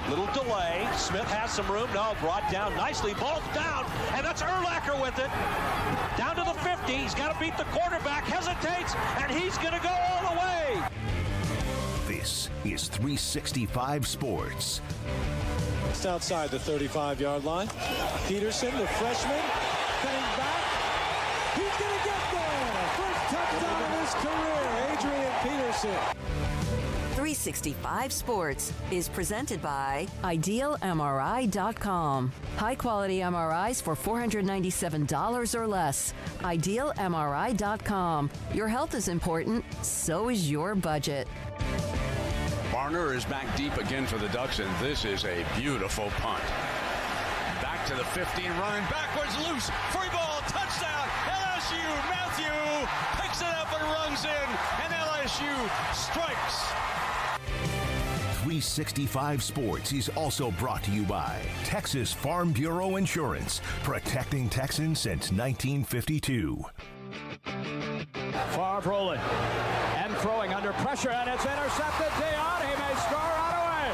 Little delay. Smith has some room. No, brought down nicely. Ball down, and that's Urlacher with it. Down to the 50. He's got to beat the quarterback. Hesitates, and he's going to go all the way. This is 365 Sports. Just outside the 35-yard line. Peterson, the freshman, cutting back. He's going to get there. First touchdown of his career, Adrian Peterson. 365 Sports is presented by IdealMRI.com. High-quality MRIs for $497 or less. IdealMRI.com. Your health is important, so is your budget. Barner is back deep again for the Ducks, and this is a beautiful punt. Back to the 15, running backwards, loose, free ball, touchdown, LSU. Matthew picks it up and runs in, and LSU strikes. 365 Sports is also brought to you by Texas Farm Bureau Insurance, protecting Texans since 1952. Favre rolling and throwing under pressure, and it's intercepted. Dion, he may score right away.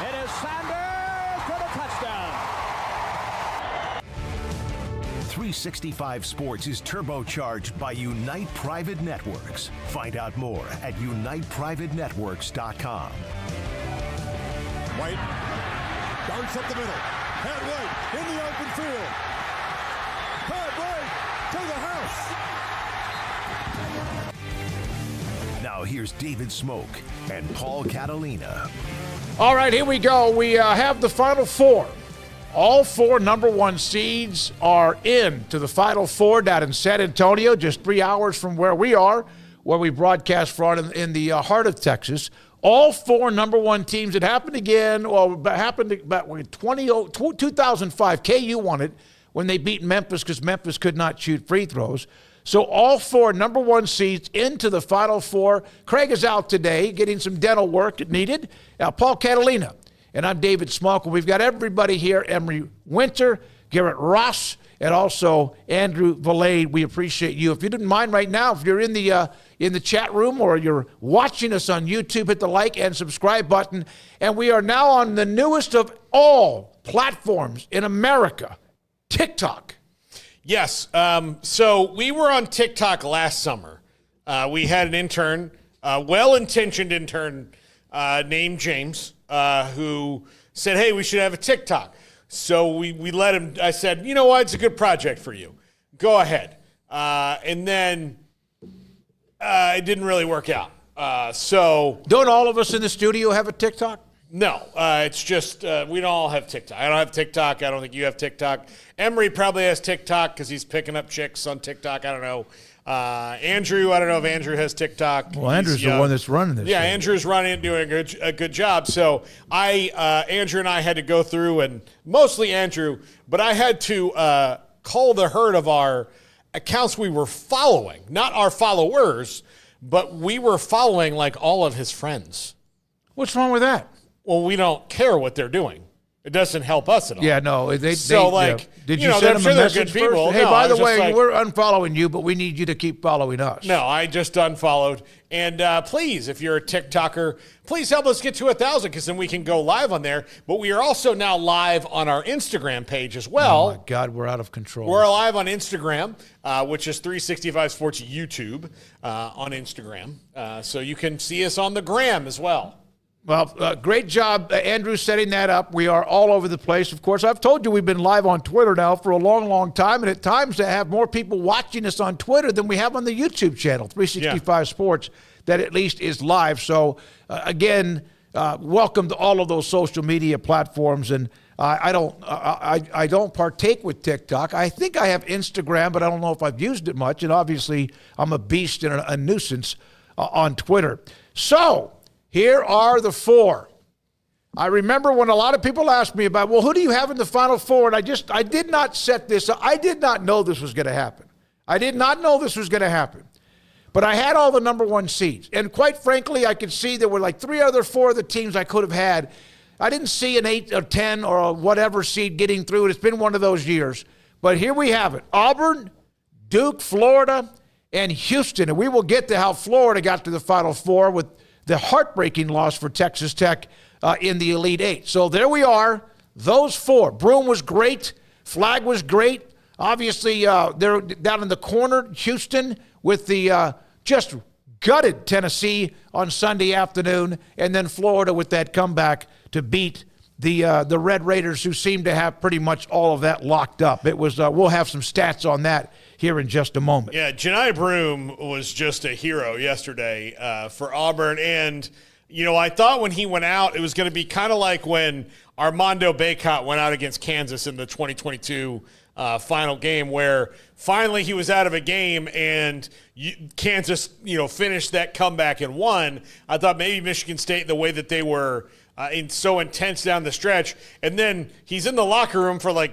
It is Sanders for the touchdown. 365 Sports is turbocharged by Unite Private Networks. Find out more at uniteprivatenetworks.com. White darts up the middle. Pat White in the open field. Pat White to the house. Now here's David Smoak and Paul Catalina. All right, here we go. We have the Final Four. All four number one seeds are in to the Final Four down in San Antonio, just 3 hours from where we are, where we broadcast from in the heart of Texas. All four number one teams. It happened again, happened about 2005. KU won it when they beat Memphis because Memphis could not shoot free throws. So all four number one seeds into the Final Four. Craig is out today getting some dental work needed. Paul Catalina. And I'm David Smoak. We've got everybody here, Emery Winter, Garrett Ross, and also Andrew Valade. We appreciate you. If you didn't mind right now, if you're in the chat room or you're watching us on YouTube, hit the like and subscribe button. And we are now on the newest of all platforms in America, TikTok. Yes. So we were on TikTok last summer. We had an intern, well-intentioned intern named James, who said, hey, we should have a TikTok. So we let him. I said, you know what? It's a good project for you. Go ahead. And then it didn't really work out. So don't all of us in the studio have a TikTok? No, it's just we don't all have TikTok. I don't have TikTok. I don't think you have TikTok. Emery probably has TikTok because he's picking up chicks on TikTok. I don't know. Andrew, I don't know if Andrew has TikTok. Well, Andrew's the one that's running this. Yeah, thing. Andrew's running it, doing a good job. So Andrew and I had to go through, and mostly Andrew, but I had to cull the herd of our accounts we were following. Not our followers, but we were following like all of his friends. What's wrong with that? Well, we don't care what they're doing. It doesn't help us at all. Yeah, no. Did you send them a message first? Hey, no, by the way, we're unfollowing you, but we need you to keep following us. No, I just unfollowed. And please, if you're a TikToker, please help us get to 1,000 because then we can go live on there. But we are also now live on our Instagram page as well. Oh, my God, we're out of control. We're live on Instagram, which is 365 Sports YouTube on Instagram. So you can see us on the gram as well. Well, great job, Andrew, setting that up. We are all over the place. Of course, I've told you we've been live on Twitter now for a long, long time, and at times to have more people watching us on Twitter than we have on the YouTube channel, 365 Sports, that at least is live. So, again, welcome to all of those social media platforms. And I don't partake with TikTok. I think I have Instagram, but I don't know if I've used it much. And obviously, I'm a beast and a nuisance on Twitter. So, here are the four. I remember when a lot of people asked me about, well, who do you have in the Final Four? And I did not set this up. I did not know this was going to happen. I did not know this was going to happen. But I had all the number one seeds. And quite frankly, I could see there were like four other teams I could have had. I didn't see an 8 or 10 or a whatever seed getting through it. It's been one of those years. But here we have it. Auburn, Duke, Florida, and Houston. And we will get to how Florida got to the Final Four with the heartbreaking loss for Texas Tech in the Elite Eight. So there we are. Those four. Broome was great. Flagg was great. Obviously, they're down in the corner. Houston with the just gutted Tennessee on Sunday afternoon, and then Florida with that comeback to beat the Red Raiders, who seem to have pretty much all of that locked up. It was we'll have some stats on that here in just a moment. Yeah, Johni Broome was just a hero yesterday for Auburn, and I thought when he went out, it was going to be kind of like when Armando Bacot went out against Kansas in the 2022 final game, where finally he was out of a game and Kansas, finished that comeback and won. I thought maybe Michigan State, the way that they were so intense down the stretch, and then he's in the locker room for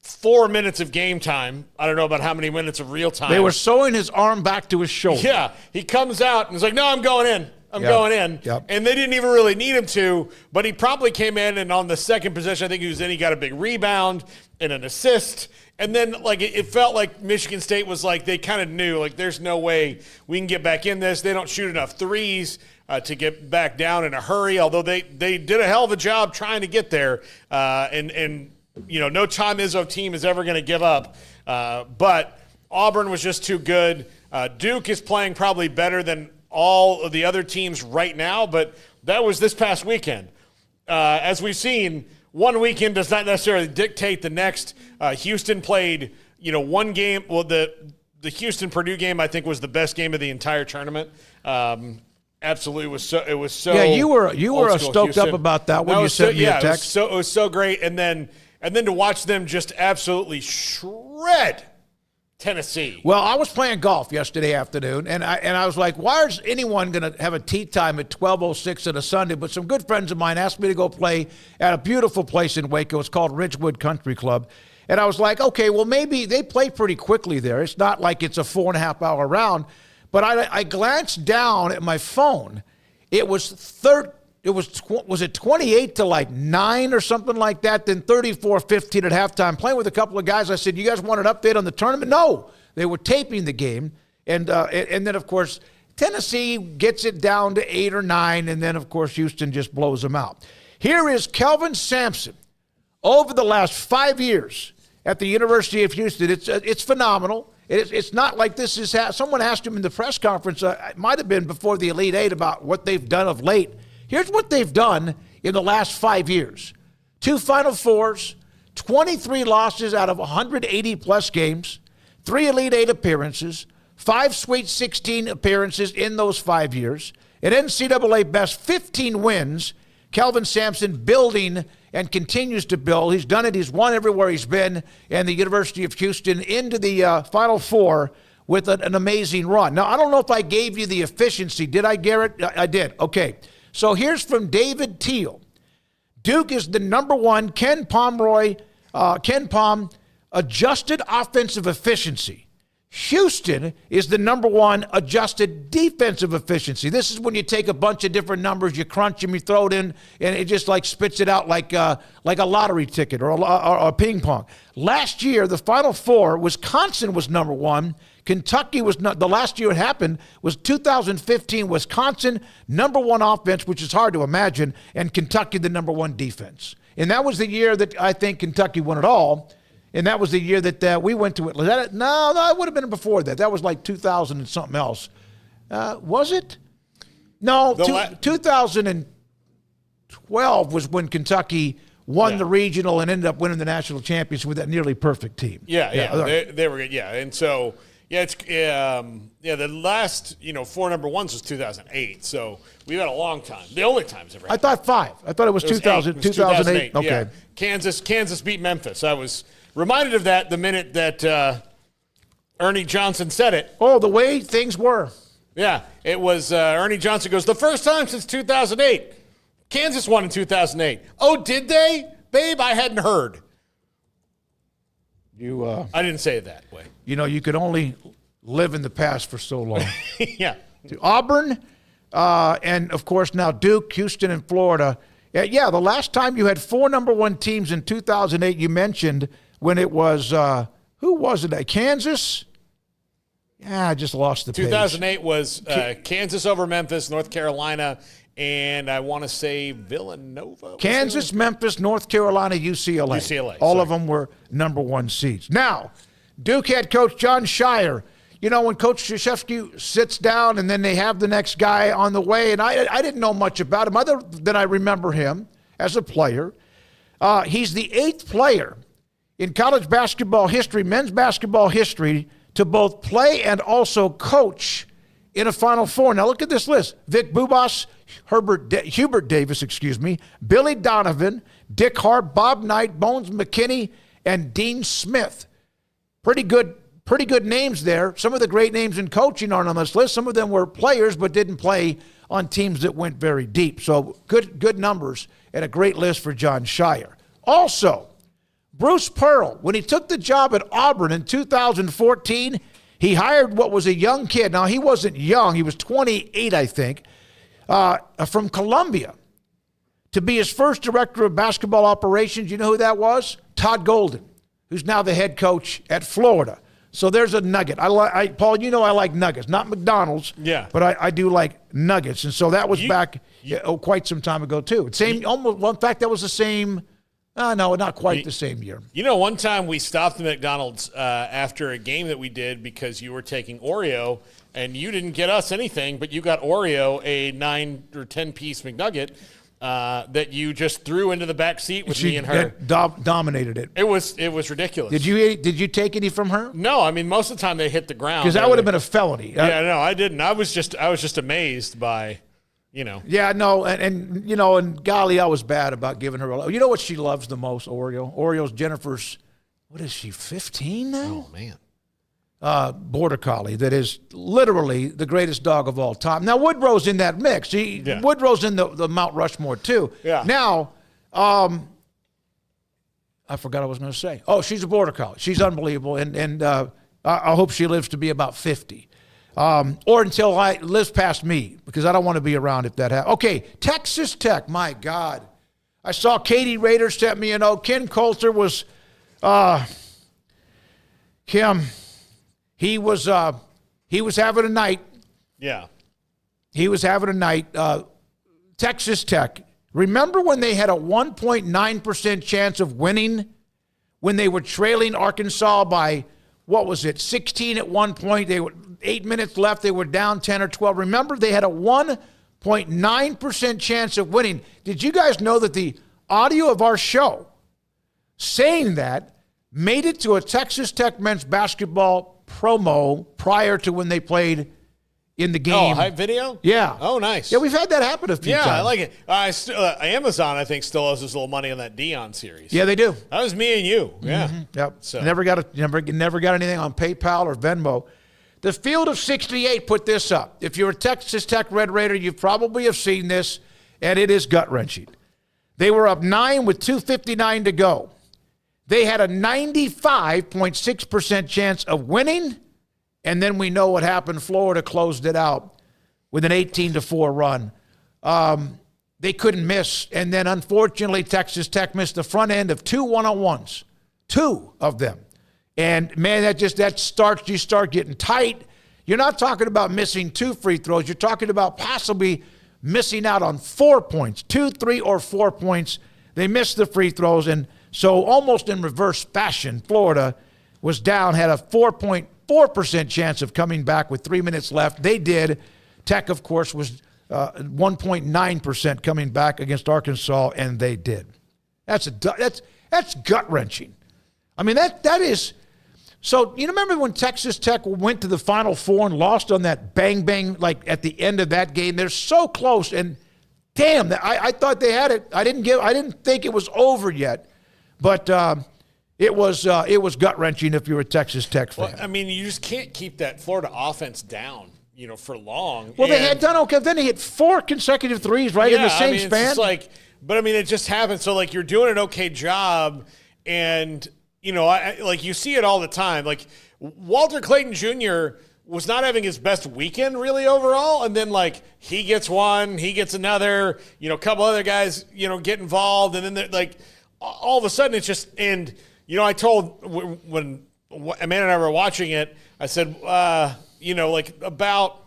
4 minutes of game time. I don't know about how many minutes of real time. They were sewing his arm back to his shoulder. Yeah, he comes out and is like, "No, I'm going in. I'm going in." Yep. And they didn't even really need him to, but he probably came in, and on the second possession, I think he got a big rebound and an assist. And then, it felt like Michigan State was they kind of knew, there's no way we can get back in this. They don't shoot enough threes to get back down in a hurry, although they did a hell of a job trying to get there. And no Tom Izzo team is ever going to give up. But Auburn was just too good. Duke is playing probably better than all of the other teams right now, but that was this past weekend. As we've seen, one weekend does not necessarily dictate the next. Houston played, one game. Well, the Houston-Purdue game, I think, was the best game of the entire tournament. Absolutely, it was so. Yeah, you were stoked Houston. up about that when you sent me a text. It was so great, and then to watch them just absolutely shred Tennessee. Well, I was playing golf yesterday afternoon, and I was like, why is anyone going to have a tee time at 12:06 on a Sunday? But some good friends of mine asked me to go play at a beautiful place in Waco. It's called Ridgewood Country Club. And I was like, okay, well, maybe they play pretty quickly there. It's not like it's a 4.5-hour round. But I glanced down at my phone. It was 28 to 9 or something like that, then 34-15 at halftime. Playing with a couple of guys, I said, "You guys want an update on the tournament?" No, they were taping the game, and then of course Tennessee gets it down to 8 or 9, and then of course Houston just blows them out. Here is Kelvin Sampson over the last 5 years at the University of Houston. It's phenomenal. It's not like this is someone asked him in the press conference. It might have been before the Elite Eight about what they've done of late. Here's what they've done in the last 5 years. 2 Final Fours, 23 losses out of 180-plus games, 3 Elite Eight appearances, 5 Sweet 16 appearances in those 5 years, an NCAA best 15 wins. Kelvin Sampson building and continues to build. He's done it. He's won everywhere he's been, and the University of Houston into the Final Four with an amazing run. Now, I don't know if I gave you the efficiency. Did I, Garrett? I did. Okay. So here's from David Teal. Duke is the number one Ken Palm adjusted offensive efficiency. Houston is the number one adjusted defensive efficiency. This is when you take a bunch of different numbers, you crunch them, you throw it in, and it just spits it out like a lottery ticket or a ping pong. Last year, the Final Four, Wisconsin was number one. Kentucky was not. The last year it happened was 2015. Wisconsin, number one offense, which is hard to imagine, and Kentucky, the number one defense. And that was the year that I think Kentucky won it all. And that was the year that we went to it. No, it would have been before that. That was 2000 and something else. Was it? No, 2012 was when Kentucky won the regional and ended up winning the national championship with that nearly perfect team. Yeah. They were good. Yeah, and so it's the last 4 number ones was 2008. So we've had a long time. The only time's ever. I thought 5. I thought it was 2008. Okay. Yeah. Kansas beat Memphis. I was reminded of that the minute that Ernie Johnson said it. Oh, the way things were. Yeah, it was Ernie Johnson goes, the first time since 2008. Kansas won in 2008. Oh, did they? Babe, I hadn't heard. I didn't say it that way. You could only live in the past for so long. Yeah. Auburn, and, of course, now Duke, Houston, and Florida. Yeah, the last time you had 4 number one teams in 2008, you mentioned when it was, who was it? Kansas? Yeah, I just lost the 2008 was Kansas over Memphis, North Carolina, and I want to say Villanova. Kansas, Memphis, North Carolina, UCLA. UCLA. All of them were number 1 seeds. Now, Duke head coach John Shire, you know, when Coach Krzyzewski sits down and then they have the next guy on the way, and I didn't know much about him other than I remember him as a player. He's the 8th player in college basketball history, men's basketball history, to both play and also coach in a Final Four. Now look at this list. Vic Bubas, Hubert Davis, Billy Donovan, Dick Hart, Bob Knight, Bones McKinney, and Dean Smith. Pretty good names there. Some of the great names in coaching aren't on this list. Some of them were players but didn't play on teams that went very deep. So good numbers and a great list for John Shire. Also, Bruce Pearl, when he took the job at Auburn in 2014, he hired what was a young kid. Now, he wasn't young. He was 28, I think, from Columbia to be his first director of basketball operations. You know who that was? Todd Golden, who's now the head coach at Florida. So there's a nugget. Paul, you know I like nuggets, not McDonald's, but I do like nuggets. And so that was back quite some time ago, too. In fact, that was the same. No, not quite the same year. You know, one time we stopped at McDonald's after a game that we did because you were taking Oreo, and you didn't get us anything, but you got Oreo, a 9 or 10-piece McNugget that you just threw into the back seat with me and her. Dominated it. It was ridiculous. Did you take any from her? No, I mean most of the time they hit the ground. Because that would have been a felony. Yeah, no, I didn't. I was just amazed by. You know. Yeah, no, and you know, and golly, I was bad about giving her. You know what she loves the most? Oreo's Jennifer's. What is she? 15 now? Oh man. Border Collie that is literally the greatest dog of all time. Now Woodrow's in that mix. Woodrow's in the Mount Rushmore too. Yeah. Now, I forgot what I was going to say. Oh, she's a Border Collie. She's unbelievable, and I hope she lives to be about 50. Or until lives past me, because I don't want to be around if that happens. Okay, Texas Tech, my God. I saw Katie Rader sent me a note. Ken Coulter was, he was having a night. Yeah. He was having a night. Texas Tech, remember when they had a 1.9% chance of winning when they were trailing Arkansas by, 16 at one point? They were 8 minutes left. They were down 10 or 12. Remember, they had a 1.9% chance of winning. Did you guys know that the audio of our show saying that made it to a Texas Tech men's basketball promo prior to when they played in the game? Oh, hype video? Yeah. Oh, nice. Yeah, we've had that happen a few times. Yeah, I like it. Amazon, I think, still owes us a little money on that Dion series. Yeah, they do. That was me and you. Yeah. Mm-hmm. Yep. So. Never got anything on PayPal or Venmo. The Field of 68 put this up. If you're a Texas Tech Red Raider, you probably have seen this, and it is gut-wrenching. They were up 9 with 2:59 to go. They had a 95.6% chance of winning, and then we know what happened. Florida closed it out with an 18-4 run. They couldn't miss, and then unfortunately Texas Tech missed the front end of 2 one-on-ones, 2 of them. And man, you start getting tight. You're not talking about missing 2 free throws. You're talking about possibly missing out on 4 points, 2, 3, or 4 points. They missed the free throws, and so almost in reverse fashion, Florida was down, had a 4.4% chance of coming back with 3 minutes left. They did. Tech, of course, was 1.9% coming back against Arkansas, and they did. That's gut-wrenching. I mean, that is. So you remember when Texas Tech went to the Final Four and lost on that bang like at the end of that game? They're so close, and damn, I thought they had it. I didn't think it was over yet, but it was gut-wrenching if you're a Texas Tech fan. Well, I mean, you just can't keep that Florida offense down, for long. Well, they had done okay. Then they hit 4 consecutive threes in the same span. It's it just happened. So you're doing an okay job, and you see it all the time. Like Walter Clayton Jr. was not having his best weekend really overall, and then he gets one, he gets another. A couple other guys get involved, and then all of a sudden it's just. And I told when Amanda and I were watching it, I said, like about,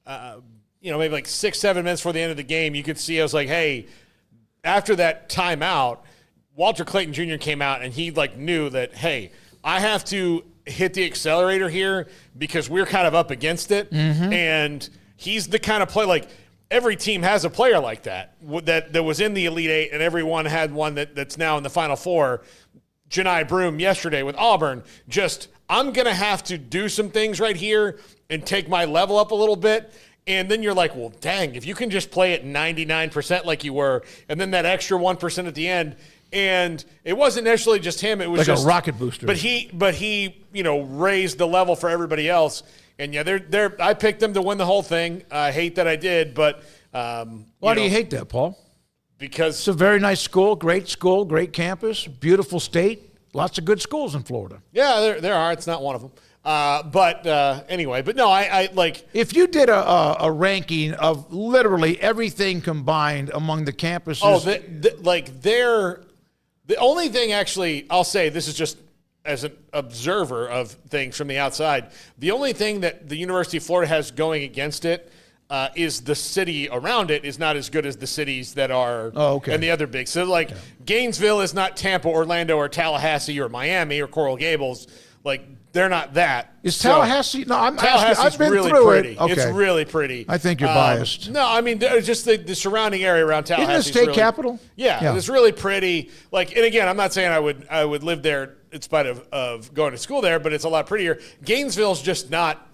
maybe like 6-7 minutes before the end of the game, you could see, I was like, hey, after that timeout, Walter Clayton Jr. came out and he like knew that, hey, I have to hit the accelerator here because we're kind of up against it. Mm-hmm. And he's the kind of player, like every team has a player like that was in the Elite Eight, and everyone had one that's now in the Final Four. Janai Broome yesterday with Auburn, I'm going to have to do some things right here and take my level up a little bit. And then you're like, well, dang, if you can just play at 99% like you were, and then that extra 1% at the end. And it wasn't necessarily just him. It was like just a rocket booster. But he raised the level for everybody else. And yeah, I picked them to win the whole thing. I hate that I did, but why do you hate that, Paul? Because it's a very nice school, great campus, beautiful state, lots of good schools in Florida. Yeah, there are. It's not one of them. Anyway, but no, I like. If you did a ranking of literally everything combined among the campuses. Oh, the only thing actually, I'll say this is just as an observer of things from the outside. The only thing that the University of Florida has going against it is the city around it is not as good as the cities that are and the other big. So Gainesville is not Tampa, Orlando, or Tallahassee, or Miami, or Coral Gables. Like, they're not that. Is Tallahassee? No, Tallahasee's I've been really through pretty. it. Okay. It's really pretty. I think you're biased. No, I mean, just the surrounding area around Tallahassee. Isn't it state capital? Yeah, it's really pretty. Like, and again, I'm not saying I would live there in spite of going to school there, but it's a lot prettier. Gainesville's just not.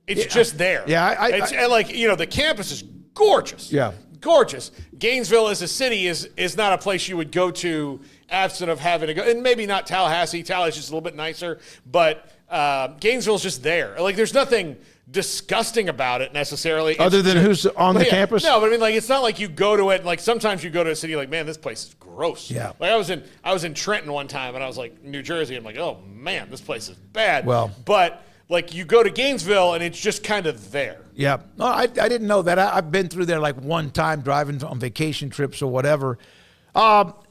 It's just there. Yeah, and the campus is gorgeous. Yeah. Gorgeous. Gainesville as a city is not a place you would go to absent of having to go. And maybe not Tallahassee. Tallahassee's just a little bit nicer. But Gainesville's just there. Like, there's nothing disgusting about it necessarily. Other than who's on the campus? No, but I mean, like, it's not like you go to it. Like, sometimes you go to a city like, man, this place is gross. Yeah. Like, I was in Trenton one time, and I was like, New Jersey. I'm like, oh, man, this place is bad. Well. But like, you go to Gainesville, and it's just kind of there. Yeah. No, I didn't know that. I've been through there like one time driving on vacation trips or whatever.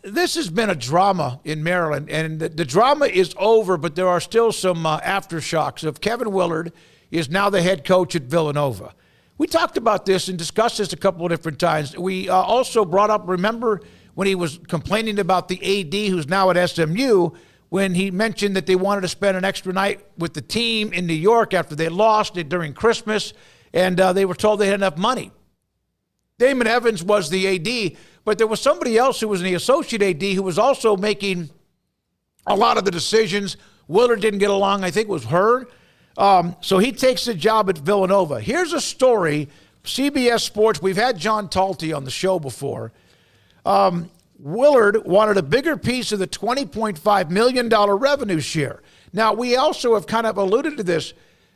This has been a drama in Maryland, and the drama is over, but there are still some aftershocks of Kevin Willard is now the head coach at Villanova. We talked about this and discussed this a couple of different times. We also brought up, remember when he was complaining about the AD who's now at SMU, when he mentioned that they wanted to spend an extra night with the team in New York after they lost it during Christmas, and they were told they had enough money. Damon Evans was the AD, but there was somebody else who was the associate AD who was also making a lot of the decisions. Willard didn't get along, I think it was her. So he takes the job at Villanova. Here's a story, CBS Sports. We've had John Talty on the show before. Willard wanted a bigger piece of the $20.5 million revenue share. Now, we also have kind of alluded to this.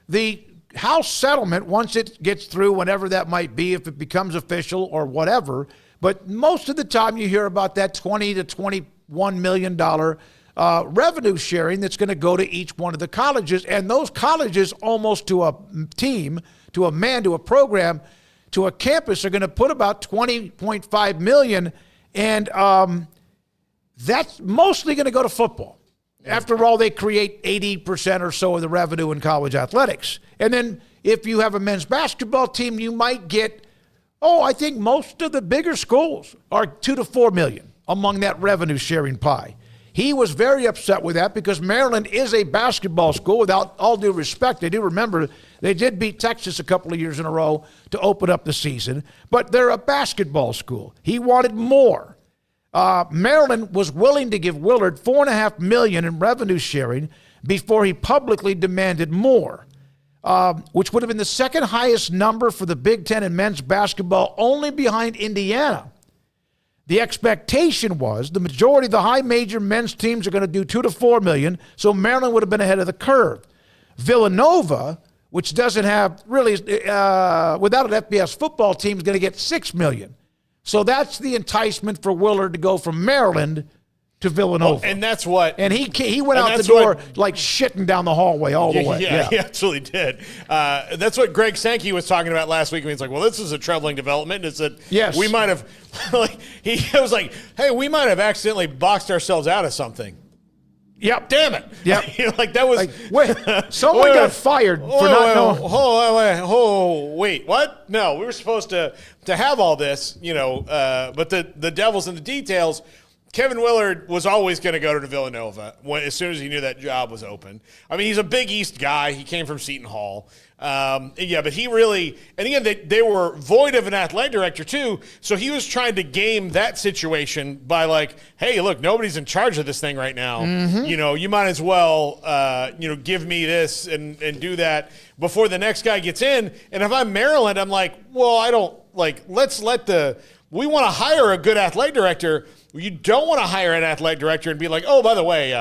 The House settlement, once it gets through, whenever that might be, if it becomes official or whatever, but most of the time you hear about that $20 to $21 million revenue sharing that's going to go to each one of the colleges. And those colleges, almost to a team, to a man, to a program, to a campus, are going to put about $20.5 million. And that's mostly going to go to football. After all, they create 80% or so of the revenue in college athletics. And then if you have a men's basketball team, you might get, I think most of the bigger schools are $2 to $4 million among that revenue sharing pie. He was very upset with that because Maryland is a basketball school. Without all due respect, I do remember they did beat Texas a couple of years in a row to open up the season, but they're a basketball school. He wanted more. Maryland was willing to give Willard $4.5 million in revenue sharing before he publicly demanded more, which would have been the second highest number for the Big Ten in men's basketball, only behind Indiana. The expectation was the majority of the high major men's teams are going to do $2 to $4 million, so Maryland would have been ahead of the curve. Villanova, which doesn't have really, without an FBS football team, is going to get $6 million. So that's the enticement for Willard to go from Maryland to Villanova. And that's what... And he went out the door like shitting down the hallway all the way. Yeah, he absolutely did. That's what Greg Sankey was talking about last week. He's like, well, this is a troubling development. It's that we might have... he was like, hey, we might have accidentally boxed ourselves out of something. Yep. Damn it. Yep. Like that was. Like, wait, someone got fired for not knowing. Wait, what? No, we were supposed to have all this, but the devil's in the details. Kevin Willard was always going to go to Villanova as soon as he knew that job was open. I mean, he's a Big East guy. He came from Seton Hall. But he really – and again, they were void of an athletic director too, so he was trying to game that situation by like, hey, look, nobody's in charge of this thing right now. Mm-hmm. You might as well, give me this and do that before the next guy gets in. And if I'm Maryland, I'm like, well, I don't – like, let's let we want to hire a good athletic director. You don't want to hire an athletic director and be like, oh, by the way,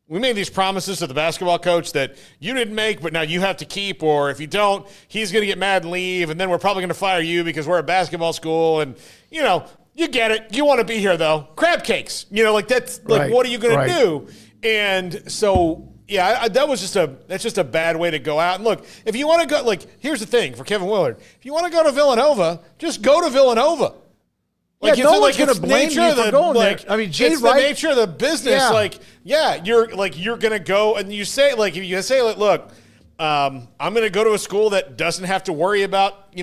we made these promises to the basketball coach that you didn't make, but now you have to keep, or if you don't, he's going to get mad and leave, and then we're probably going to fire you because we're a basketball school, and, you get it. You want to be here, though. Crab cakes. That's like, right. What are you going to do? And so, yeah, that's just a bad way to go out. And look, if you want to go, like, here's the thing for Kevin Willard. If you want to go to Villanova, just go to Villanova. Like, no one's going to blame you for going there. I mean, it's the nature of the business. Yeah. You're going to go and you say, like, if you say, like, look, I'm going to go to a school that doesn't have to worry about,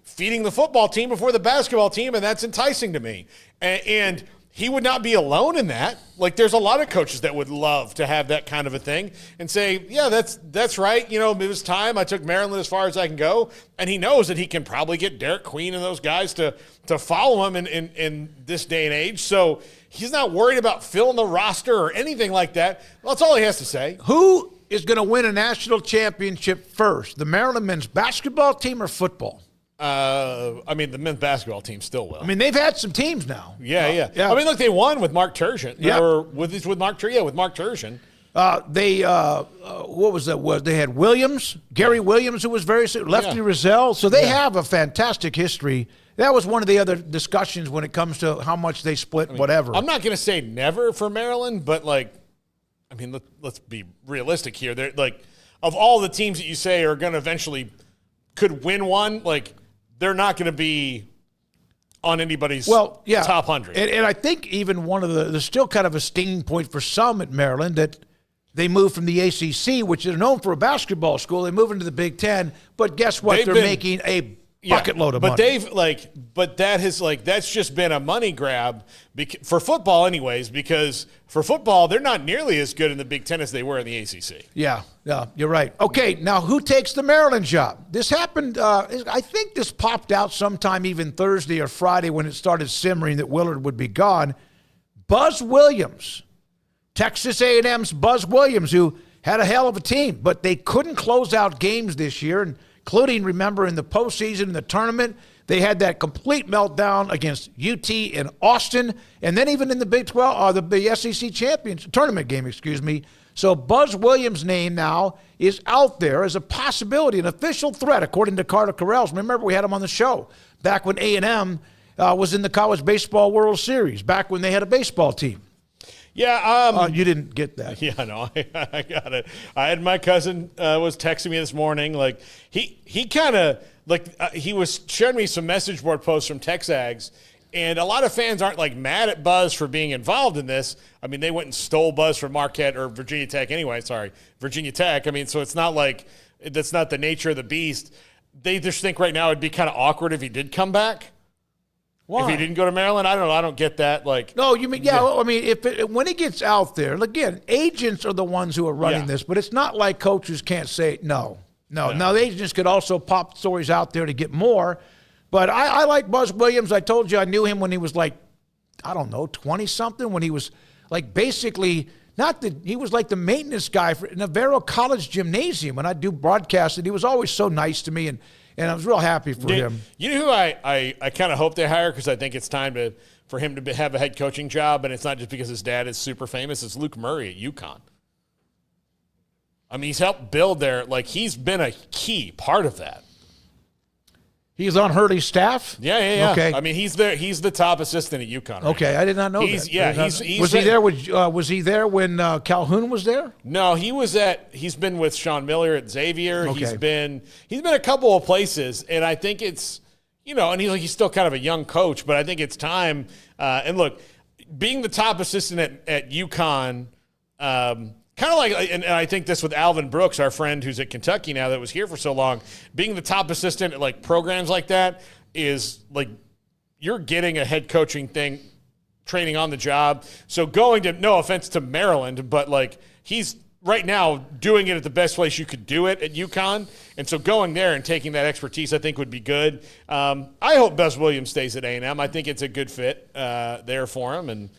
feeding the football team before the basketball team, and that's enticing to me. And he would not be alone in that. Like, there's a lot of coaches that would love to have that kind of a thing and say, yeah, that's right. It was time. I took Maryland as far as I can go. And he knows that he can probably get Derek Queen and those guys to follow him in this day and age. So he's not worried about filling the roster or anything like that. Well, that's all he has to say. Who is going to win a national championship first, the Maryland men's basketball team or football? The men's basketball team still will. I mean, they've had some teams now. Yeah. I mean, look, they won with Mark Turgeon. Yeah. With Mark Turgeon. What was that? They had Williams, Gary Williams, who was very Lefty Rizal. So they have a fantastic history. That was one of the other discussions when it comes to how much they split, whatever. I'm not going to say never for Maryland, but let's be realistic here. They're like, of all the teams that you say are going to eventually could win one, like, they're not going to be on anybody's top 100. And I think even one of there's still kind of a stinging point for some at Maryland that they moved from the ACC, which is known for a basketball school. They move into the Big Ten, but guess what? They're making a bucket load of money. But that's just been a money grab for football anyways, because for football, they're not nearly as good in the Big Ten as they were in the ACC. Yeah, you're right. Okay, now who takes the Maryland job? This happened, I think this popped out sometime even Thursday or Friday when it started simmering that Willard would be gone. Buzz Williams, Texas A&M's Buzz Williams, who had a hell of a team, but they couldn't close out games this year, and including, remember, in the postseason, in the tournament, they had that complete meltdown against UT in Austin, and then even in the Big 12, the SEC tournament game. So Buzz Williams' name now is out there as a possibility, an official threat, according to Carter Corrales. Remember, we had him on the show back when A&M was in the College Baseball World Series, back when they had a baseball team. Yeah. You didn't get that. Yeah, no, I got it. I had my cousin was texting me this morning. Like, he kind of, he was sharing me some message board posts from Texags, and a lot of fans aren't, mad at Buzz for being involved in this. I mean, they went and stole Buzz from Marquette or Virginia Tech anyway. Virginia Tech. I mean, so it's not like that's not the nature of the beast. They just think right now it'd be kind of awkward if he did come back. Why? If he didn't go to Maryland, I don't know. I don't get that. No, you mean I mean, when it gets out there, again, agents are the ones who are running this, but it's not like coaches can't say no. Now the agents could also pop stories out there to get more, but I like Buzz Williams. I told you I knew him when he was 20 something. When he was basically he was like the maintenance guy for Navarro College Gymnasium. When I do broadcast, and he was always so nice to me and I was real happy for him. You know who I kind of hope they hire, because I think it's time for him to have a head coaching job, and it's not just because his dad is super famous. It's Luke Murray at UConn. I mean, he's helped build their he's been a key part of that. He's on Hurley's staff? Yeah. Okay. I mean, he's the top assistant at UConn. Right okay, now. I did not know that. Was he there when Calhoun was there? No, he's been with Sean Miller at Xavier. Okay. He's been a couple of places, and I think it's, and he's still kind of a young coach, but I think it's time. And look, being the top assistant at UConn, Kind of like, and I think this with Alvin Brooks, our friend who's at Kentucky now that was here for so long, being the top assistant at like programs like that is like you're getting a head coaching thing, training on the job. So going to, no offense to Maryland, but like he's right now doing it at the best place you could do it at UConn. And so going there and taking that expertise, I think would be good. I hope Buzz Williams stays at A&M. I think it's a good fit there for him. And,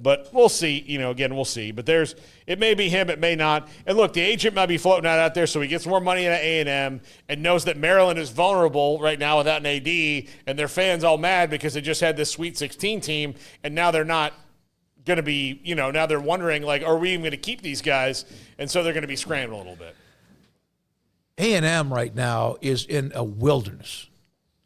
but we'll see. Again, we'll see. But it may be him, it may not. And look, the agent might be floating out there, so he gets more money at A&M and knows that Maryland is vulnerable right now without an AD, and their fans all mad because they just had this Sweet 16 team, and now they're not going to be, now they're wondering, like, are we even going to keep these guys? And so they're going to be scrambling a little bit. A&M right now is in a wilderness.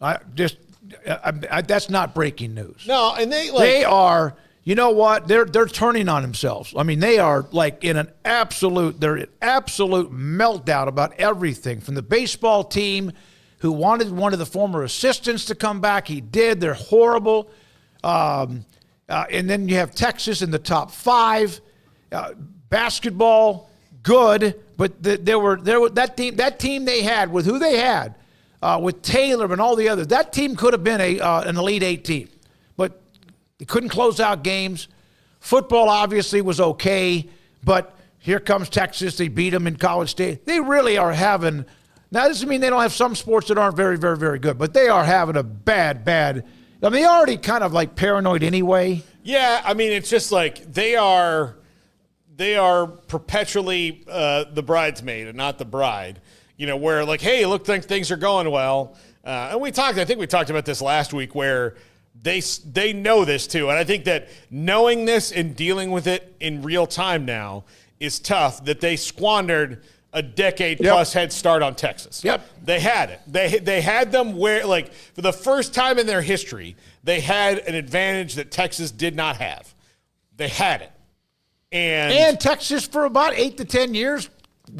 That's not breaking news. No, and they are. You know what? They're turning on themselves. I mean, they are like in an absolute meltdown about everything. From the baseball team, who wanted one of the former assistants to come back, he did. They're horrible. And then you have Texas in the top 5. Basketball, good, but that team they had with who they had, with Taylor and all the others. That team could have been an Elite 8 team, but they couldn't close out games. Football obviously was okay, but here comes Texas. They beat them in College State. They really are having – now, this doesn't mean they don't have some sports that aren't very, very, very good, but they are having a bad – I mean, they're already kind of like paranoid anyway. Yeah, I mean, it's just like they are perpetually the bridesmaid and not the bride, where like, hey, look, things are going well. And I think we talked about this last week where – They know this too, and I think that knowing this and dealing with it in real time now is tough. That they squandered a decade-plus head start on Texas. Yep, they had it. They had them where, like, for the first time in their history, they had an advantage that Texas did not have. They had it, and Texas for about 8 to 10 years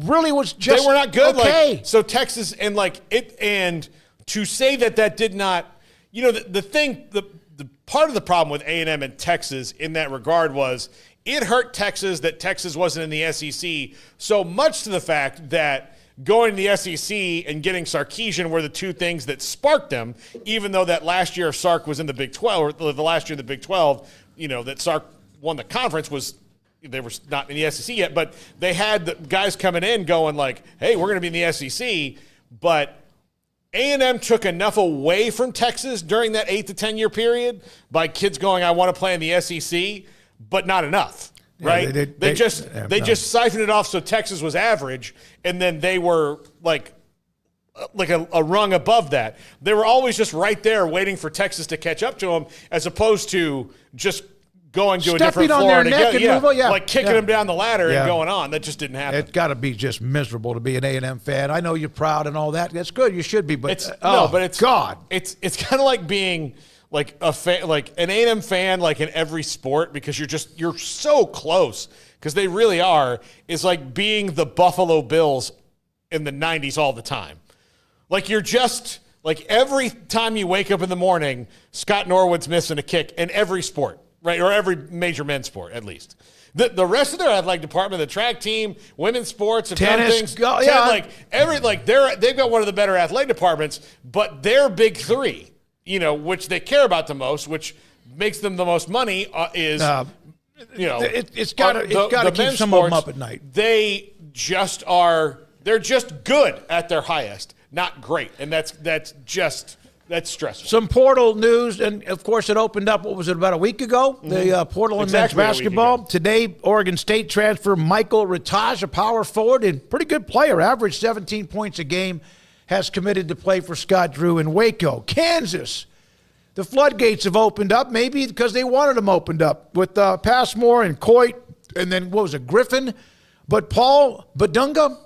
really was just they were not good. Okay, like, so Texas and to say that did not. The part of the problem with A&M and Texas in that regard was it hurt Texas that Texas wasn't in the SEC so much to the fact that going to the SEC and getting Sarkisian were the two things that sparked them, even though that last year Sark was in the Big 12, or the last year in the Big 12, that Sark won the conference they were not in the SEC yet, but they had the guys coming in going like, hey, we're going to be in the SEC, but A&M took enough away from Texas during that 8 to 10 year period by kids going, I want to play in the SEC, but not enough, right? Yeah, they just siphoned it off so Texas was average, and then they were like a rung above that. They were always just right there waiting for Texas to catch up to them, as opposed to just going to a different floor like kicking them down the ladder and going on. That just didn't happen. It's got to be just miserable to be an A&M fan. I know you're proud and all that. That's good. You should be. But it's kind of like being like a fan, like an A&M fan, like in every sport, because you're so close, because they really are. Is like being the Buffalo Bills in the 90s all the time. Like you're just like every time you wake up in the morning, Scott Norwood's missing a kick in every sport. Right, or every major men's sport, at least. The rest of their athletic department, the track team, women's sports, and tennis, they've got one of the better athletic departments. But their big three, which they care about the most, which makes them the most money, is it's got to keep some of them up at night. They're just good at their highest, not great, and that's stressful. Some portal news, and of course it opened up, what was it, about a week ago? Mm-hmm. The portal in men's basketball. Today, Oregon State transfer Michael Ritage, a power forward and pretty good player, averaged 17 points a game, has committed to play for Scott Drew in Waco. Kansas, the floodgates have opened up, maybe because they wanted them opened up, with Passmore and Coit, and then, Griffin? But Paul Badunga?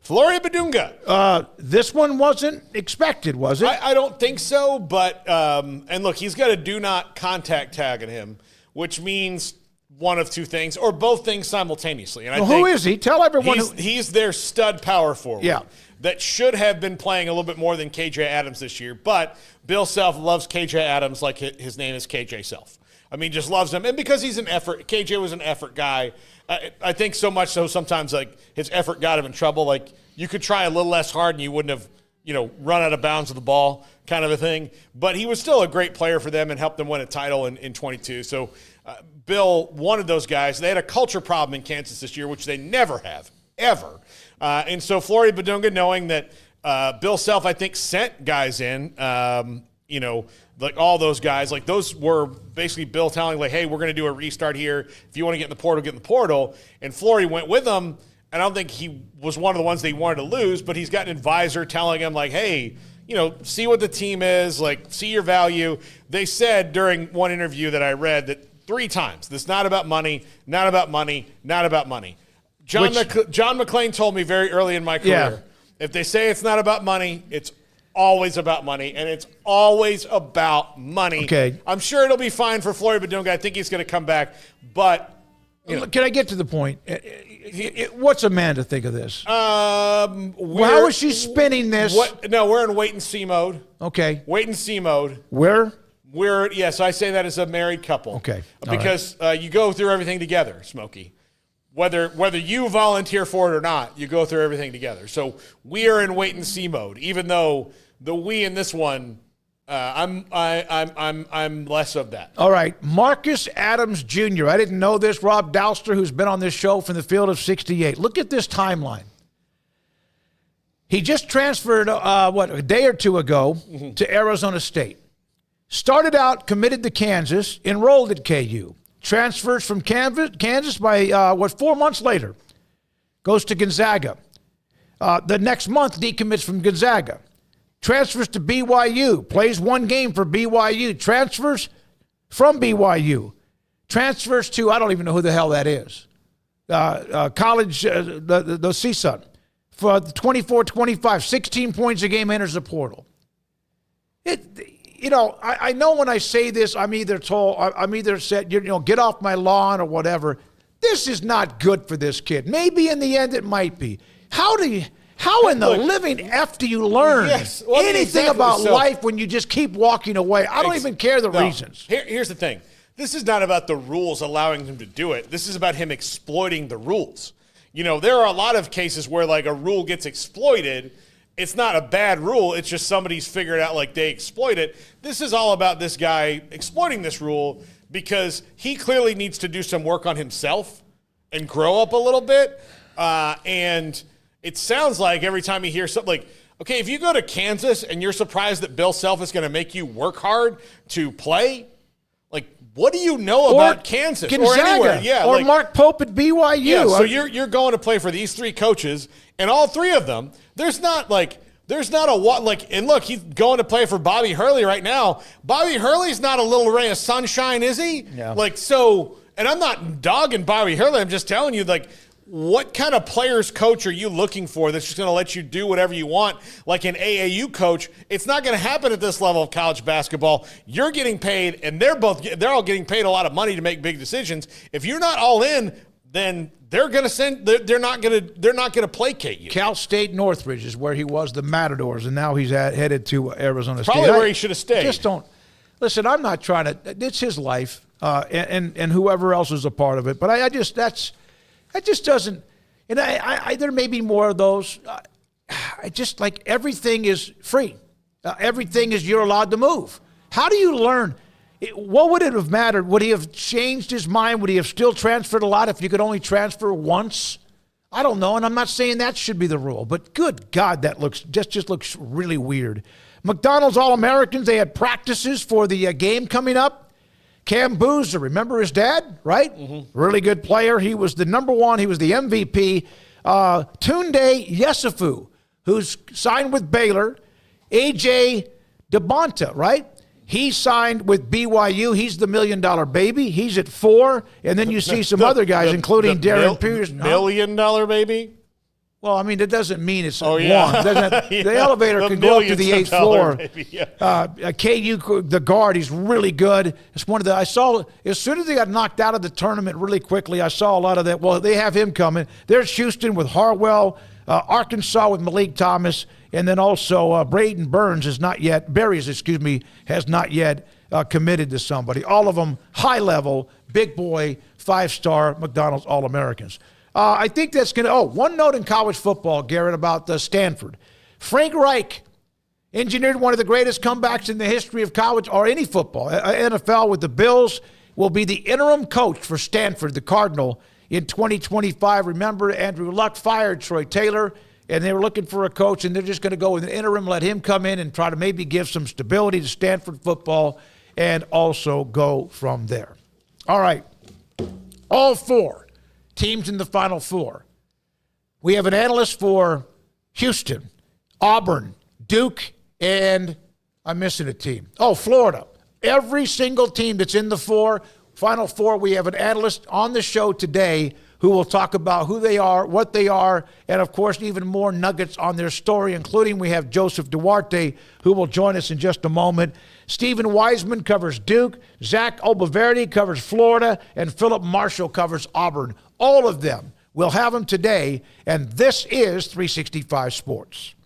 Floria Badunga. This one wasn't expected, was it? I don't think so, but and look, he's got a do not contact tag on him, which means one of two things, or both things simultaneously. And who is he? Tell everyone. He's their stud power forward. Yeah. That should have been playing a little bit more than KJ Adams this year, but Bill Self loves KJ Adams like his name is KJ Self. I mean, just loves him. And because he's an effort, KJ was an effort guy. I think so much so sometimes like his effort got him in trouble. Like you could try a little less hard and you wouldn't have, run out of bounds with the ball kind of a thing. But he was still a great player for them and helped them win a title in 22. So Bill wanted those guys. They had a culture problem in Kansas this year, which they never have, ever. And so Flory Badunga, knowing that Bill Self, I think, sent guys in, like all those guys, like those were basically Bill telling, like, hey, we're going to do a restart here. If you want to get in the portal, get in the portal. And Flory went with them. And I don't think he was one of the ones they wanted to lose, but he's got an advisor telling him, like, hey, see what the team is, like, see your value. They said during one interview that I read that 3 times, this is not about money, not about money, not about money. John McClain told me very early in my career, if they say it's not about money, it's always about money, and it's always about money. Okay. I'm sure it'll be fine for Flory Badunga. I think he's going to come back, but can I get to the point? What's Amanda think of this? How is she spinning this? No, we're in wait and see mode. Okay. Wait and see mode. Where? So I say that as a married couple. Okay. Because you go through everything together, Smokey. Whether you volunteer for it or not, you go through everything together. So we are in wait and see mode, even though the we in this one, I'm less of that. All right, Marcus Adams Jr. I didn't know this. Rob Dowster, who's been on this show from the field of 68. Look at this timeline. He just transferred, a day or two ago to Arizona State. Started out committed to Kansas, enrolled at KU. Transfers from Kansas by, 4 months later. Goes to Gonzaga. The next month, decommits from Gonzaga. Transfers to BYU. Plays 1 game for BYU. Transfers from BYU. Transfers to, I don't even know who the hell that is. College, the CSUN. For 24-25, 16 points a game, enters the portal. I know when I say this, I'm either said, get off my lawn or whatever. This is not good for this kid. Maybe in the end it might be. How in the living F do you learn anything about life when you just keep walking away? I don't even care the reasons. Here's the thing. This is not about the rules allowing him to do it. This is about him exploiting the rules. There are a lot of cases where like a rule gets exploited. It's not a bad rule. It's just somebody's figured out like they exploit it. This is all about this guy exploiting this rule because he clearly needs to do some work on himself and grow up a little bit. And it sounds like every time you hear something like, okay, if you go to Kansas and you're surprised that Bill Self is going to make you work hard to play, like, what do you know about Kansas Gonzaga, or anywhere? Yeah, or Mark Pope at BYU. Yeah, so you're going to play for these 3 coaches, and all 3 of them, there's not a what like, and look, he's going to play for Bobby Hurley right now. Bobby Hurley's not a little ray of sunshine, is he? Yeah. And I'm not dogging Bobby Hurley. I'm just telling you, like, what kind of players coach are you looking for that's just going to let you do whatever you want? Like an AAU coach, it's not going to happen at this level of college basketball. You're getting paid, and they're all getting paid a lot of money to make big decisions. If you're not all in, then they're going to they're not going to placate you. Cal State Northridge is where he was, the Matadors, and now he's headed to Arizona State. Probably where he should have stayed. Just don't listen. I'm not trying to. It's his life, and whoever else is a part of it. But that just doesn't. And I there may be more of those. I just like everything is free. Everything is you're allowed to move. How do you learn? What would it have mattered? Would he have changed his mind? Would he have still transferred a lot if you could only transfer once? I don't know, and I'm not saying that should be the rule, but good God, that just looks really weird. McDonald's All-Americans, they had practices for the game coming up. Cam Boozer, remember his dad, right? Mm-hmm. Really good player. He was the number 1. He was the MVP. Tunde Yesufu, who's signed with Baylor. AJ DeBonta, right? He signed with BYU. He's the $1 million baby. He's at 4. And then you see some other guys, including Darren Pierce. $1 million baby? Well, I mean, that doesn't mean it's one. The elevator can go up to the 8th floor. KU, the guard, he's really good. It's one of the. I saw as soon as they got knocked out of the tournament really quickly. I saw a lot of that. Well, they have him coming. There's Houston with Harwell, Arkansas with Malik Thomas, and then also Braden Burns has not yet. Berries, has not yet committed to somebody. All of them high level, big boy, 5-star McDonald's All-Americans. I think that's going to, one note in college football, Garrett, about Stanford. Frank Reich engineered one of the greatest comebacks in the history of college or any football. NFL with the Bills will be the interim coach for Stanford, the Cardinal, in 2025. Remember, Andrew Luck fired Troy Taylor, and they were looking for a coach, and they're just going to go with an interim, let him come in and try to maybe give some stability to Stanford football and also go from there. All right, all 4 teams in the Final Four. We have an analyst for Houston, Auburn, Duke, and I'm missing a team. Florida. Every single team that's in the Final Four, we have an analyst on the show today who will talk about who they are, what they are, and, of course, even more nuggets on their story, including we have Joseph Duarte, who will join us in just a moment. Stephen Wiseman covers Duke. Zach Abolverdi covers Florida. And Philip Marshall covers Auburn. All of them. We'll have them today, and this is 365 Sports.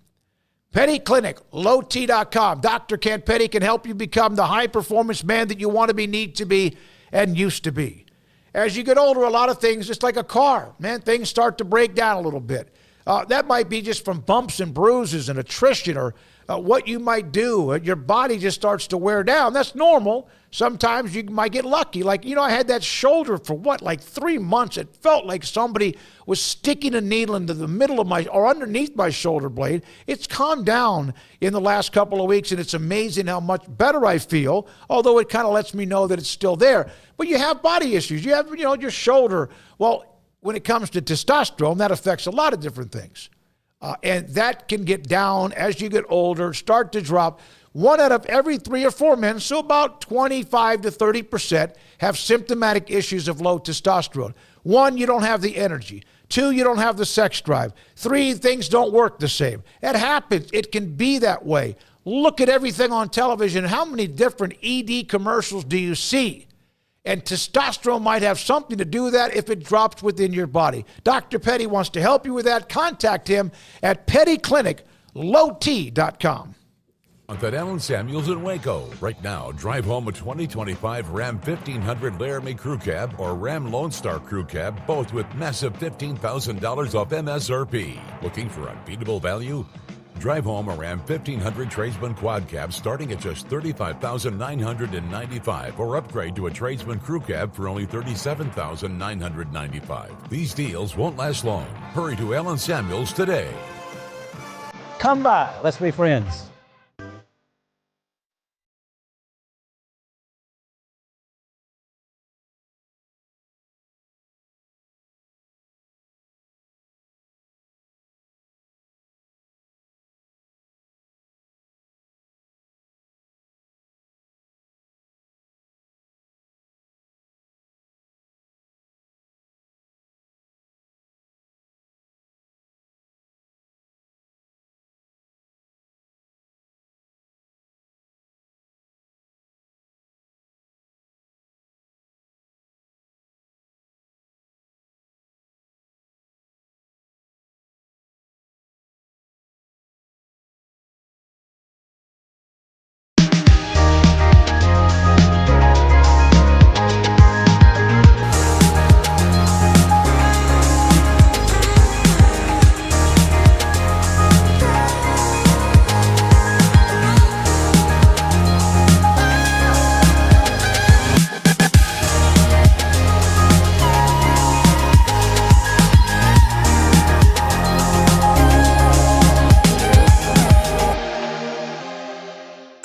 Petty Clinic, lowt.com. Dr. Kent Petty can help you become the high-performance man that you want to be, need to be, and used to be. As you get older, a lot of things, just like a car, man, things start to break down a little bit. That might be just from bumps and bruises and attrition or what you might do. Your body just starts to wear down. That's normal. Sometimes you might get lucky. Like, I had that shoulder for 3 months. It felt like somebody was sticking a needle into the middle of or underneath my shoulder blade. It's calmed down in the last couple of weeks, and it's amazing how much better I feel, although it kind of lets me know that it's still there. But you have body issues. You have, your shoulder. Well, when it comes to testosterone, that affects a lot of different things. And that can get down as you get older, start to drop. 1 out of every 3 or 4 men, so about 25 to 30%, have symptomatic issues of low testosterone. 1, you don't have the energy. 2, you don't have the sex drive. 3, things don't work the same. It happens. It can be that way. Look at everything on television. How many different ED commercials do you see? And testosterone might have something to do with that if it drops within your body. Dr. Petty wants to help you with that. Contact him at pettyclinic.lowt.com. At Allen Samuels in Waco. Right now, drive home a 2025 Ram 1500 Laramie Crew Cab or Ram Lone Star Crew Cab, both with massive $15,000 off MSRP. Looking for unbeatable value? Drive home a Ram 1500 Tradesman Quad Cab starting at just $35,995 or upgrade to a Tradesman Crew Cab for only $37,995. These deals won't last long. Hurry to Allen Samuels today. Come by. Let's be friends.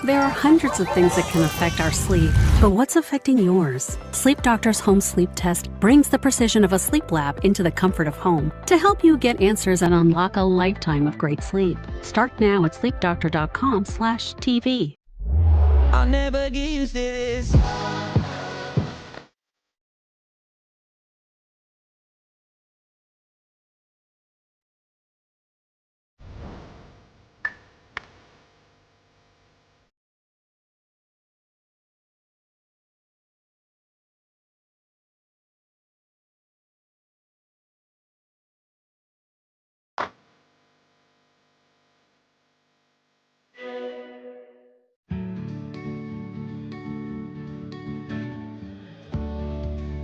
There are hundreds of things that can affect our sleep, but what's affecting yours? Sleep Doctor's home sleep test brings the precision of a sleep lab into the comfort of home to help you get answers and unlock a lifetime of great sleep. Start now at sleepdoctor.com/TV. I'll never get used to this.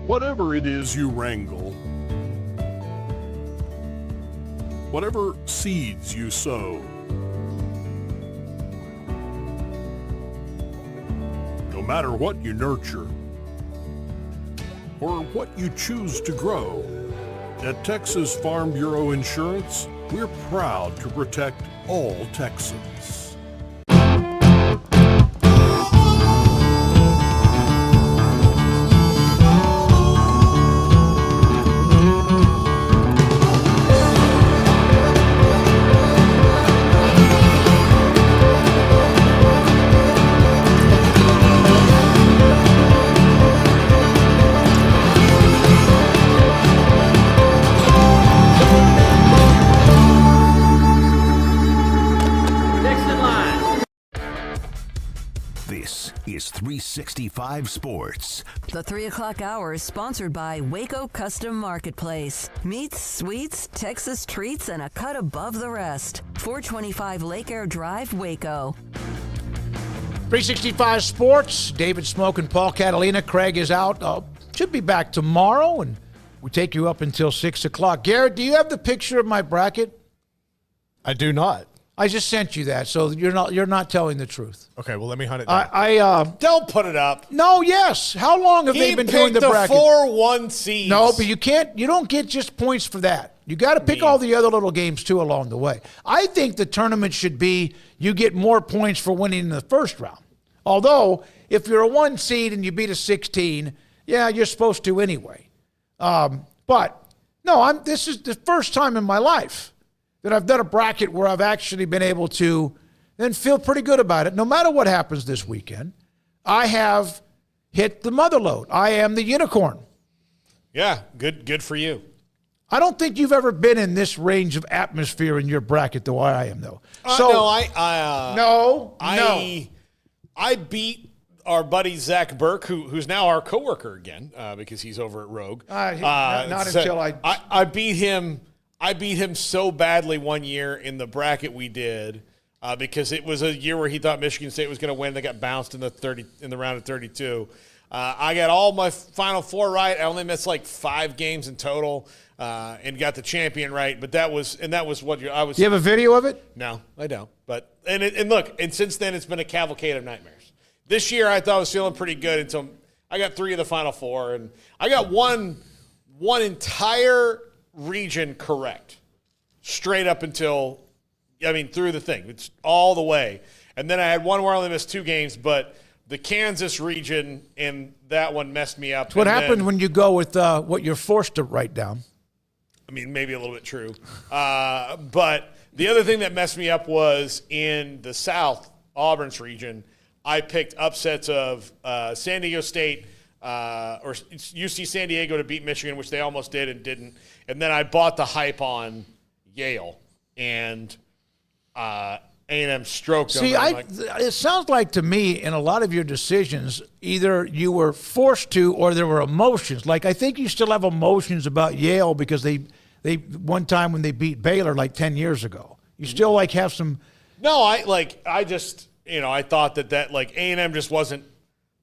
Whatever it is you wrangle, whatever seeds you sow, no matter what you nurture or what you choose to grow, at Texas Farm Bureau Insurance, we're proud to protect all Texans. This is 365 Sports. The 3 o'clock hour is sponsored by Waco Custom Marketplace. Meats, sweets, Texas treats, and a cut above the rest. 425 Lake Air Drive, Waco. 365 Sports. David Smoak and Paul Catalina. Craig is out. Should be back tomorrow, and we take you up until 6 o'clock. Garrett, do you have the picture of my bracket? I do not. I just sent you that, so you're not telling the truth. Okay, well, let me hunt it down. Don't put it up. No, yes. How long have they been doing the bracket? He picked the 4-1 seeds. No, but you don't get just points for that. You got to pick all the other little games, too, along the way. I think the tournament should be you get more points for winning in the first round. Although, if you're a 1 seed and you beat a 16, yeah, you're supposed to anyway. But, no, this is the first time in my life that I've done a bracket where I've actually been able to then feel pretty good about it. No matter what happens this weekend, I have hit the mother load. I am the unicorn. Yeah, good for you. I don't think you've ever been in this range of atmosphere in your bracket the way I am, though. I beat our buddy Zach Burke, who's now our coworker again because he's over at Rogue. I beat him. I beat him so badly one year in the bracket we did because it was a year where he thought Michigan State was going to win. They got bounced in the round of 32. I got all my Final Four right. I only missed like 5 games in total and got the champion right. But that was what I was. Do you have a video of it? No, I don't. But and since then it's been a cavalcade of nightmares. This year I thought I was feeling pretty good until I got 3 of the Final Four, and I got one entire region correct straight up until through the thing. It's all the way. And then I had one where I only missed 2 games, but the Kansas region and that one messed me up. It's what happened when you go with what you're forced to write down. Maybe a little bit true. But the other thing that messed me up was in the South, Auburn's region, I picked upsets of San Diego State or UC San Diego to beat Michigan, which they almost did and didn't. And then I bought the hype on Yale, and A&M stroked them. See, it sounds like to me in a lot of your decisions, either you were forced to or there were emotions. Like I think you still have emotions about Yale because they one time when they beat Baylor like 10 years ago. You still have some. No, I just I thought that like A&M just wasn't.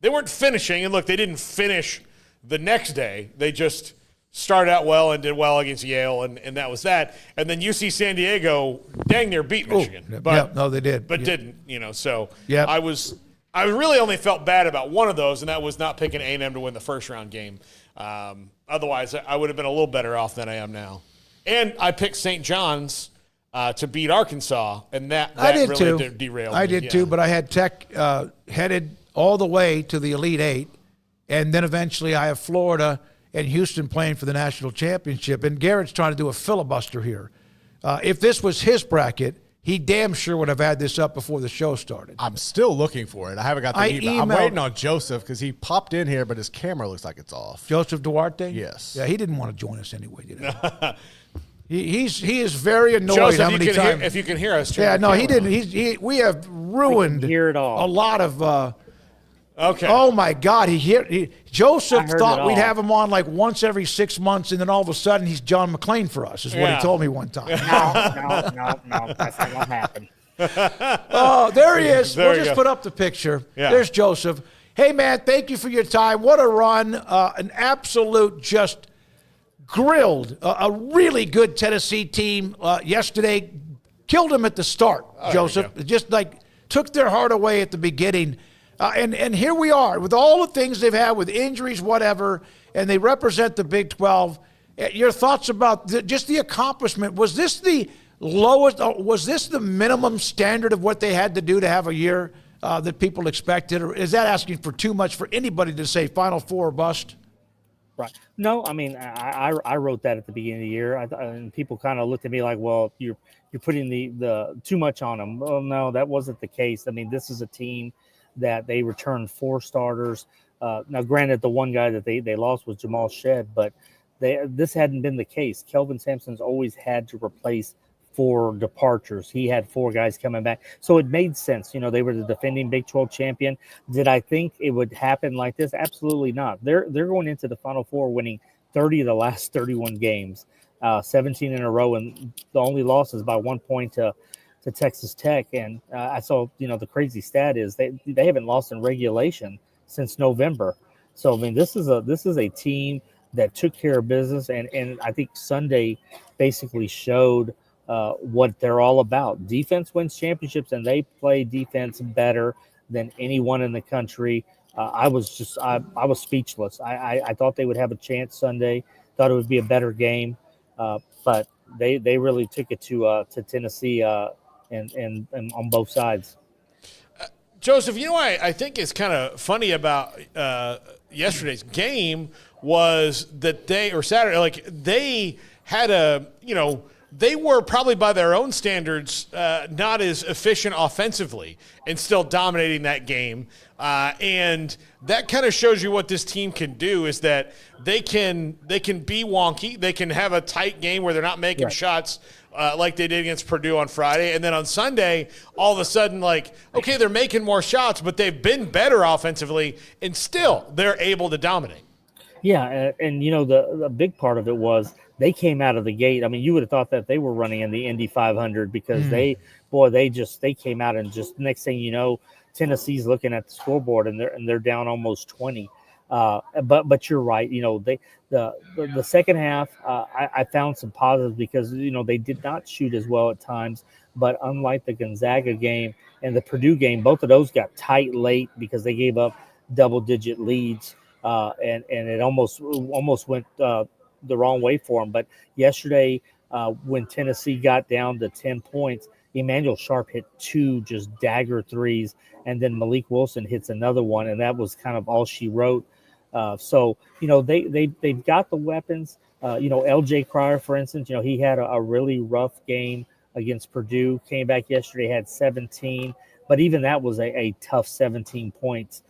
They weren't finishing, and look, they didn't finish the next day. They just started out well and did well against Yale, and that was that. And then UC San Diego dang near beat Michigan. No, they did. But didn't, so I really only felt bad about one of those, and that was not picking A&M to win the first round game. Otherwise, I would have been a little better off than I am now. And I picked St. John's to beat Arkansas, and that really derailed me. I did too, but I had Tech headed all the way to the Elite Eight, and then eventually I have Florida and Houston playing for the national championship. And Garrett's trying to do a filibuster here. If this was his bracket, he damn sure would have had this up before the show started. I'm still looking for it. I haven't got the email. I'm waiting on Joseph because he popped in here, but his camera looks like it's off. Joseph Duarte? Yes. Yeah, he didn't want to join us anyway, did he? He is very annoyed. Joseph, how many times? If you can hear us. Yeah, no, he didn't. We have ruined a lot of. Okay. Oh my God! Joseph thought we'd have him on like once every 6 months, and then all of a sudden he's John McClane for us. Is what he told me one time. No, that's not gonna happen. Oh, there he is. We'll just put up the picture. Yeah. There's Joseph. Hey, man, thank you for your time. What a run. An absolute just grilled. A really good Tennessee team yesterday. Killed them at the start, Joseph. Just like took their heart away at the beginning. And here we are with all the things they've had with injuries, whatever, and they represent the Big 12. Your thoughts about just the accomplishment. Was this the lowest, was this the minimum standard of what they had to do to have a year that people expected? Or is that asking for too much for anybody to say Final Four or bust? Right. No, I mean, I wrote that at the beginning of the year, and people kind of looked at me like, well, you're putting the too much on them. Well, no, that wasn't the case. I mean, this is a team that they returned 4 starters. Now, granted, the one guy that they lost was Jamal Shedd, but this hadn't been the case. Kelvin Sampson's always had to replace 4 departures. He had 4 guys coming back. So it made sense. You know, they were the defending Big 12 champion. Did I think it would happen like this? Absolutely not. They're going into the Final Four winning 30 of the last 31 games, 17 in a row, and the only loss is by 1 point to Texas Tech. And I saw, the crazy stat is they haven't lost in regulation since November. So, I mean, this is a team that took care of business, and I think Sunday basically showed what they're all about. Defense wins championships, and they play defense better than anyone in the country. I was speechless. I thought they would have a chance Sunday. Thought it would be a better game, but they really took it to Tennessee and on both sides. Joseph, I think is kind of funny about yesterday's game was that Saturday, they had they were probably by their own standards not as efficient offensively and still dominating that game. And that kind of shows you what this team can do is that they can be wonky. They can have a tight game where they're not making shots like they did against Purdue on Friday. And then on Sunday, all of a sudden, they're making more shots, but they've been better offensively, and still they're able to dominate. Yeah, and the big part of it was they came out of the gate. I mean, you would have thought that they were running in the Indy 500 because they came out and just next thing you know, Tennessee's looking at the scoreboard and they're down almost 20. But you're right. The second half, I found some positives because they did not shoot as well at times. But unlike the Gonzaga game and the Purdue game, both of those got tight late because they gave up double-digit leads, and it almost went the wrong way for them. But yesterday, when Tennessee got down to 10 points, Emmanuel Sharp hit 2 just dagger threes, and then Malik Wilson hits another one, and that was kind of all she wrote. So they've got the weapons. LJ Cryer, for instance, he had a really rough game against Purdue. Came back yesterday, had 17, but even that was a tough 17 points.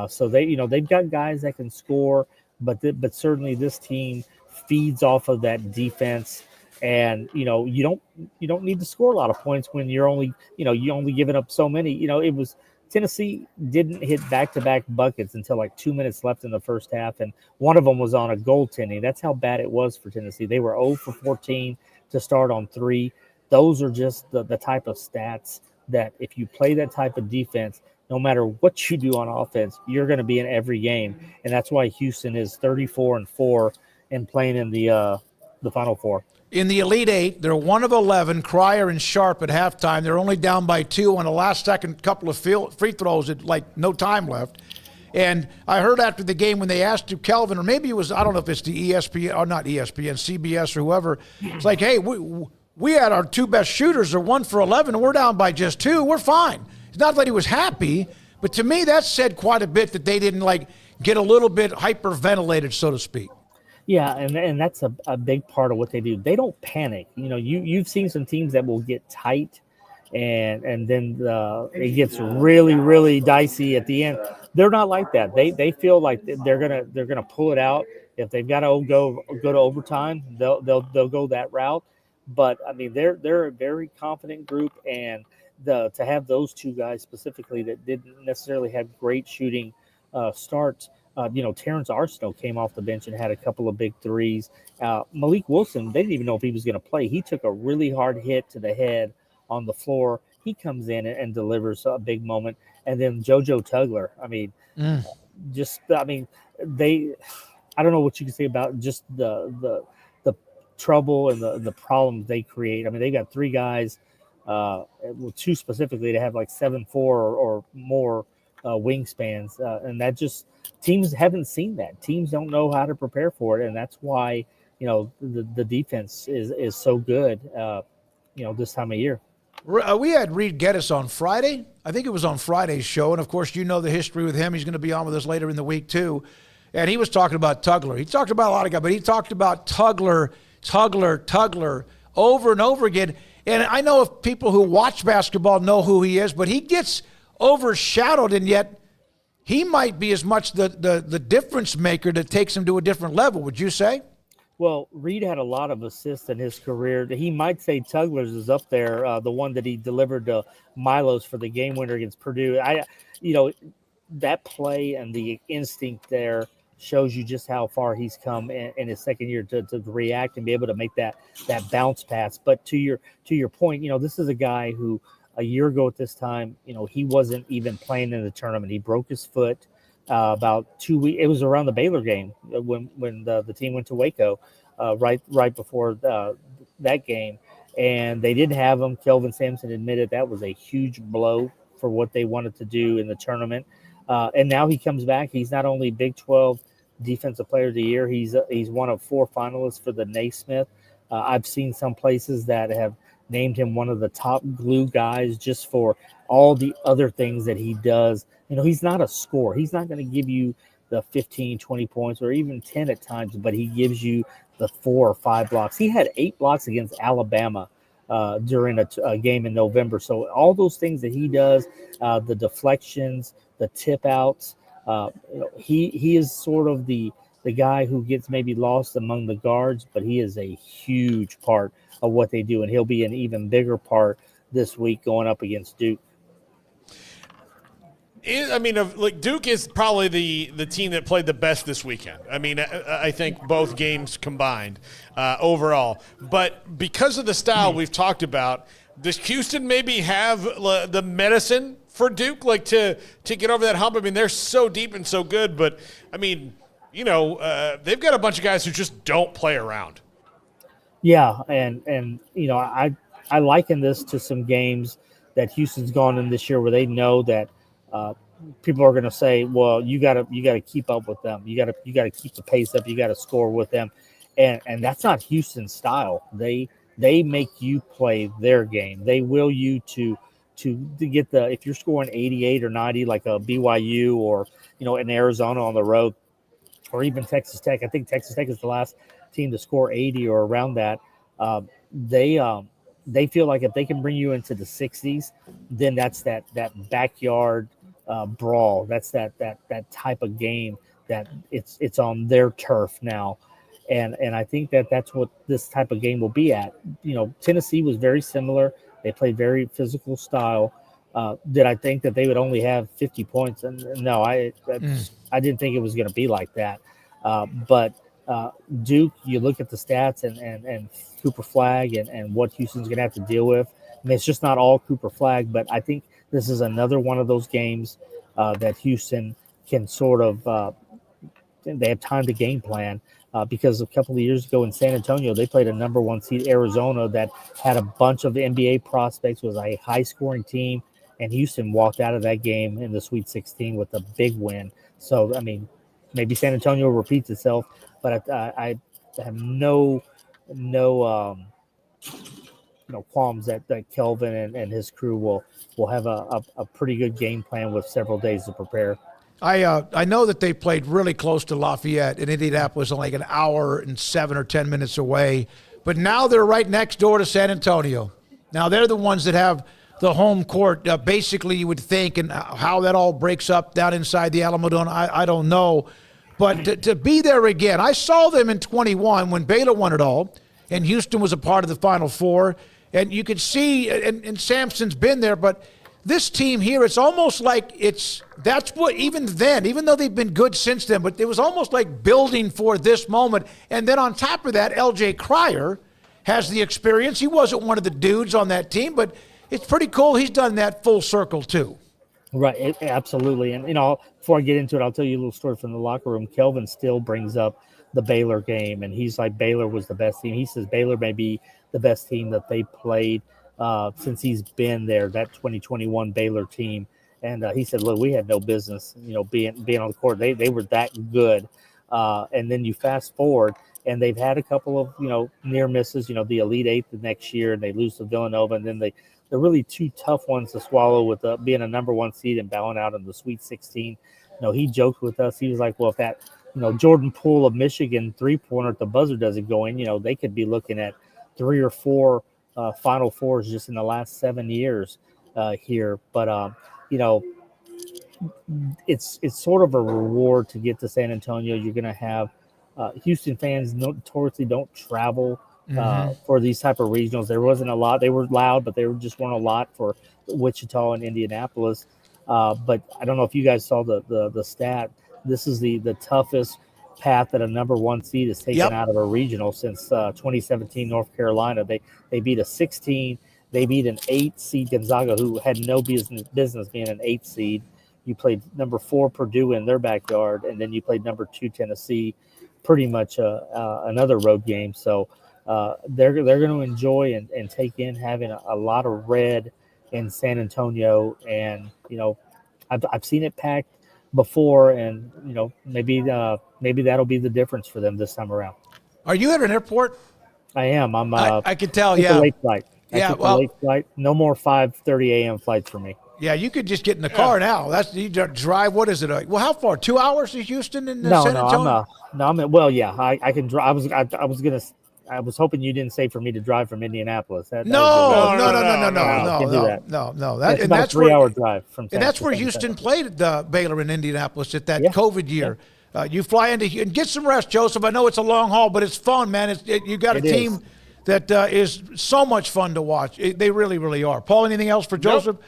So they've got guys that can score, but certainly this team feeds off of that defense. And you don't need to score a lot of points when you're only giving up so many. It was Tennessee didn't hit back-to-back buckets until like 2 minutes left in the first half, and one of them was on a goaltending. That's how bad it was for Tennessee. They were 0 for 14 to start on 3. Those are just the type of stats that if you play that type of defense, no matter what you do on offense, you're going to be in every game, and that's why Houston is 34-4 and playing in the Final Four. In the Elite Eight, they're 1 of 11. Cryer and Sharp at halftime. They're only down by 2 on the last second couple of free throws at no time left. And I heard after the game when they asked Kelvin, or maybe it was, I don't know if it's the ESPN, or not ESPN, CBS or whoever. It's like, hey, we had our 2 best shooters. They're 1 for 11, and we're down by just 2. We're fine. It's not that he was happy, but to me that said quite a bit that they didn't get a little bit hyperventilated, so to speak. Yeah, and that's a big part of what they do. They don't panic. You've seen some teams that will get tight, and then it gets really, really dicey at the end. They're not like that. They feel like they're gonna pull it out. If they've got to go to overtime, they'll go that route. But I mean, they're a very confident group, and to have those 2 guys specifically that didn't necessarily have great shooting starts. Terrence Arsenault came off the bench and had a couple of big threes. Malik Wilson, they didn't even know if he was going to play. He took a really hard hit to the head on the floor. He comes in and delivers a big moment. and then JoJo Tugler. I mean, I don't know what you can say about just the trouble and the problems they create. I mean, they got 3 guys, 2 specifically, to have like 7'4" or more wingspans, and that just teams haven't seen that. Teams don't know how to prepare for it, and that's why the defense is so good. This time of year. We had Reed Geddes on Friday. I think it was on Friday's show, and of course you know the history with him. He's going to be on with us later in the week too. And he was talking about Tugler. He talked about a lot of guys, but he talked about Tugler over and over again. And I know if people who watch basketball know who he is, but he gets overshadowed, and yet he might be as much the difference maker that takes him to a different level, would you say? Well, Reed had a lot of assists in his career. He might say Tugler's is up there, the one that he delivered to Milos for the game winner against Purdue. That play and the instinct there shows you just how far he's come in his second year to react and be able to make that bounce pass. But to your point, this is a guy who a year ago at this time, he wasn't even playing in the tournament. He broke his foot about 2 weeks. It was around the Baylor game when the team went to Waco, right before that game, and they didn't have him. Kelvin Sampson admitted that was a huge blow for what they wanted to do in the tournament. And now he comes back. He's not only Big 12 Defensive Player of the Year, he's one of 4 finalists for the Naismith. I've seen some places that have named him one of the top glue guys just for all the other things that he does. He's not a scorer. He's not going to give you the 15, 20 points or even 10 at times, but he gives you the 4 or 5 blocks. He had 8 blocks against Alabama during a game in November. So all those things that he does, the deflections, the tip outs, he is sort of the guy who gets maybe lost among the guards, but he is a huge part of what they do, and he'll be an even bigger part this week going up against Duke. Duke is probably the team that played the best this weekend. I think both games combined overall. But because of the style we've talked about, does Houston maybe have the medicine for Duke, to get over that hump? They're so deep and so good, but they've got a bunch of guys who just don't play around. Yeah, and I liken this to some games that Houston's gone in this year where they know that people are going to say, well, you got to keep up with them. You got to keep the pace up. You got to score with them. And that's not Houston's style. They make you play their game. They will you to get if you're scoring 88 or 90 like a BYU or in Arizona on the road, or even Texas Tech. I think Texas Tech is the last team to score 80 or around that. They feel like if they can bring you into the 60s, then that's that backyard brawl. That's that type of game that it's on their turf now. And I think that's what this type of game will be at. Tennessee was very similar. They played very physical style. Did I think that they would only have 50 points? And no, I didn't think it was going to be like that. But Duke, you look at the stats and Cooper Flagg and what Houston's going to have to deal with. It's just not all Cooper Flagg, but I think this is another one of those games that Houston can sort of they have time to game plan. Because a couple of years ago in San Antonio, they played a number 1 seed Arizona that had a bunch of NBA prospects, was a high-scoring team, and Houston walked out of that game in the Sweet 16 with a big win. So, maybe San Antonio repeats itself, but I have no qualms that Kelvin and his crew will have a pretty good game plan with several days to prepare. I know that they played really close to Lafayette, and Indianapolis is like an hour and 7 or 10 minutes away. But now they're right next door to San Antonio. Now they're the ones that have the home court, basically, you would think, and how that all breaks up down inside the Alamodome, I don't know. But to be there again, I saw them in 21 when Baylor won it all, and Houston was a part of the Final Four. And you could see, and Sampson's been there, but this team here, it's almost like that's what, even then, even though they've been good since then, but it was almost like building for this moment. And then on top of that, LJ Cryer has the experience. He wasn't one of the dudes on that team, but it's pretty cool. He's done that full circle too. Right, absolutely. And, before I get into it, I'll tell you a little story from the locker room. Kelvin still brings up the Baylor game, and he's like, Baylor was the best team. He says Baylor may be the best team that they played since he's been there, that 2021 Baylor team. And he said, look, we had no business, being on the court. They were that good. And then you fast forward, and they've had a couple of, near misses, the Elite Eight the next year, and they lose to Villanova, and then the really two tough ones to swallow with being a number one seed and bowing out in the Sweet 16. He joked with us. He was like, well, if that, Jordan Poole of Michigan three-pointer at the buzzer doesn't go in, they could be looking at 3 or 4 Final Fours just in the last 7 years here. But, it's sort of a reward to get to San Antonio. You're going to have Houston fans notoriously don't travel for these type of regionals. There wasn't a lot. They were loud, but there just weren't a lot for Wichita and Indianapolis. But I don't know if you guys saw the stat. This is the toughest path that a number one seed has taken out of a regional since 2017 North Carolina. They beat a 16. They beat an 8 seed Gonzaga, who had no business being an 8 seed. You played number 4 Purdue in their backyard, and then you played number 2 Tennessee, pretty much another road game. So they're going to enjoy and take in having a lot of red in San Antonio. And, I've seen it packed before, and, maybe that'll be the difference for them this time around. Are you at an airport? I am. I could tell, yeah. Late flight. Late flight. No more 5:30 a.m. flights for me. Yeah, you could just get in the car now. You drive. What is it? Well, how far? 2 hours to Houston and San Antonio? I can drive. I was hoping you didn't say for me to drive from Indianapolis. No. That's about a 3-hour drive from. And that's where Houston played Baylor in Indianapolis at that COVID year. Yeah. You fly into and get some rest, Joseph. I know it's a long haul, but it's fun, man. You got a team that is so much fun to watch. They really, really are. Paul, anything else for Joseph? Nope.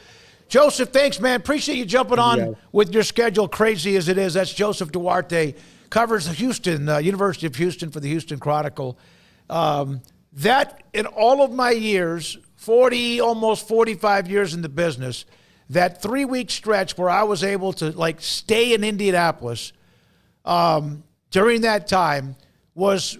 Joseph, thanks, man. Appreciate you jumping on with your schedule, crazy as it is. That's Joseph Duarte, covers Houston, University of Houston for the Houston Chronicle. That in all of my years, almost 45 years in the business, that 3-week stretch where I was able to stay in Indianapolis during that time was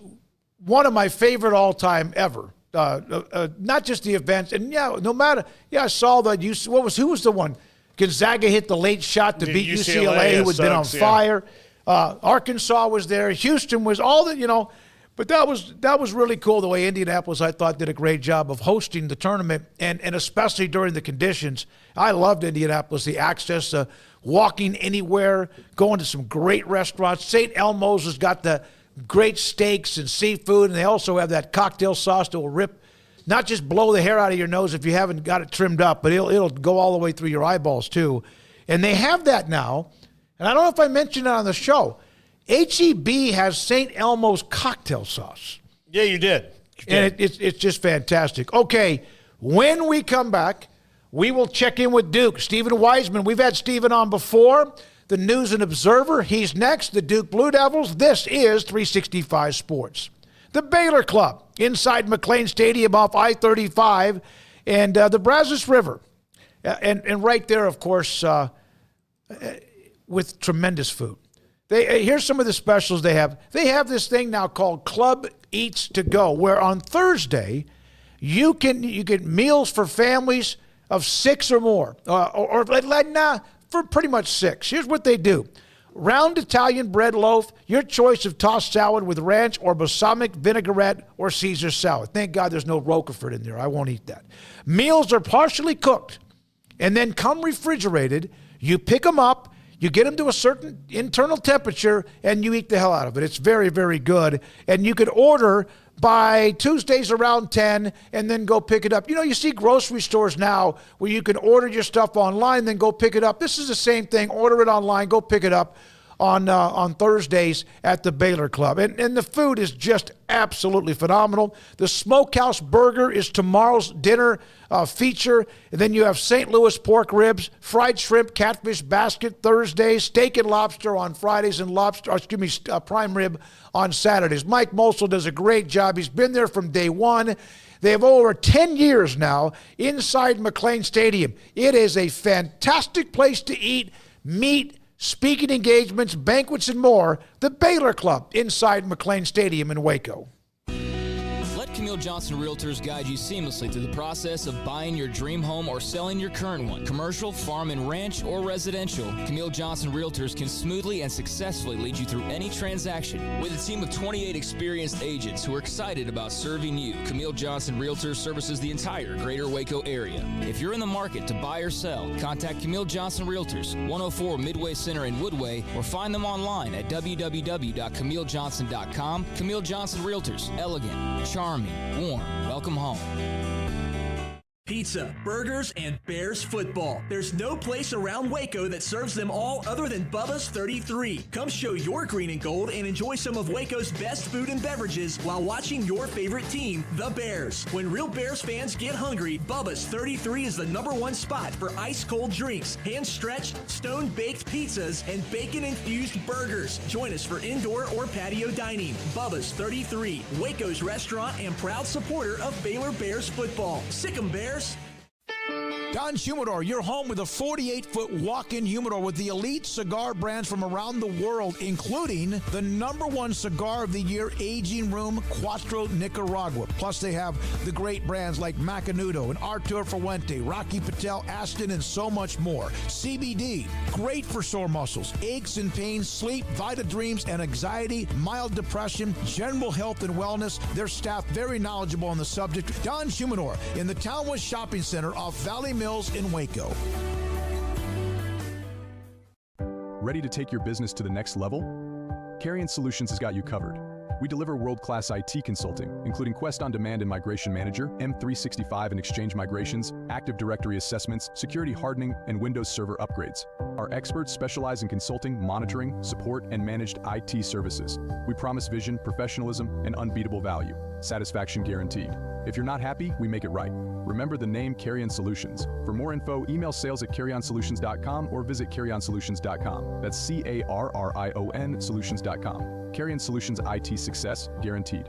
one of my favorite all-time ever. Not just the events, and I saw that. Who was the one? Gonzaga hit the late shot to beat UCLA, who had been on fire. Arkansas was there. Houston was all that, But that was really cool the way Indianapolis, I thought, did a great job of hosting the tournament, and especially during the conditions. I loved Indianapolis, the access, walking anywhere, going to some great restaurants. St. Elmo's has got the great steaks and seafood, and they also have that cocktail sauce that will rip, not just blow the hair out of your nose if you haven't got it trimmed up, but it'll go all the way through your eyeballs too. And they have that now, and I don't know if I mentioned it on the show. H-E-B has St. Elmo's cocktail sauce. Yeah, you did. And it's just fantastic. Okay, when we come back, we will check in with Duke. Stephen Wiseman, we've had Stephen on before. The News and Observer, he's next. The Duke Blue Devils, this is 365 Sports. The Baylor Club, inside McLean Stadium off I-35 and the Brazos River. And right there, of course, with tremendous food. Here's some of the specials they have. They have this thing now called Club Eats to Go, where on Thursday you get meals for families of 6 or more, for pretty much 6. Here's what they do. Round Italian bread loaf, your choice of tossed salad with ranch or balsamic vinaigrette or Caesar salad. Thank God there's no Roquefort in there. I won't eat that. Meals are partially cooked and then come refrigerated. You pick them up. You get them to a certain internal temperature, and you eat the hell out of it. It's very, very good. And you could order by Tuesdays around 10 and then go pick it up. You see grocery stores now where you can order your stuff online, then go pick it up. This is the same thing. Order it online, go pick it up on Thursdays at the Baylor Club. And the food is just absolutely phenomenal. The Smokehouse Burger is tomorrow's dinner feature. And then you have St. Louis pork ribs, fried shrimp, catfish basket Thursdays, steak and lobster on Fridays, and prime rib on Saturdays. Mike Mosel does a great job. He's been there from day one. They have over 10 years now inside McLean Stadium. It is a fantastic place to eat, meet, speaking engagements, banquets, and more. The Baylor Club inside McLean Stadium in Waco. Let Camille Johnson Realtors guide you seamlessly through the process of buying your dream home or selling your current one. Commercial, farm and ranch, or residential, Camille Johnson Realtors can smoothly and successfully lead you through any transaction. With a team of 28 experienced agents who are excited about serving you, Camille Johnson Realtors services the entire greater Waco area. If you're in the market to buy or sell, contact Camille Johnson Realtors, 104 Midway Center in Woodway, or find them online at www.camillejohnson.com. Camille Johnson Realtors, elegant, charming, warm. Welcome home. Pizza, burgers, and Bears football. There's no place around Waco that serves them all other than Bubba's 33. Come show your green and gold and enjoy some of Waco's best food and beverages while watching your favorite team, the Bears. When real Bears fans get hungry, Bubba's 33 is the #1 spot for ice-cold drinks, hand-stretched, stone-baked pizzas, and bacon-infused burgers. Join us for indoor or patio dining. Bubba's 33, Waco's restaurant and proud supporter of Baylor Bears football. Sick 'em, Bears. Don's Humidor, your home with a 48-foot walk-in humidor with the elite cigar brands from around the world, including the #1 cigar of the year, Aging Room Cuatro Nicaragua. Plus, they have the great brands like Macanudo and Artur Fuente, Rocky Patel, Aston, and so much more. CBD, great for sore muscles, aches and pains, sleep, Vita Dreams, and anxiety, mild depression, general health and wellness. Their staff very knowledgeable on the subject. Don's Humidor in the Townwest Shopping Center off Valley Mills in Waco. Ready to take your business to the next level? Carrion Solutions has got you covered. We deliver world-class IT consulting, including Quest On Demand and Migration Manager, M365 and Exchange migrations, Active Directory assessments, security hardening, and Windows Server upgrades. Our experts specialize in consulting, monitoring, support, and managed IT services. We promise vision, professionalism, and unbeatable value. Satisfaction guaranteed. If you're not happy, we make it right. Remember the name Carrion Solutions. For more info, email sales@carrionsolutions.com or visit carrionsolutions.com. That's CARRION solutions.com. Carrion Solutions IT success guaranteed.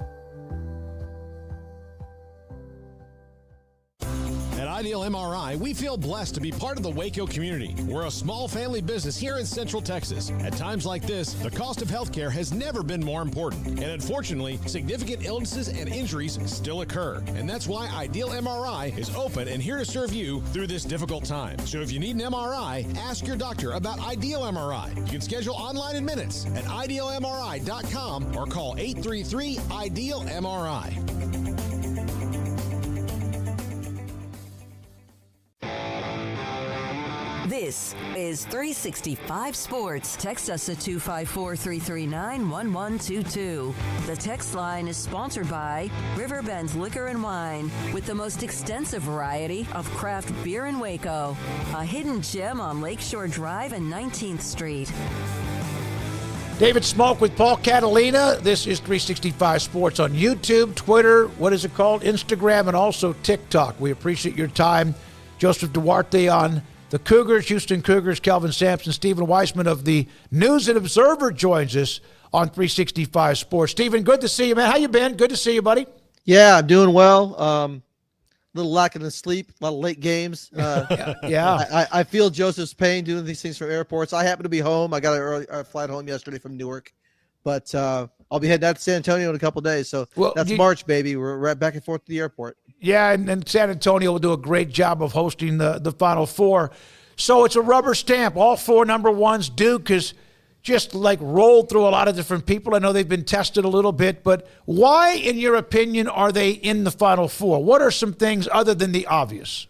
At Ideal MRI, we feel blessed to be part of the Waco community. We're a small family business here in Central Texas. At times like this, the cost of healthcare has never been more important. And unfortunately, significant illnesses and injuries still occur. And that's why Ideal MRI is open and here to serve you through this difficult time. So if you need an MRI, ask your doctor about Ideal MRI. You can schedule online in minutes at idealmri.com or call 833-IDEAL-MRI. This is 365 Sports. Text us at 254-339-1122. The text line is sponsored by Riverbend's Liquor and Wine, with the most extensive variety of craft beer in Waco. A hidden gem on Lakeshore Drive and 19th Street. David Smoak with Paul Catalina. This is 365 Sports on YouTube, Twitter, what is it called? Instagram, and also TikTok. We appreciate your time. Joseph Duarte on the Cougars, Houston Cougars, Kelvin Sampson, Stephen Wiseman of the News and Observer joins us on 365 Sports. Stephen, good to see you, man. How you been? Good to see you, buddy. Yeah, I'm doing well. A little lacking in sleep, a lot of late games. I feel Joseph's pain doing these things from airports. I happen to be home. I got an early flight home yesterday from Newark, but I'll be heading out to San Antonio in a couple of days. So that's March, baby. We're right back and forth to the airport. Yeah, and San Antonio will do a great job of hosting the Final Four. So it's a rubber stamp. All four #1s. Duke has just like rolled through a lot of different people. I know they've been tested a little bit, but why, in your opinion, are they in the Final Four? What are some things other than the obvious?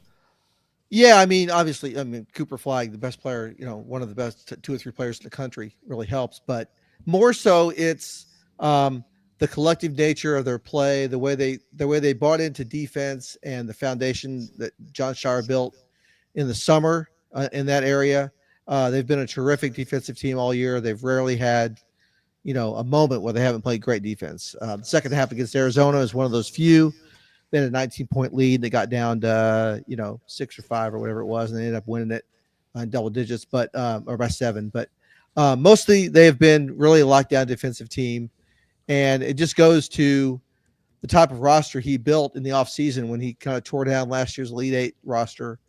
Yeah, I mean, obviously, Cooper Flag, the best player, one of the best 2 or 3 players in the country, really helps. But more so, it's the collective nature of their play, the way they bought into defense, and the foundation that John Shire built in the summer in that area. They've been a terrific defensive team all year. They've rarely had, a moment where they haven't played great defense. The second half against Arizona is one of those few. They had a 19-point lead. They got down to, 6 or 5 or whatever it was, and they ended up winning it in double digits, or by 7. But mostly they have been really a lockdown defensive team. And it just goes to the type of roster he built in the offseason when he kind of tore down last year's Elite Eight roster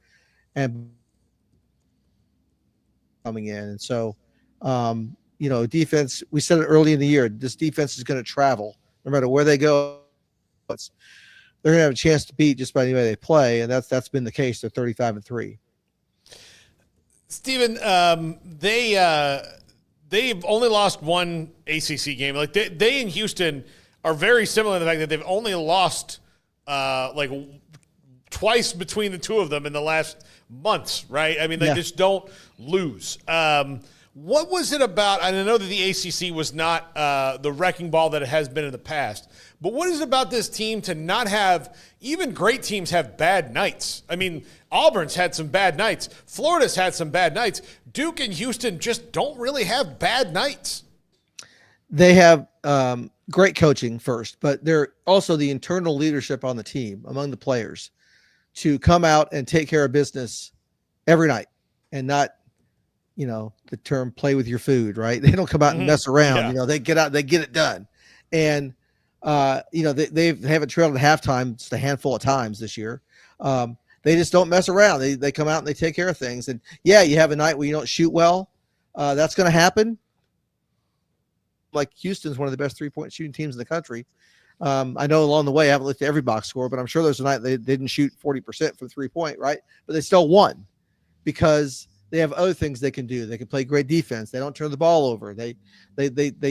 and coming in. And so, defense, we said it early in the year, this defense is going to travel no matter where they go. They're going to have a chance to beat just about anybody they play. And that's been the case. They're 35-3. Stephen, they've only lost one ACC game. Like they in Houston are very similar in the fact that they've only lost twice between the two of them in the last months, right? I mean, they just don't lose. What was it about? And I know that the ACC was not the wrecking ball that it has been in the past, but what is it about this team to not have, even great teams have bad nights? I mean, Auburn's had some bad nights. Florida's had some bad nights. Duke and Houston just don't really have bad nights. They have great coaching first, but they're also the internal leadership on the team among the players to come out and take care of business every night and not, the term play with your food, right? They don't come out and mess around. Yeah. They get out, they get it done. And, they haven't trailed at halftime just a handful of times this year. They just don't mess around. They come out and they take care of things. And yeah, you have a night where you don't shoot well. That's going to happen. Like Houston's one of the best 3-point shooting teams in the country. I know along the way, I haven't looked at every box score, but I'm sure there's a night they didn't shoot 40% from 3-point, right? But they still won because they have other things they can do. They can play great defense. They don't turn the ball over. They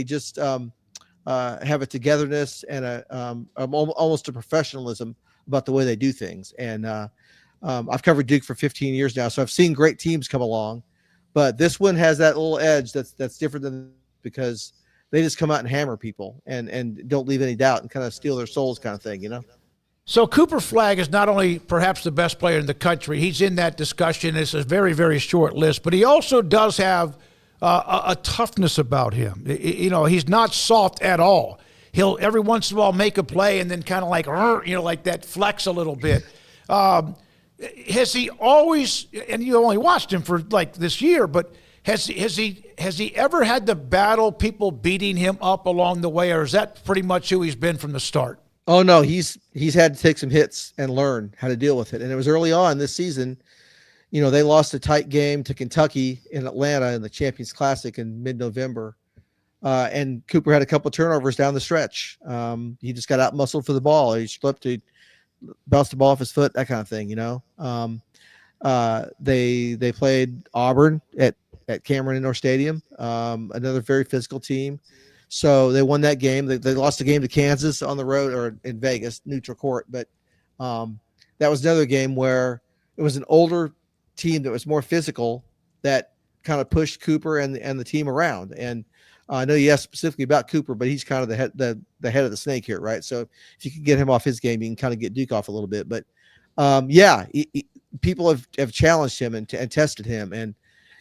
just have a togetherness and almost a professionalism about the way they do things. And I've covered Duke for 15 years now, so I've seen great teams come along. But this one has that little edge that's different than, because they just come out and hammer people and don't leave any doubt and kind of steal their souls kind of thing, So Cooper Flagg is not only perhaps the best player in the country. He's in that discussion. It's a very, very short list, but he also does have a toughness about him. He's not soft at all. He'll every once in a while make a play and then kind of like that flex a little bit. Has he always, and you only watched him for like this year, but has he ever had to battle people beating him up along the way, or is that pretty much who he's been from the start? Oh no, he's had to take some hits and learn how to deal with it. And it was early on this season. They lost a tight game to Kentucky in Atlanta in the Champions Classic in mid-November. And Cooper had a couple of turnovers down the stretch. He just got out muscled for the ball. He slipped, he bounced the ball off his foot, that kind of thing, They played Auburn at Cameron Indoor Stadium, another very physical team. So they won that game. They lost a game to Kansas on the road or in Vegas, neutral court. But that was another game where it was an older team that was more physical that kind of pushed Cooper and the team around. And I know you asked specifically about Cooper, but he's kind of the head of the snake here, right? So if you can get him off his game, you can kind of get Duke off a little bit. But people have challenged him and tested him. And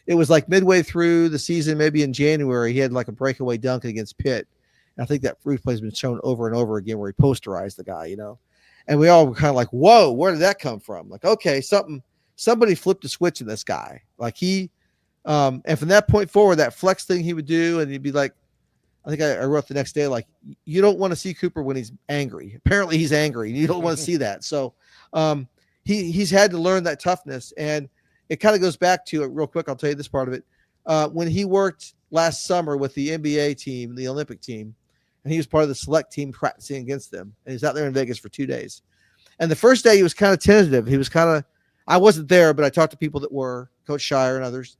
it was like midway through the season, maybe in January, he had like a breakaway dunk against Pitt. And I think that replay has been shown over and over again where he posterized the guy, and we all were kind of like, whoa, where did that come from? Like, okay, somebody flipped a switch in this guy. Like and from that point forward, that flex thing he would do, and he'd be like, I think I wrote the next day, like, you don't want to see Cooper when he's angry. Apparently he's angry. You don't want to see that. So he's had to learn that toughness. And it kind of goes back to it real quick. I'll tell you this part of it. When he worked last summer with the NBA team, the Olympic team, and he was part of the select team practicing against them. And he was out there in Vegas for 2 days. And the first day he was kind of tentative. He was I wasn't there, but I talked to people that were, Coach Shire and others.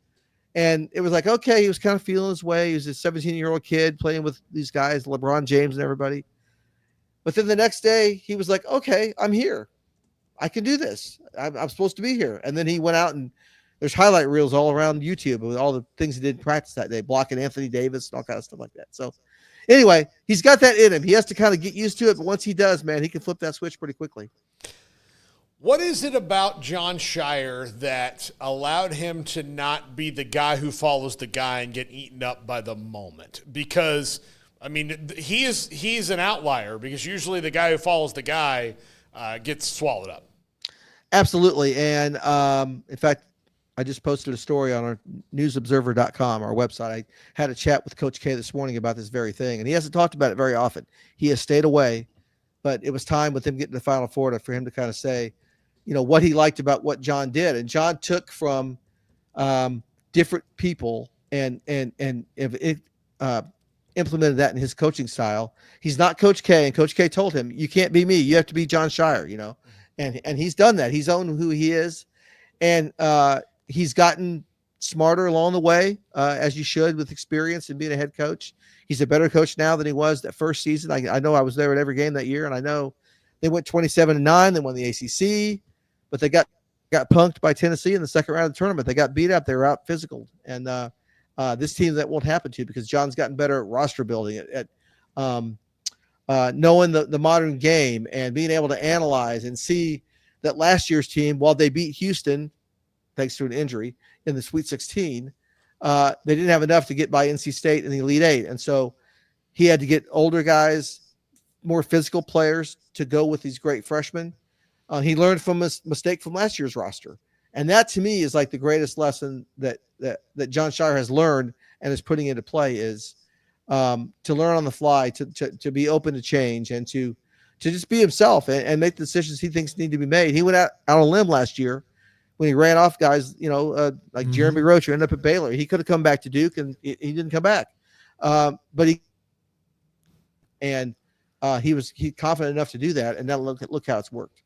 And it was like, okay, he was kind of feeling his way. He was a 17-year-old kid playing with these guys, LeBron James and everybody. But then the next day he was like, okay, I'm here. I can do this. I'm supposed to be here. And then he went out and there's highlight reels all around YouTube with all the things he did in practice that day, blocking Anthony Davis and all kind of stuff like that. So anyway, he's got that in him. He has to kind of get used to it. But once he does, man, he can flip that switch pretty quickly. What is it about John Shire that allowed him to not be the guy who follows the guy and get eaten up by the moment? Because, I mean, he's an outlier because usually the guy who follows the guy gets swallowed up. Absolutely. And in fact, I just posted a story on our newsobserver.com, our website. I had a chat with Coach K this morning about this very thing, and he hasn't talked about it very often. He has stayed away, but it was time with him getting to the Final Four for him to kind of say, what he liked about what John did. And John took from different people and implemented that in his coaching style. He's not Coach K, and Coach K told him, you can't be me. You have to be John Shire, and he's done that. He's owned who he is. And he's gotten smarter along the way, as you should, with experience and being a head coach. He's a better coach now than he was that first season. I know I was there at every game that year, and I know they went 27-9. They won the ACC, but they got punked by Tennessee in the second round of the tournament. They got beat up. They were out physical. And this team, that won't happen to, because John's gotten better at roster building, at knowing the modern game and being able to analyze and see that last year's team, while they beat Houston, thanks to an injury in the Sweet 16, they didn't have enough to get by NC State in the Elite Eight. And so he had to get older guys, more physical players to go with these great freshmen. He learned from a mistake from last year's roster. And that, to me, is like the greatest lesson that John Shire has learned and is putting into play, is to learn on the fly, to be open to change, and to just be himself and make the decisions he thinks need to be made. He went out on a limb last year when he ran off guys, like Jeremy Roach, who ended up at Baylor. He could have come back to Duke, and he didn't come back. But he was confident enough to do that, and now look how it's worked.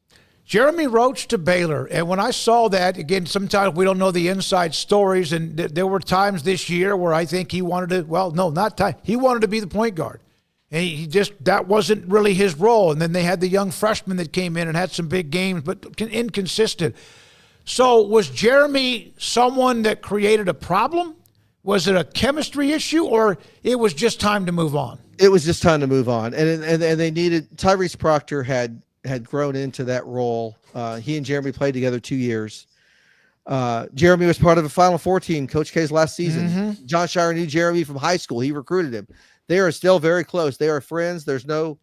Jeremy Roach to Baylor. And when I saw that, again, sometimes we don't know the inside stories, and there were times this year where I think he wanted to, he wanted to be the point guard. And that wasn't really his role. And then they had the young freshman that came in and had some big games, but inconsistent. So was Jeremy someone that created a problem? Was it a chemistry issue, or it was just time to move on? It was just time to move on. And they needed, Tyrese Proctor had grown into that role. He and Jeremy played together 2 years. Jeremy was part of a Final Four team, Coach K's last season. Mm-hmm. John Shire knew Jeremy from high school. He recruited him. They are still very close. They are friends. There's no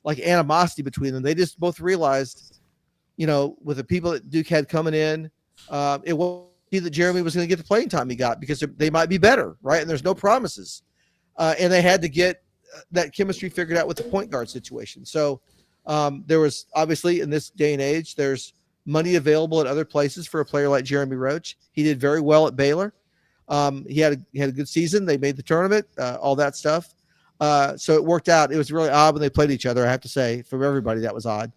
animosity between them. They just both realized, with the people that Duke had coming in, it wasn't that Jeremy was going to get the playing time he got, because they might be better, right? And there's no promises. And they had to get that chemistry figured out with the point guard situation. So there was, obviously, in this day and age, there's money available at other places for a player like Jeremy Roach. He did very well at Baylor. He had a good season. They made the tournament, all that stuff. So it worked out. It was really odd when they played each other, I have to say. For everybody, that was odd.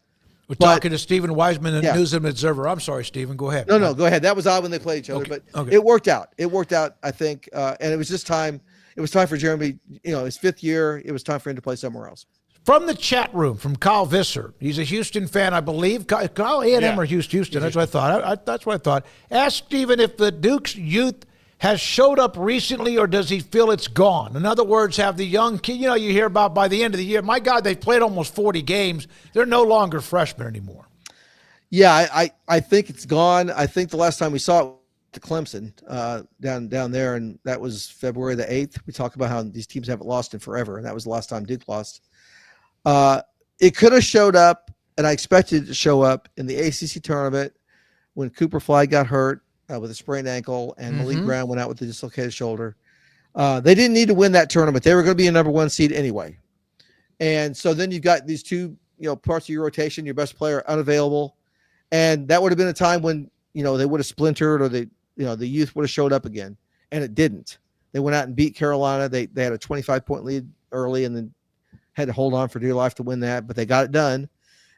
We're talking to Stephen Wiseman and News and Observer. I'm sorry, Stephen. Go ahead. No, go ahead. That was odd when they played each other, but it worked out. It worked out, I think. And it was just time. It was time for Jeremy, his fifth year. It was time for him to play somewhere else. From the chat room, from Kyle Visser. He's a Houston fan, I believe. Kyle, A&M or Houston. That's what I thought. That's what I thought. Ask Stephen if the Duke's youth has showed up recently, or does he feel it's gone? In other words, have the young kid, you hear about by the end of the year, my God, they've played almost 40 games. They're no longer freshmen anymore. Yeah, I think it's gone. I think the last time we saw it to Clemson down there, and that was February the 8th. We talk about how these teams haven't lost in forever, and that was the last time Duke lost. It could have showed up, and I expected it to show up in the ACC tournament when Cooper Fly got hurt with a sprained ankle, and Malik Brown went out with a dislocated shoulder. They didn't need to win that tournament. They were going to be a number one seed anyway. And so then you've got these two, parts of your rotation, your best player unavailable. And that would have been a time when, they would have splintered, or the youth would have showed up again. And it didn't. They went out and beat Carolina. They had a 25-point lead early, and then had to hold on for dear life to win that, but they got it done.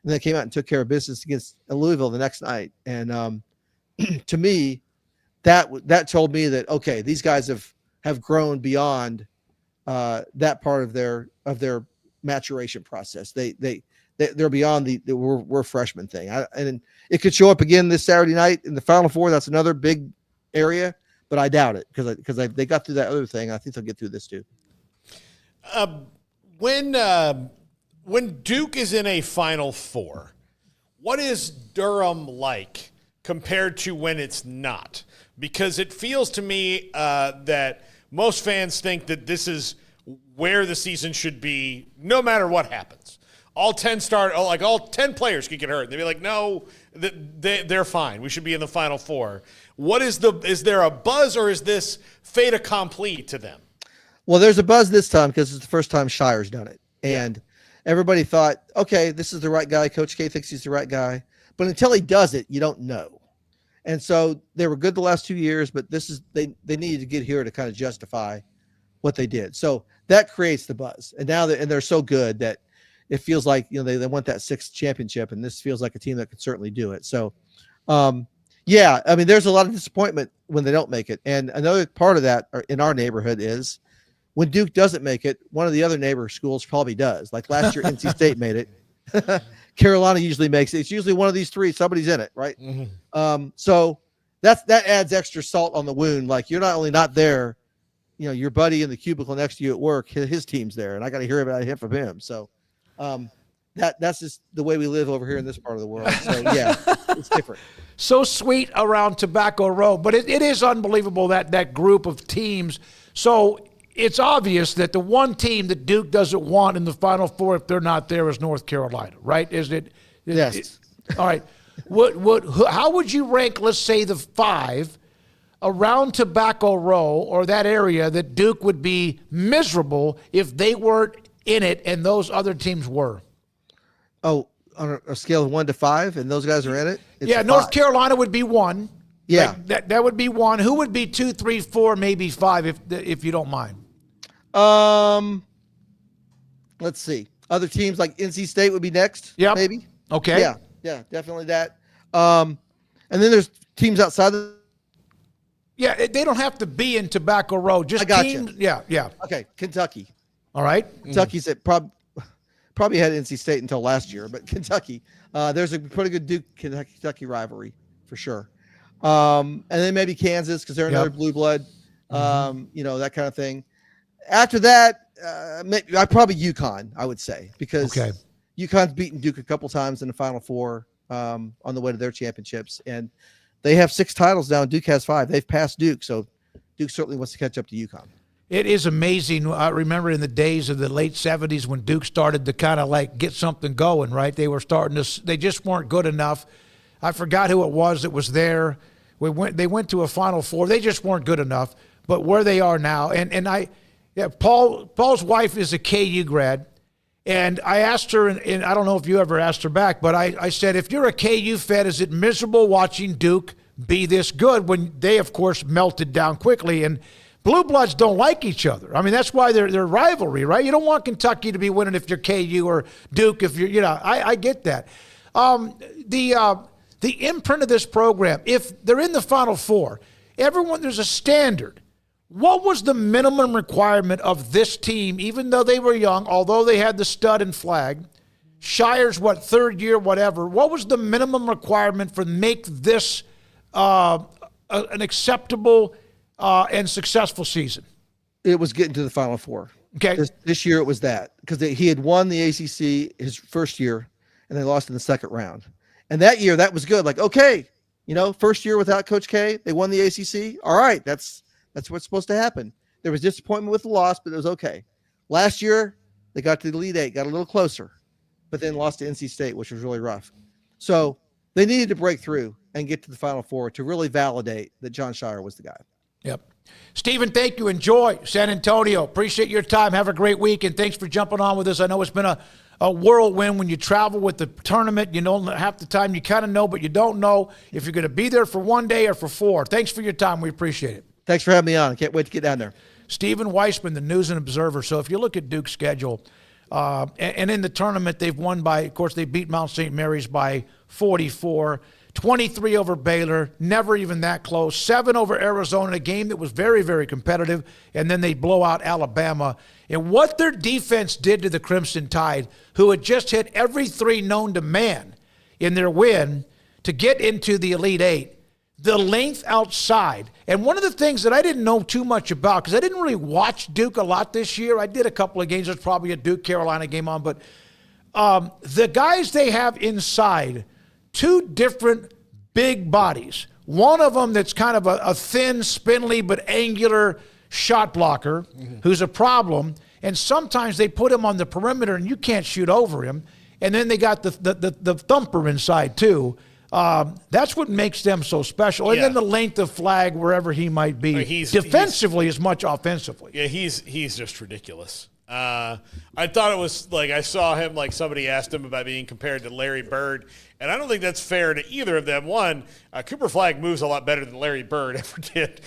And they came out and took care of business against Louisville the next night. And to me, that told me that, okay, these guys have grown beyond that part of their maturation process. They're beyond the we're freshmen thing. And it could show up again this Saturday night in the Final Four. That's another big area, but I doubt it, because they got through that other thing. I think they'll get through this too. When Duke is in a Final Four, what is Durham like compared to when it's not? Because it feels to me that most fans think that this is where the season should be, no matter what happens. All 10 players could get hurt. They'd be like, no, they're fine. We should be in the Final Four. Is there a buzz, or is this fait accompli to them? Well, there's a buzz this time because it's the first time Shire's done it. And everybody thought, okay, this is the right guy. Coach K thinks he's the right guy. But until he does it, you don't know. And so they were good the last 2 years, but this is they needed to get here to kind of justify what they did. So that creates the buzz. And now they're so good that it feels like, they want that 6th championship, and this feels like a team that could certainly do it. So, yeah, I mean, there's a lot of disappointment when they don't make it. And another part of that in our neighborhood is when Duke doesn't make it, one of the other neighbor schools probably does. Like last year, NC State made it. Carolina usually makes it. It's usually one of these three. Somebody's in it, right? Mm-hmm. So that adds extra salt on the wound. Like, you're not only not there, your buddy in the cubicle next to you at work, his team's there, and I got to hear about it from him. So that's just the way we live over here in this part of the world. So yeah, it's different. So sweet around Tobacco Road, but it is unbelievable that group of teams. So it's obvious that the one team that Duke doesn't want in the Final Four, if they're not there, is North Carolina, right? Is it? Yes. All right. How would you rank, let's say, the 5 around Tobacco Row or that area that Duke would be miserable if they weren't in it and those other teams were? Oh, on a scale of 1 to 5, and those guys are in it? Yeah, North Carolina would be 1. Yeah. Like that would be 1. Who would be 2, 3, 4, maybe 5 if you don't mind? Let's see. Other teams like NC State would be next. Yeah. Maybe. Okay. Yeah, definitely that. And then there's teams outside of. Yeah, they don't have to be in Tobacco Road. Just I got teams. you. Yeah. Okay, Kentucky. All right. Kentucky's at probably had NC State until last year, but Kentucky. There's a pretty good Duke Kentucky rivalry for sure. And then maybe Kansas because they're another blue blood. That kind of thing. After that, probably UConn, I would say, because UConn's beaten Duke a couple times in the Final Four on the way to their championships, and they have 6 titles now. Duke has 5. They've passed Duke, so Duke certainly wants to catch up to UConn. It is amazing. I remember in the days of the late 70s when Duke started to kind of like get something going, right? They were starting to – they just weren't good enough. I forgot who it was that was there. They went to a Final Four. They just weren't good enough. But where they are now, Paul's wife is a KU grad, and I asked her, and I don't know if you ever asked her back, but I said, if you're a KU fan, is it miserable watching Duke be this good when they, of course, melted down quickly? And blue bloods don't like each other. I mean, that's why they're rivalry, right? You don't want Kentucky to be winning if you're KU or Duke if you're, I get that. The imprint of this program, if they're in the Final Four, there's a standard. What was the minimum requirement of this team, even though they were young, although they had the stud and flag? Shire's, 3rd year, whatever. What was the minimum requirement for make this an acceptable and successful season? It was getting to the Final Four. Okay. This year it was that because he had won the ACC his first year, and they lost in the second round. And that year, that was good. Like, okay, first year without Coach K, they won the ACC. All right, that's what's supposed to happen. There was disappointment with the loss, but it was okay. Last year, they got to the Elite 8, got a little closer, but then lost to NC State, which was really rough. So they needed to break through and get to the Final Four to really validate that John Shire was the guy. Yep. Stephen, thank you. Enjoy San Antonio. Appreciate your time. Have a great week, and thanks for jumping on with us. I know it's been a whirlwind when you travel with the tournament. Half the time you kind of know, but you don't know if you're going to be there for 1 day or for 4. Thanks for your time. We appreciate it. Thanks for having me on. I can't wait to get down there. Stephen Wiseman, the News and Observer. So if you look at Duke's schedule, and in the tournament they've won by, of course, they beat Mount St. Mary's by 44, 23 over Baylor, never even that close, 7 over Arizona, a game that was very, very competitive, and then they blow out Alabama. And what their defense did to the Crimson Tide, who had just hit every 3 known to man in their win to get into the Elite 8, the length outside. And one of the things that I didn't know too much about, because I didn't really watch Duke a lot this year. I did a couple of games. There's probably a Duke-Carolina game on. But the guys they have inside, 2 different big bodies. One of them that's kind of a thin, spindly, but angular shot blocker who's a problem. And sometimes they put him on the perimeter and you can't shoot over him. And then they got the thumper inside too. That's what makes them so special. And then the length of flag wherever he might be. Defensively as much offensively. Yeah, he's just ridiculous. I thought it was like I saw him like somebody asked him about being compared to Larry Bird, and I don't think that's fair to either of them. One, Cooper Flagg moves a lot better than Larry Bird ever did.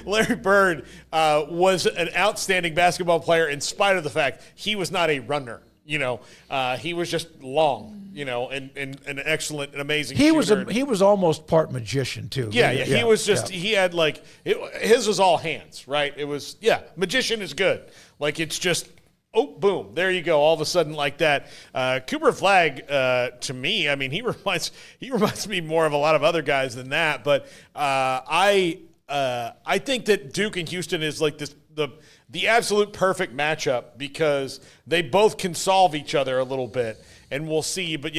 Larry Bird was an outstanding basketball player in spite of the fact he was not a runner. He was just long, and an excellent and amazing shooter. He was almost part magician too. Yeah. He was just he had his was all hands, right? It was magician is good. Like it's just boom, there you go. All of a sudden like that. Cooper Flagg, to me, I mean, he reminds me more of a lot of other guys than that. But I think that Duke and Houston is like the absolute perfect matchup because they both can solve each other a little bit, and we'll see. But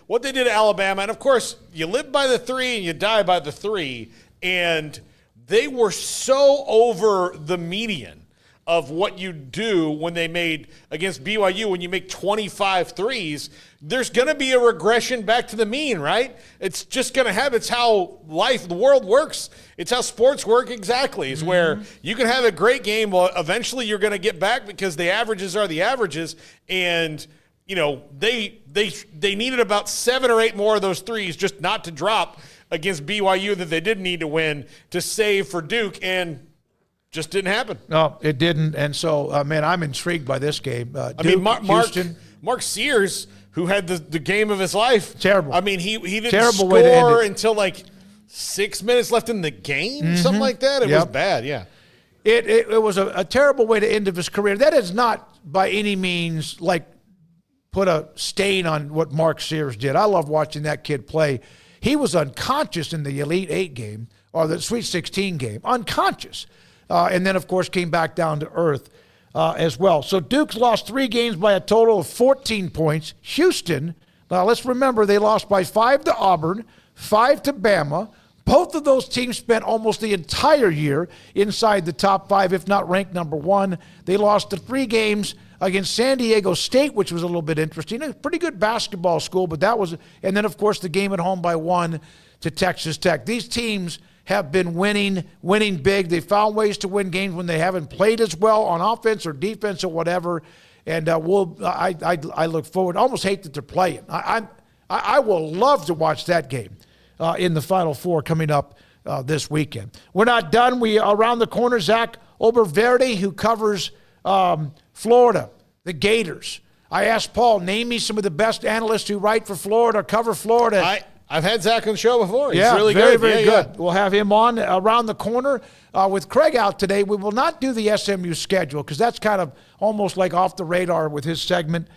what they did at Alabama, and of course you live by the 3 and you die by the 3, and they were so over the median of what you do when they made against BYU. When you make 25 threes, there's going to be a regression back to the mean, right? It's just going to happen. It's how the world works. It's how sports work exactly, is where you can have a great game. Well, eventually you're going to get back because the averages are the averages. And, they needed about 7 or 8 more of those threes just not to drop against BYU that they didn't need to win to save for Duke. And just didn't happen. No, it didn't. And so, man, I'm intrigued by this game. Duke, Houston. Mark Sears, who had the game of his life. Terrible. I mean, he didn't score until like 6 minutes left in the game, something like that. It was bad, yeah. It was a terrible way to end of his career. That is not by any means like put a stain on what Mark Sears did. I love watching that kid play. He was unconscious in the Elite 8 game or the Sweet 16 game. Unconscious. And then, of course, came back down to earth as well. So Duke's lost 3 games by a total of 14 points. Houston, now let's remember, they lost by 5 to Auburn, 5 to Bama. Both of those teams spent almost the entire year inside the top 5, if not ranked number 1. They lost the 3 games against San Diego State, which was a little bit interesting. A pretty good basketball school, but that was – and then, of course, the game at home by 1 to Texas Tech. These teams – have been winning big. They found ways to win games when they haven't played as well on offense or defense or whatever. And I look forward. I almost hate that they're playing. I will love to watch that game in the Final Four coming up this weekend. We're not done. We around the corner, Zach Abolverdi, who covers Florida, the Gators. I asked Paul, name me some of the best analysts who write for Florida, cover Florida. I've had Zach on the show before. He's really good. Very good. Yeah. We'll have him on around the corner. With Craig out today, we will not do the SMU schedule because that's kind of almost like off the radar with his segment.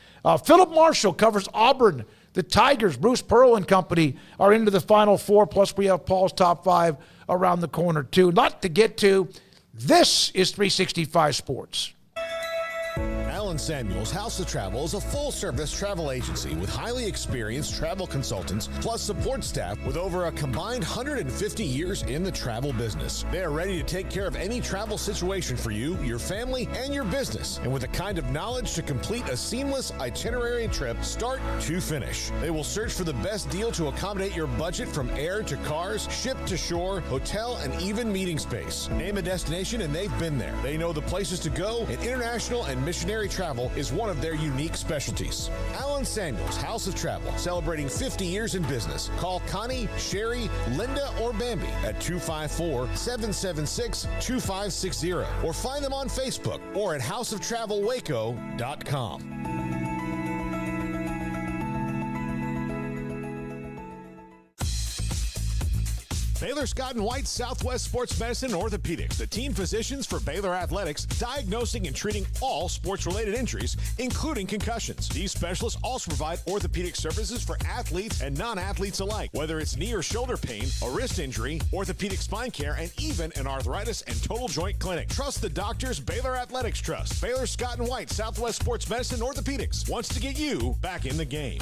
Philip Marshall covers Auburn. The Tigers, Bruce Pearl and company, are into the Final Four. Plus, we have Paul's top 5 around the corner, too. Not to get to, this is 365 Sports. Alan Samuels House of Travel is a full-service travel agency with highly experienced travel consultants plus support staff with over a combined 150 years in the travel business. They are ready to take care of any travel situation for you, your family, and your business, and with the kind of knowledge to complete a seamless itinerary trip start to finish. They will search for the best deal to accommodate your budget from air to cars, ship to shore, hotel, and even meeting space. Name a destination and they've been there. They know the places to go, and international and missionary travel is one of their unique specialties. Alan Samuels House of Travel, celebrating 50 years in business. Call Connie, Sherry, Linda, or Bambi at 254-776-2560 or find them on Facebook or at houseoftravelwaco.com. Baylor Scott & White Southwest Sports Medicine and Orthopedics, the team physicians for Baylor Athletics, diagnosing and treating all sports-related injuries, including concussions. These specialists also provide orthopedic services for athletes and non-athletes alike, whether it's knee or shoulder pain, a wrist injury, orthopedic spine care, and even an arthritis and total joint clinic. Trust the doctors Baylor Athletics trust. Baylor Scott & White Southwest Sports Medicine and Orthopedics wants to get you back in the game.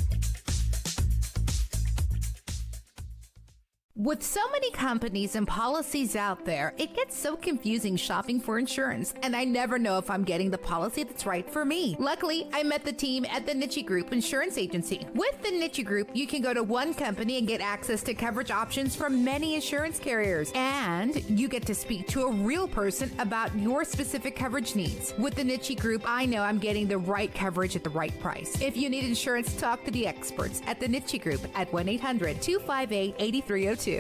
With so many companies and policies out there, it gets so confusing shopping for insurance, and I never know if I'm getting the policy that's right for me. Luckily, I met the team at the Niche Group Insurance Agency. With the Niche Group, you can go to one company and get access to coverage options from many insurance carriers, and you get to speak to a real person about your specific coverage needs. With the Niche Group, I know I'm getting the right coverage at the right price. If you need insurance, talk to the experts at the Niche Group at 1-800-258-8302.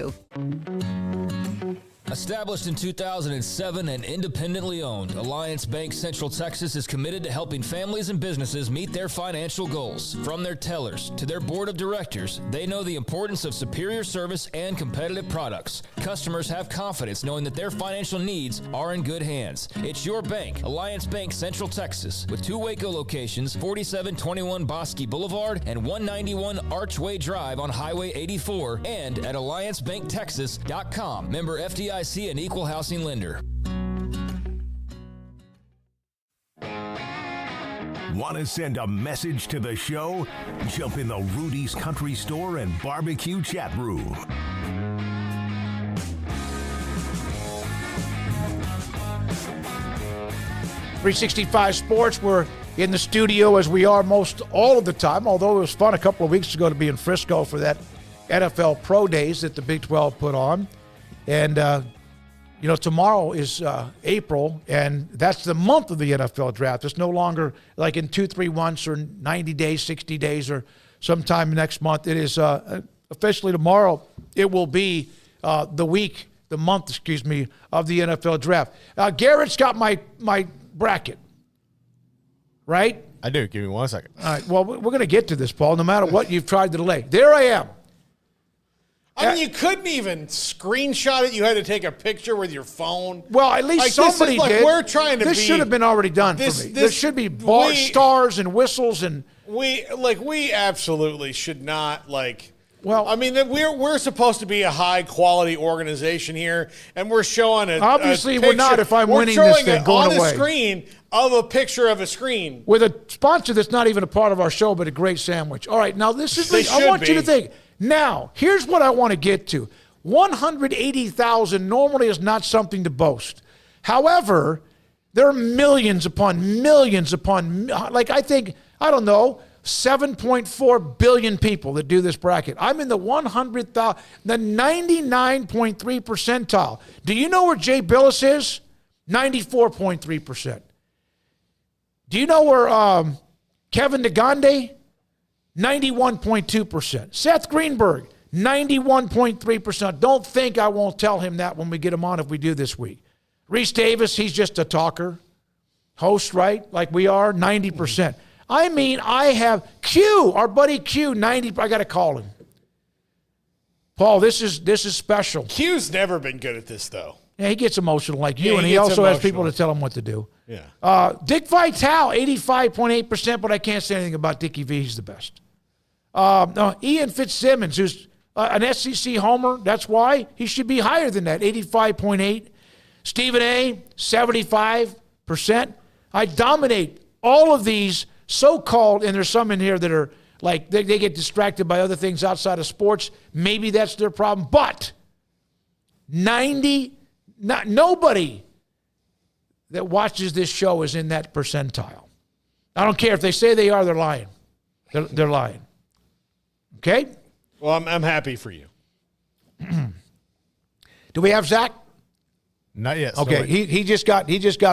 Established in 2007 and independently owned, Alliance Bank Central Texas is committed to helping families and businesses meet their financial goals. From their tellers to their board of directors, they know the importance of superior service and competitive products. Customers have confidence knowing that their financial needs are in good hands. It's your bank, Alliance Bank Central Texas, with 2 Waco locations, 4721 Bosque Boulevard and 191 Archway Drive on Highway 84, and at alliancebanktexas.com. Member FDIC, an equal housing lender. Want to send a message to the show? Jump in the Rudy's Country Store and Barbecue chat room. .365 Sports, we're in the studio as we are most all of the time, although it was fun a couple of weeks ago to be in Frisco for that NFL Pro Days that the Big 12 put on. And, tomorrow is April, and that's the month of the NFL draft. It's no longer like in 2-3 months or 90 days, 60 days, or sometime next month. It is officially tomorrow. It will be the month of the NFL draft. Garrett's got my bracket, right? I do. Give me 1 second. All right. Well, we're going to get to this, Paul, no matter what you've tried to delay. There I am. I mean, you couldn't even screenshot it. You had to take a picture with your phone. Well, at least somebody did. We're trying to This should have been already done for me. There should be stars and whistles and we absolutely should not Well, I mean, we're supposed to be a high quality organization here, and we're showing a obviously picture. We're not. If I'm we're winning this showing thing, it going on away the screen of a picture of a screen with a sponsor that's not even a part of our show, but a great sandwich. All right, now this is. I want you to think. Now, here's what I want to get to. 180,000 normally is not something to boast. However, there are millions upon, I think, 7.4 billion people that do this bracket. I'm in the 100,000, the 99.3 percentile. Do you know where Jay Billis is? 94.3%. Do you know where Kevin Negande? 91.2%. Seth Greenberg, 91.3%. Don't think I won't tell him that when we get him on if we do this week. Reese Davis, he's just a talker. Host, right? Like we are, 90%. I mean, I have Q, our buddy Q, 90. I got to call him. Paul, this is special. Q's never been good at this, though. Yeah, he gets emotional like you, and he also has people to tell him what to do. Yeah. Dick Vitale, 85.8%, but I can't say anything about Dickie V. He's the best. Ian Fitzsimmons, who's an SEC homer, that's why he should be higher than that, 85.8. Stephen A., 75%. I dominate all of these so-called, and there's some in here that are like, they get distracted by other things outside of sports. Maybe that's their problem, but nobody that watches this show is in that percentile. I don't care if they say they are, they're lying. They're lying. Okay? Well, I'm happy for you. Do we have Zach? Not yet. Okay, he just got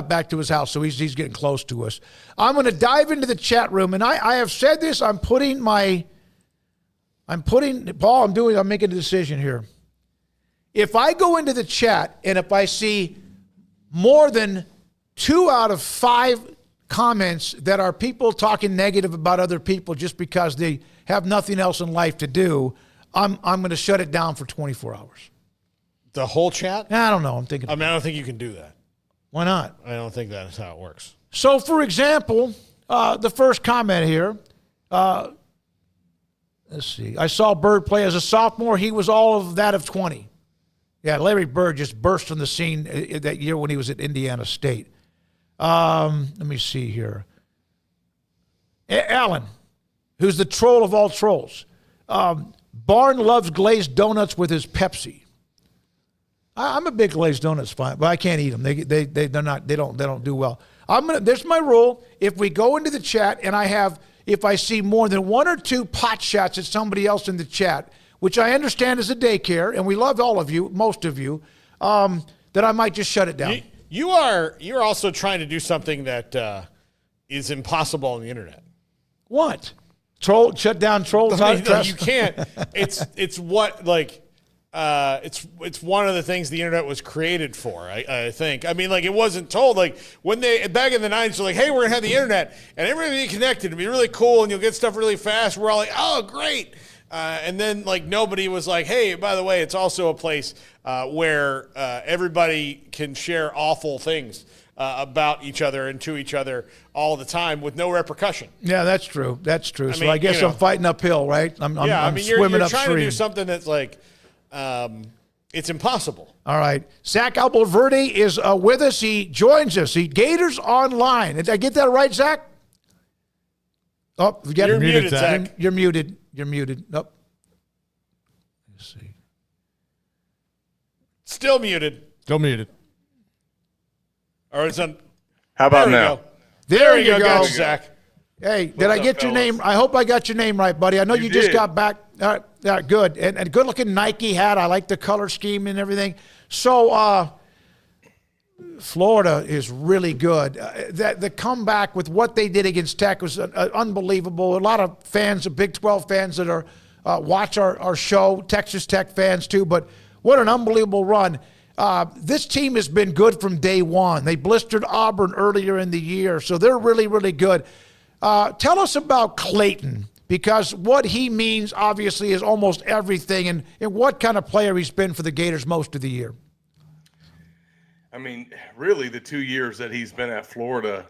back to his house, so he's getting close to us. I'm going to dive into the chat room, and I have said this. I'm making a decision here. If I go into the chat and if I see more than 2 out of 5 comments that are people talking negative about other people just because they have nothing else in life to do, I'm going to shut it down for 24 hours. The whole chat? I don't know. I don't think you can do that. Why not? I don't think that's how it works. So, for example, the first comment here, let's see. I saw Bird play as a sophomore. He was all of that of 20. Yeah, Larry Bird just burst on the scene that year when he was at Indiana State. Let me see here. Alan, who's the troll of all trolls. Barn loves glazed donuts with his Pepsi. I'm a big glazed donuts fan, but I can't eat them. They don't do well. There's my rule. If we go into the chat and if I see more than one or two pot shots at somebody else in the chat, which I understand is a daycare, and we love all of you, most of you, that I might just shut it down. You're also trying to do something that is impossible on the internet. What? Shut down trolls? No, you can't. It's what like it's one of the things the internet was created for. I think. I mean, like it wasn't told like when they back in the 90s, they're like, hey, we're gonna have the internet and everybody be connected. It'll be really cool and you'll get stuff really fast. We're all like, oh, great. And then like nobody was like, hey, by the way, it's also a place where everybody can share awful things about each other and to each other all the time with no repercussion. Yeah, that's true. That's true. So I guess I'm fighting uphill, right? I'm you're swimming trying upstream. to do something that's like, it's impossible. All right. Zach Abolverdi is with us. He joins us. Gators Online. Did I get that right, Zach? Oh, you're muted, Zach. You're muted. You're muted. Nope. Let's see. Still muted. Still muted. Or it's on. How about now? There you go. Gotcha, Zach. Hey, did I get your name? I hope I got your name right, buddy. I know you just got back. All right, good. And good-looking Nike hat. I like the color scheme and everything. So Florida is really good. The comeback with what they did against Tech was unbelievable. A lot of fans, the Big 12 fans that are watch our show, Texas Tech fans too, but what an unbelievable run. This team has been good from day one. They blistered Auburn earlier in the year, so they're really, really good. Tell us about Clayton, because what he means, obviously, is almost everything, and what kind of player he's been for the Gators most of the year. I mean, really, the 2 years that he's been at Florida,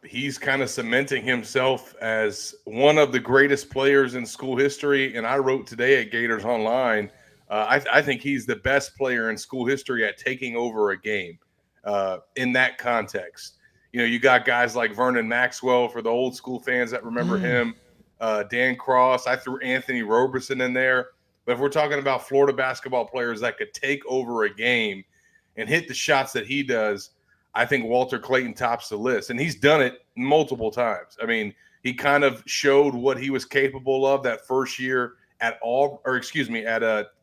he's kind of cementing himself as one of the greatest players in school history, and I wrote today at Gators Online, I think he's the best player in school history at taking over a game in that context. You know, you got guys like Vernon Maxwell for the old school fans that remember him, Dan Cross. I threw Anthony Roberson in there. But if we're talking about Florida basketball players that could take over a game and hit the shots that he does, I think Walter Clayton tops the list. And he's done it multiple times. I mean, he kind of showed what he was capable of that first year at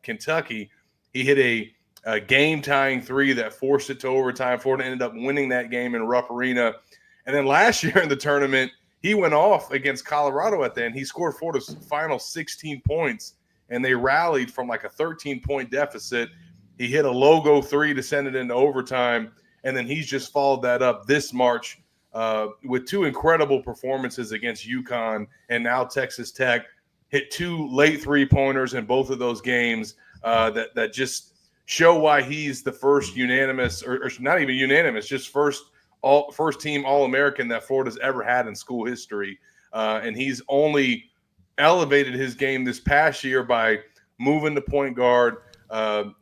Kentucky. He hit a game-tying three that forced it to overtime. Florida ended up winning that game in Rupp Arena. And then last year in the tournament, he went off against Colorado at the end. He scored Florida's final 16 points, and they rallied from like a 13-point deficit. He hit a logo three to send it into overtime, and then he's just followed that up this March with two incredible performances against UConn and now Texas Tech. Hit two late three-pointers in both of those games that just show why he's the first unanimous, or not even unanimous, just first team All-American that Florida's ever had in school history. And he's only elevated his game this past year by moving to point guard,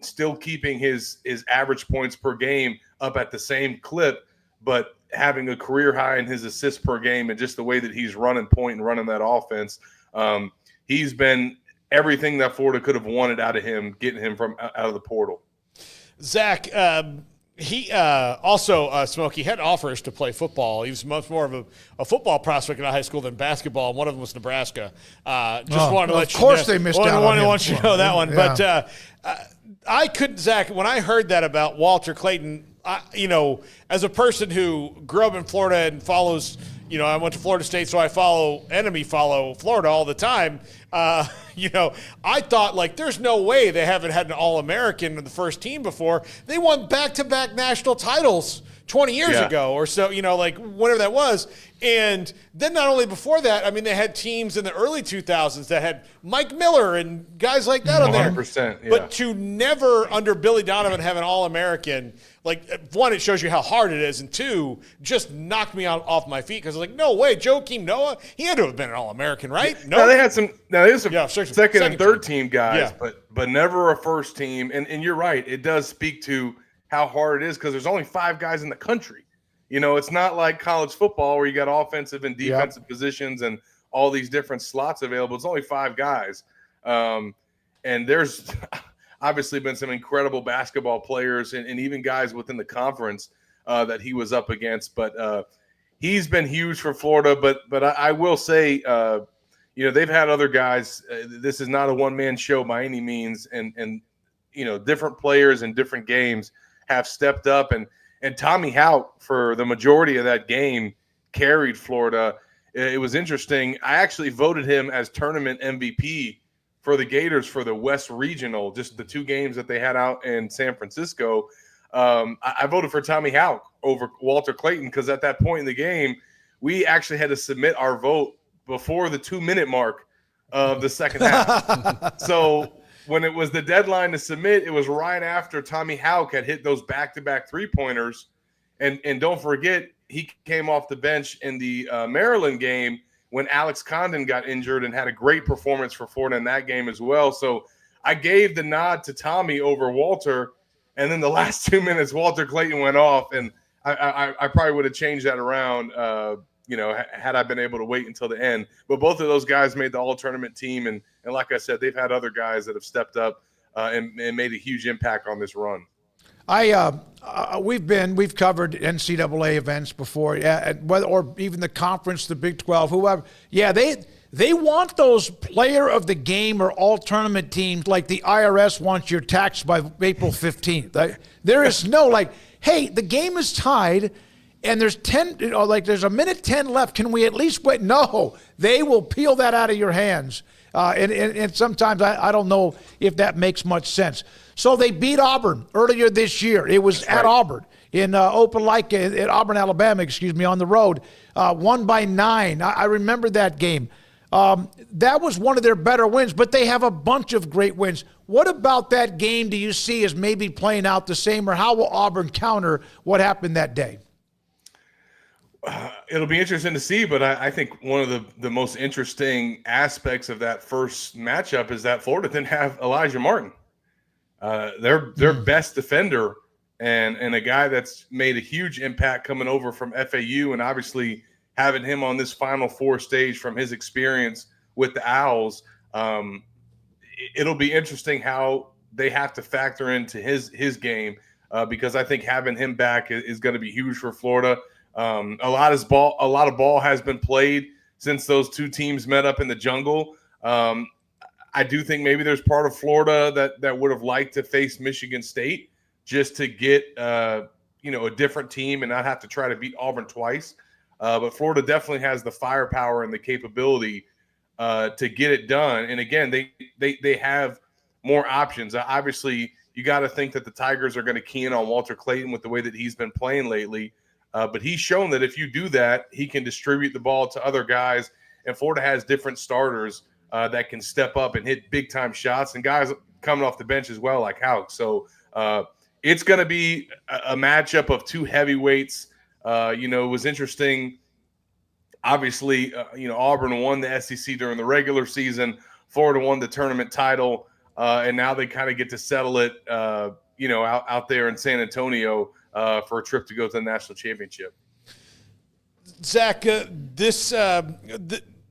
still keeping his average points per game up at the same clip, but having a career high in his assists per game and just the way that he's running point and running that offense. He's been everything that Florida could have wanted out of him, getting him from out of the portal. Zach, he also, Smokey, had offers to play football. He was much more of a football prospect in high school than basketball, and one of them was Nebraska. Wanted to let you know. Of course they missed out on him. I want you to know that one. Yeah. But I couldn't, Zach, when I heard that about Walter Clayton, as a person who grew up in Florida and follows, I went to Florida State, so I follow Florida all the time. I thought, like, there's no way they haven't had an All-American in the first team before. They won back-to-back national titles 20 years ago or so, whenever that was. And then not only before that, I mean, they had teams in the early 2000s that had Mike Miller and guys like that on there. 100%, yeah. But to never, under Billy Donovan, have an All-American, one, it shows you how hard it is, and two, just knocked me off my feet because I was like, no way, Joakim Noah, he had to have been an All-American, right? No, they had some second and third team guys, but never a first team. And you're right, it does speak to how hard it is because there's only 5 guys in the country. It's not like college football where you got offensive and defensive positions and all these different slots available. It's only 5 guys. And there's obviously been some incredible basketball players and even guys within the conference that he was up against. But he's been huge for Florida. But I will say, they've had other guys. This is not a one-man show by any means. And different players in different games have stepped up. And Tommy Houck, for the majority of that game, carried Florida. It was interesting. I actually voted him as tournament MVP for the Gators for the West Regional, just the 2 games that they had out in San Francisco. I voted for Tommy Houck over Walter Clayton because at that point in the game, we actually had to submit our vote before the 2-minute mark of the second half. So when it was the deadline to submit, it was right after Tommy Houck had hit those back-to-back 3-pointers. And don't forget, he came off the bench in the Maryland game when Alex Condon got injured and had a great performance for Florida in that game as well. So I gave the nod to Tommy over Walter. And then the last 2 minutes, Walter Clayton went off. And I probably would have changed that around, had I been able to wait until the end. But both of those guys made the all-tournament team. And like I said, they've had other guys that have stepped up and made a huge impact on this run. We've covered NCAA events before, or even the conference, the Big 12, whoever. Yeah, they want those player of the game or all tournament teams like the IRS wants your tax by April 15th. There is no hey, the game is tied and there's 10, there's a minute 10 left. Can we at least wait? No, they will peel that out of your hands. And sometimes I don't know if that makes much sense. So they beat Auburn earlier this year. It was at Auburn in Opelika, at Auburn, Alabama, on the road. Won by 9. I remember that game. That was one of their better wins, but they have a bunch of great wins. What about that game do you see as maybe playing out the same, or how will Auburn counter what happened that day? It'll be interesting to see, but I think one of the most interesting aspects of that first matchup is that Florida didn't have Elijah Martin. Their best defender and a guy that's made a huge impact coming over from FAU, and obviously having him on this Final Four stage from his experience with the Owls. It'll be interesting how they have to factor into his game because I think having him back is going to be huge for Florida. A lot of ball has been played since those two teams met up in the jungle. I do think maybe there's part of Florida that would have liked to face Michigan State just to get a different team and not have to try to beat Auburn twice. But Florida definitely has the firepower and the capability to get it done. And again, they have more options. Obviously, you got to think that the Tigers are going to key in on Walter Clayton with the way that he's been playing lately. But he's shown that if you do that, he can distribute the ball to other guys. And Florida has different starters that can step up and hit big-time shots, and guys coming off the bench as well, like Houck. So it's going to be a matchup of two heavyweights. It was interesting. Obviously, Auburn won the SEC during the regular season. Florida won the tournament title, and now they kind of get to settle it, out there in San Antonio for a trip to go to the national championship. Zach,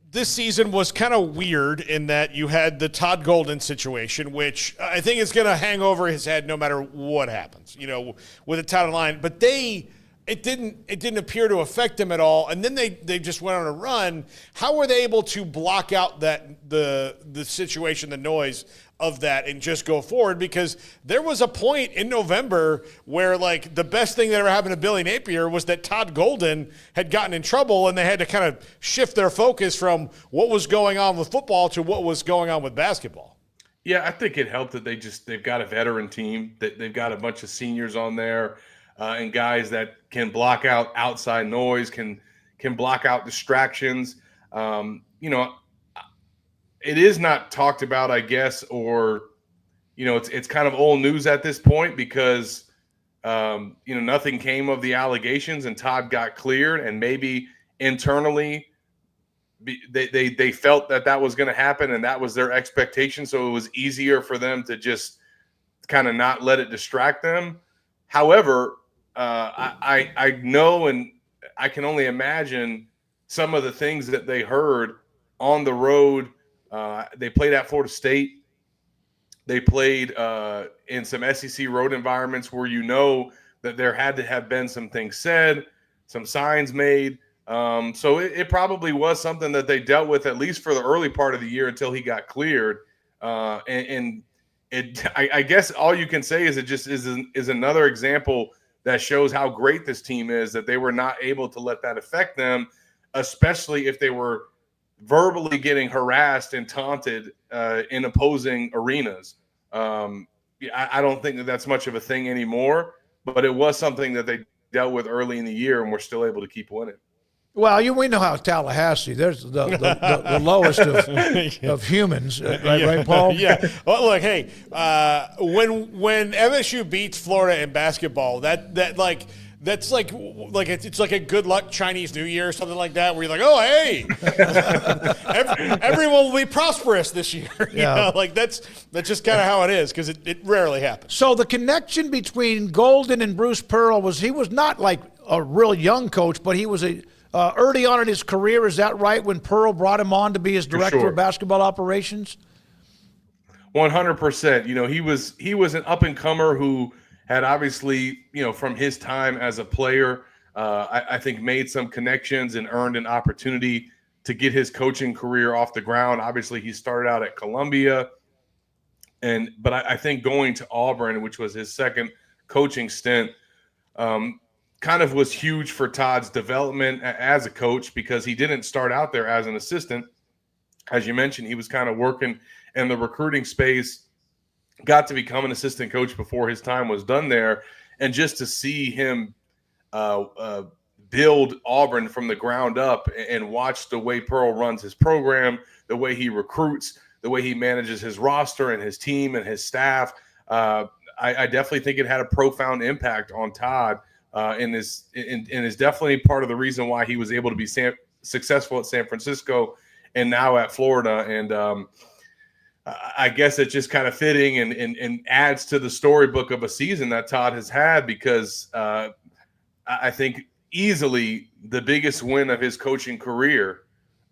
this season was kind of weird in that you had the Todd Golden situation, which I think is going to hang over his head no matter what happens, with the title line. But it didn't appear to affect them at all. And then they just went on a run. How were they able to block out the situation, the noise of that, and just go forward? Because there was a point in November where the best thing that ever happened to Billy Napier was that Todd Golden had gotten in trouble and they had to kind of shift their focus from what was going on with football to what was going on with basketball. Yeah, I think it helped that they've got a veteran team, that they've got a bunch of seniors on there and guys that can block out outside noise, can block out distractions. It is not talked about, I guess, or, it's kind of old news at this point because, nothing came of the allegations and Todd got cleared, and maybe internally they felt that was going to happen and that was their expectation. So it was easier for them to just kind of not let it distract them. However, I know, and I can only imagine some of the things that they heard on the road They played at Florida State. They played in some SEC road environments where that there had to have been some things said, some signs made. So it probably was something that they dealt with at least for the early part of the year until he got cleared. I guess all you can say is it just is another example that shows how great this team is, that they were not able to let that affect them, especially if they were verbally getting harassed and taunted in opposing arenas. I don't think that that's much of a thing anymore, but it was something that they dealt with early in the year, and we're still able to keep winning. Well, we know how Tallahassee. There's the lowest of humans, right, Paul? Yeah. Well, look, hey, when MSU beats Florida in basketball, that's like it's like a good luck Chinese New Year or something like that, where you're like, oh, hey, everyone will be prosperous this year. That's just kind of how it is, because it rarely happens. So the connection between Golden and Bruce Pearl he was not like a real young coach, but he was early on in his career. Is that right? When Pearl brought him on to be his director of basketball operations? 100%. He was an up and comer who had obviously, from his time as a player, I think made some connections and earned an opportunity to get his coaching career off the ground. Obviously, he started out at Columbia, but I think going to Auburn, which was his second coaching stint, kind of was huge for Todd's development as a coach, because he didn't start out there as an assistant. As you mentioned, he was kind of working in the recruiting space, got to become an assistant coach before his time was done there. And just to see him build Auburn from the ground up and watch the way Pearl runs his program, the way he recruits, the way he manages his roster and his team and his staff, I definitely think it had a profound impact on Todd, and is definitely part of the reason why he was able to be successful at San Francisco and now at Florida. And I guess it's just kind of fitting and adds to the storybook of a season that Todd has had, because I think easily the biggest win of his coaching career,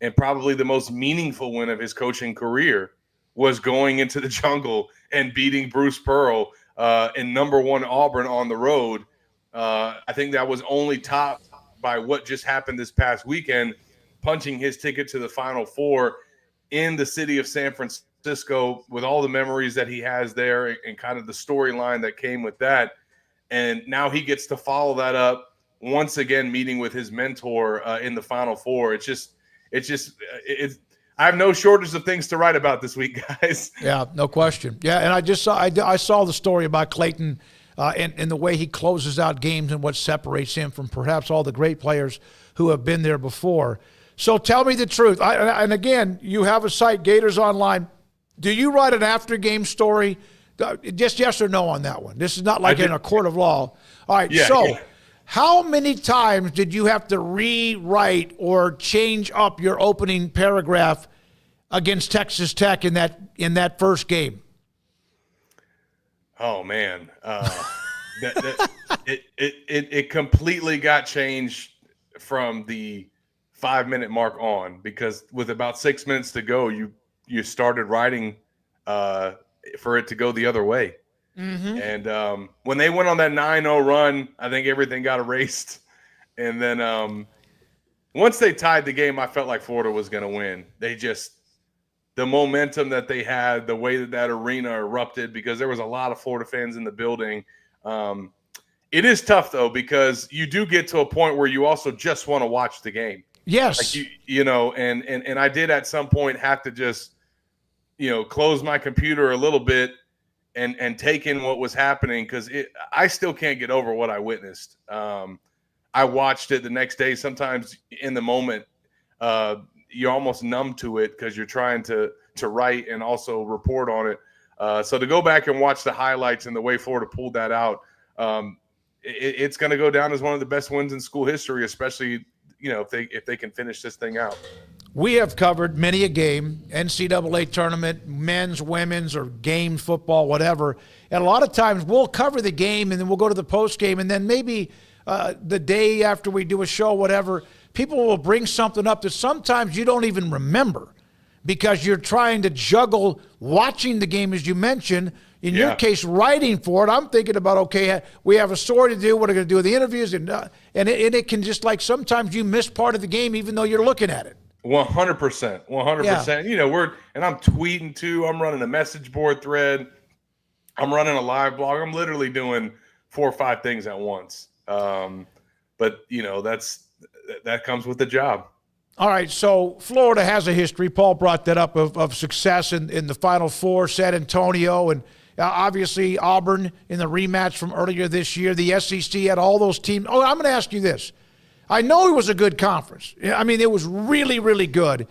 and probably the most meaningful win of his coaching career, was going into the jungle and beating Bruce Pearl in #1 Auburn on the road. I think that was only topped by what just happened this past weekend, punching his ticket to the Final Four in the city of San Francisco, with all the memories that he has there and kind of the storyline that came with that. And now he gets to follow that up once again, meeting with his mentor in the Final Four. I have no shortage of things to write about this week, guys. Yeah, no question. Yeah, and I saw the story about Clayton and the way he closes out games and what separates him from perhaps all the great players who have been there before. So tell me the truth. And again, you have a site, Gators Online. Do you write an after-game story? Just yes or no on that one. This is not like in a court of law. All right, how many times did you have to rewrite or change up your opening paragraph against Texas Tech in that first game? Oh man, it completely got changed from the 5-minute mark on, because with about 6 minutes to go, you started writing for it to go the other way. Mm-hmm. And when they went on that 9-0 run, I think everything got erased. And then once they tied the game, I felt like Florida was going to win. The momentum that they had, the way that arena erupted, because there was a lot of Florida fans in the building. It is tough, though, because you do get to a point where you also just want to watch the game. Yes. Like and I did at some point have to just, close my computer a little bit and take in what was happening, because I still can't get over what I witnessed. I watched it the next day. Sometimes in the moment, you're almost numb to it because you're trying to write and also report on it. So to go back and watch the highlights and the way Florida pulled that out, it's going to go down as one of the best wins in school history, especially if they can finish this thing out. We have covered many a game, NCAA tournament, men's, women's, or game football, whatever. And a lot of times we'll cover the game and then we'll go to the post game, and then maybe the day after we do a show, whatever, people will bring something up that sometimes you don't even remember because you're trying to juggle watching the game, as you mentioned. In your case, writing for it, I'm thinking about, okay, we have a story to do. What are we going to do with the interviews? And it can just, like, sometimes you miss part of the game even though you're looking at it. 100%. 100%. You know, I'm tweeting too. I'm running a message board thread. I'm running a live blog. I'm literally doing 4 or 5 things at once. But, you know, that comes with the job. All right, so Florida has a history. Paul brought that up of success in the Final Four, San Antonio, and obviously Auburn in the rematch from earlier this year. The SEC had all those teams. Oh, I'm going to ask you this. I know it was a good conference. I mean, it was really, really good.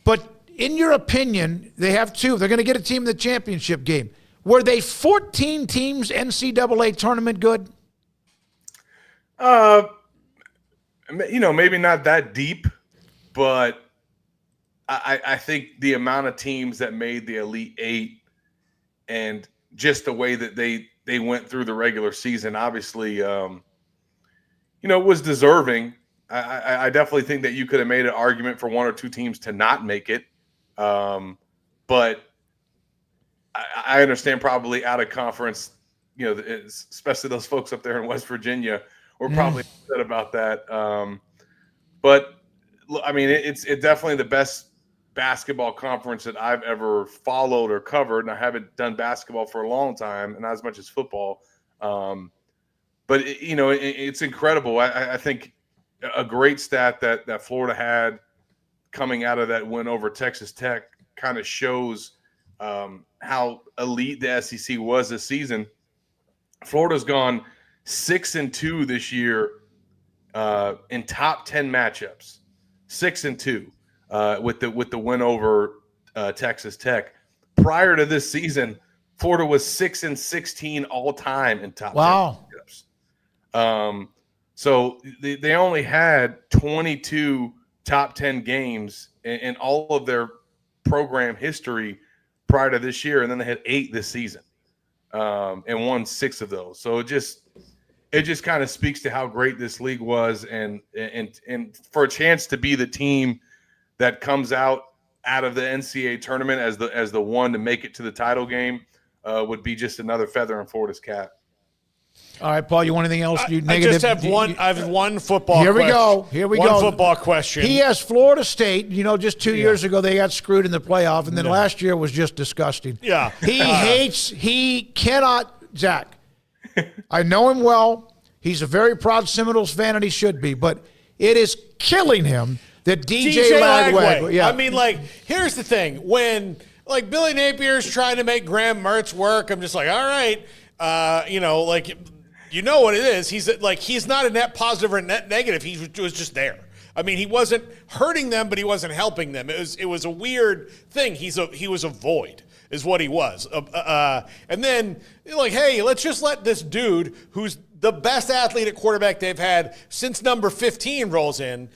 But in your opinion, they have 2. They're going to get a team in the championship game. Were they 14 teams NCAA tournament good? You know, maybe not that deep. But I think the amount of teams that made the Elite 8 and just the way that they went through the regular season, obviously, you know, was deserving. I definitely think that you could have made an argument for 1 or 2 teams to not make it. But I understand probably out of conference, you know, especially those folks up there in West Virginia were probably upset about that. But I mean, it's definitely the best basketball conference that I've ever followed or covered, and I haven't done basketball for a long time, and not as much as football. But you know, it's incredible. I think a great stat that Florida had coming out of that win over Texas Tech kind of shows how elite the SEC was this season. Florida's gone 6-2 this year in top 10 matchups. 6-2 with the win over Texas Tech. Prior to this season, Florida was 6-16 all time in top 10 matchups. So they only had 22 top 10 games in all of their program history prior to this year, and then they had 8 this season and won 6 of those. So it just kind of speaks to how great this league was, and for a chance to be the team that comes out of the NCAA tournament as the one to make it to the title game would be just another feather in Florida's cap. All right, Paul, you want anything else? I just have one. I have one football. Here we question. go. Here we go. One football question. He has Florida State. You know, just 2 years ago they got screwed in the playoff, and then last year was just disgusting. Yeah, he cannot. Zach, I know him well. He's a very proud Seminoles fan, and he should be. But it is killing him that DJ Lagway. Yeah. I mean, like, here's the thing. When, like, Billy Napier's trying to make Graham Mertz work, I'm just like, all right. You know, like, you know what it is. He's not a net positive or a net negative. He was just there. I mean, he wasn't hurting them, but he wasn't helping them. It was a weird thing. He was a void, is what he was. And then, like, hey, let's just let this dude who's the best athlete at quarterback they've had since number 15 rolls in.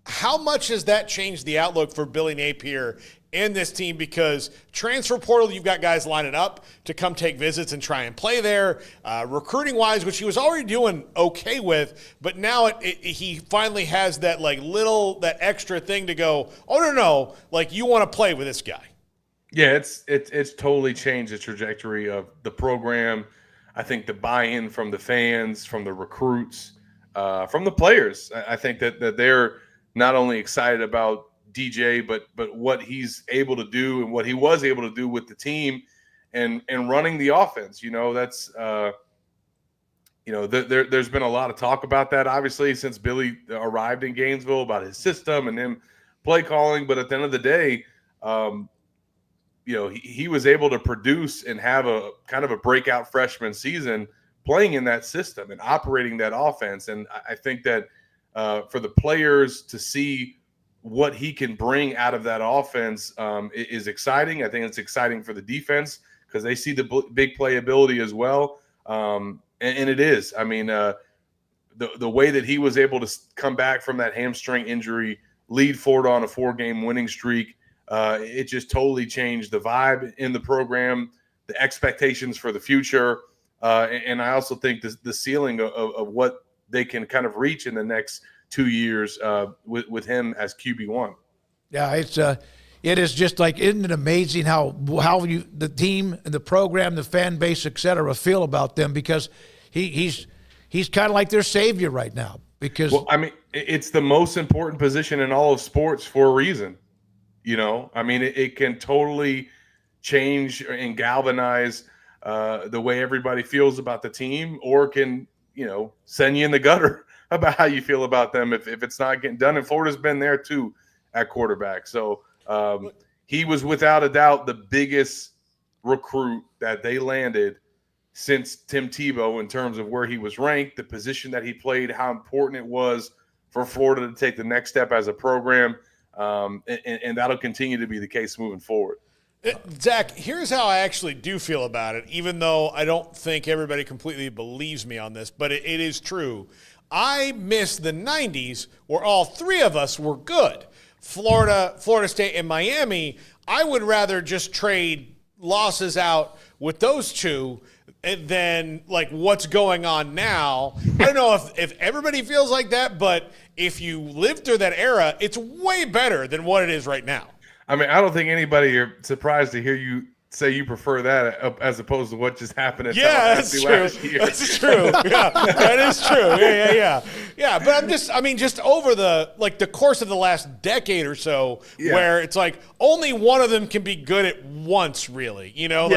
How much has that changed the outlook for Billy Napier and this team? Because transfer portal, you've got guys lining up to come take visits and try and play there. Recruiting wise, which he was already doing okay with, but now he finally has that that extra thing to go, oh no, like, you want to play with this guy. Yeah, it's totally changed the trajectory of the program. I think the buy-in from the fans, from the recruits, from the players. I think that they're not only excited about DJ, but what he's able to do and what he was able to do with the team and running the offense. You know, that's there's been a lot of talk about that, obviously, since Billy arrived in Gainesville, about his system and him play calling. But at the end of the day, he was able to produce and have a kind of a breakout freshman season playing in that system and operating that offense. And I think that for the players to see what he can bring out of that offense is exciting. I think it's exciting for the defense because they see the big playability as well. And it is. I mean, the way that he was able to come back from that hamstring injury, lead Florida on a 4-game winning streak, it just totally changed the vibe in the program, the expectations for the future. And I also think the ceiling of what they can kind of reach in the next 2 years with him as QB1. Yeah, it is just like, isn't it amazing how you, the team and the program, the fan base, et cetera, feel about them, because he's kind of like their savior right now. Because well, I mean, it's the most important position in all of sports for a reason. You know, I mean, it can totally change and galvanize the way everybody feels about the team, or can, you know, send you in the gutter about how you feel about them if it's not getting done. And Florida's been there too at quarterback. So he was without a doubt the biggest recruit that they landed since Tim Tebow in terms of where he was ranked, the position that he played, how important it was for Florida to take the next step as a program. And that'll continue to be the case moving forward. Zach, here's how I actually do feel about it, even though I don't think everybody completely believes me on this, but it is true. I miss the 90s where all three of us were good. Florida State, and Miami. I would rather just trade losses out with those two than like what's going on now. I don't know if everybody feels like that, but if you lived through that era, it's way better than what it is right now. I mean, I don't think anybody are surprised to hear you say you prefer that as opposed to what just happened at Tallahassee last year. That's true. Yeah, that is true. Yeah. But just over the course of the last decade or so, where it's like only one of them can be good at once, really. You know,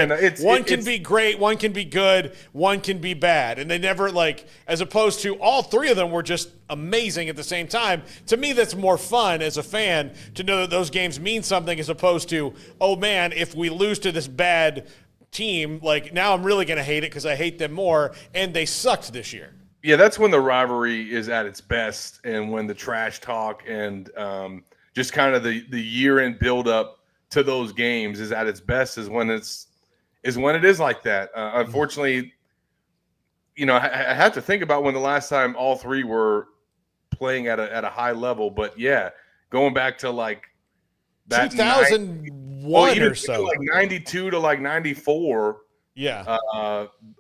one can be great, one can be good, one can be bad, and they never as opposed to all three of them were just amazing at the same time. To me, that's more fun as a fan to know that those games mean something, as opposed to, oh man, if we lose to this bad team, now I'm really going to hate it because I hate them more, and they sucked this year. Yeah, that's when the rivalry is at its best, and when the trash talk and just kind of the year-end build-up to those games is at its best, is when it is like that. Unfortunately, you know, I have to think about when the last time all three were playing at a high level, but yeah, going back to that 2001 or so, 92 to 94. Yeah.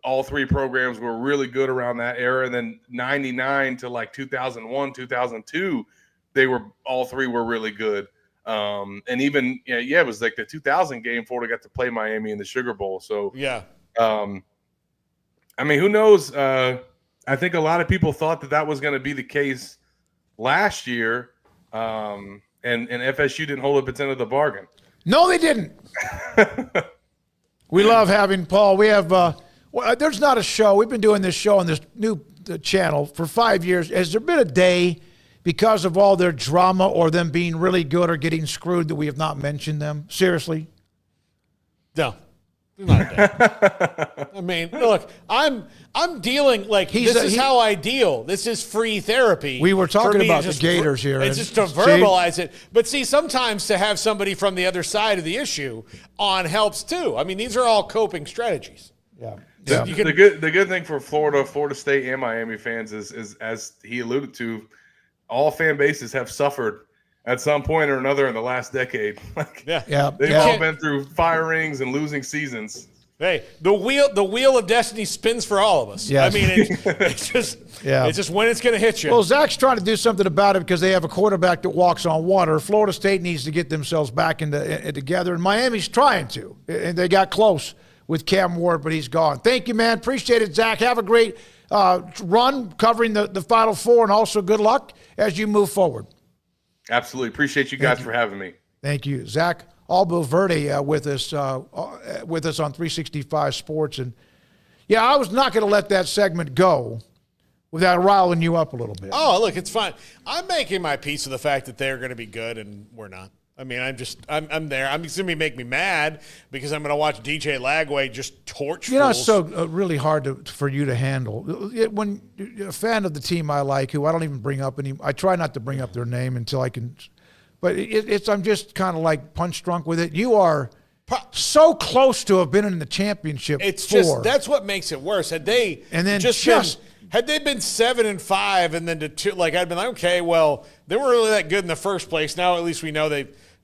All three programs were really good around that era. And then 99 to 2001, 2002, all three were really good. And even, it was like the 2000 game, Florida got to play Miami in the Sugar Bowl. So, yeah. I mean, who knows? I think a lot of people thought that was going to be the case last year. And FSU didn't hold up its end of the bargain. No, they didn't. We love having Paul. We have there's not a show. We've been doing this show on this new channel for 5 years. Has there been a day, because of all their drama or them being really good or getting screwed, that we have not mentioned them? Seriously? No. Not a day. I mean, look, I'm dealing this is how I deal. This is free therapy. We were talking about the Gators here. It's just to verbalize it. But see, sometimes to have somebody from the other side of the issue on helps too. I mean, these are all coping strategies. Yeah. The good thing for Florida State and Miami fans is, as he alluded to, all fan bases have suffered at some point or another in the last decade. They've all been through firings and losing seasons. Hey, the wheel of destiny spins for all of us. Yes. I mean, it's just when it's going to hit you. Well, Zach's trying to do something about it because they have a quarterback that walks on water. Florida State needs to get themselves back together, and Miami's trying to. And they got close with Cam Ward, but he's gone. Thank you, man. Appreciate it, Zach. Have a great run covering the Final Four, and also good luck as you move forward. Absolutely. Appreciate you guys for having me. Thank you. Zach Abolverdi with us on 365 Sports. And, I was not going to let that segment go without riling you up a little bit. Oh, look, it's fine. I'm making my peace with the fact that they're going to be good and we're not. I mean, I'm there. I'm going to make me mad because I'm going to watch DJ Lagway just torch fools. It's so really hard for you to handle. When you're a fan of the team I like, who I don't even bring up I try not to bring up their name until I can. But I'm just kind of like punch drunk with it. You are so close to have been in the championship. That's what makes it worse. Had they been 7-5 and then to 2, I'd been like, okay, well, they weren't really that good in the first place. Now at least we know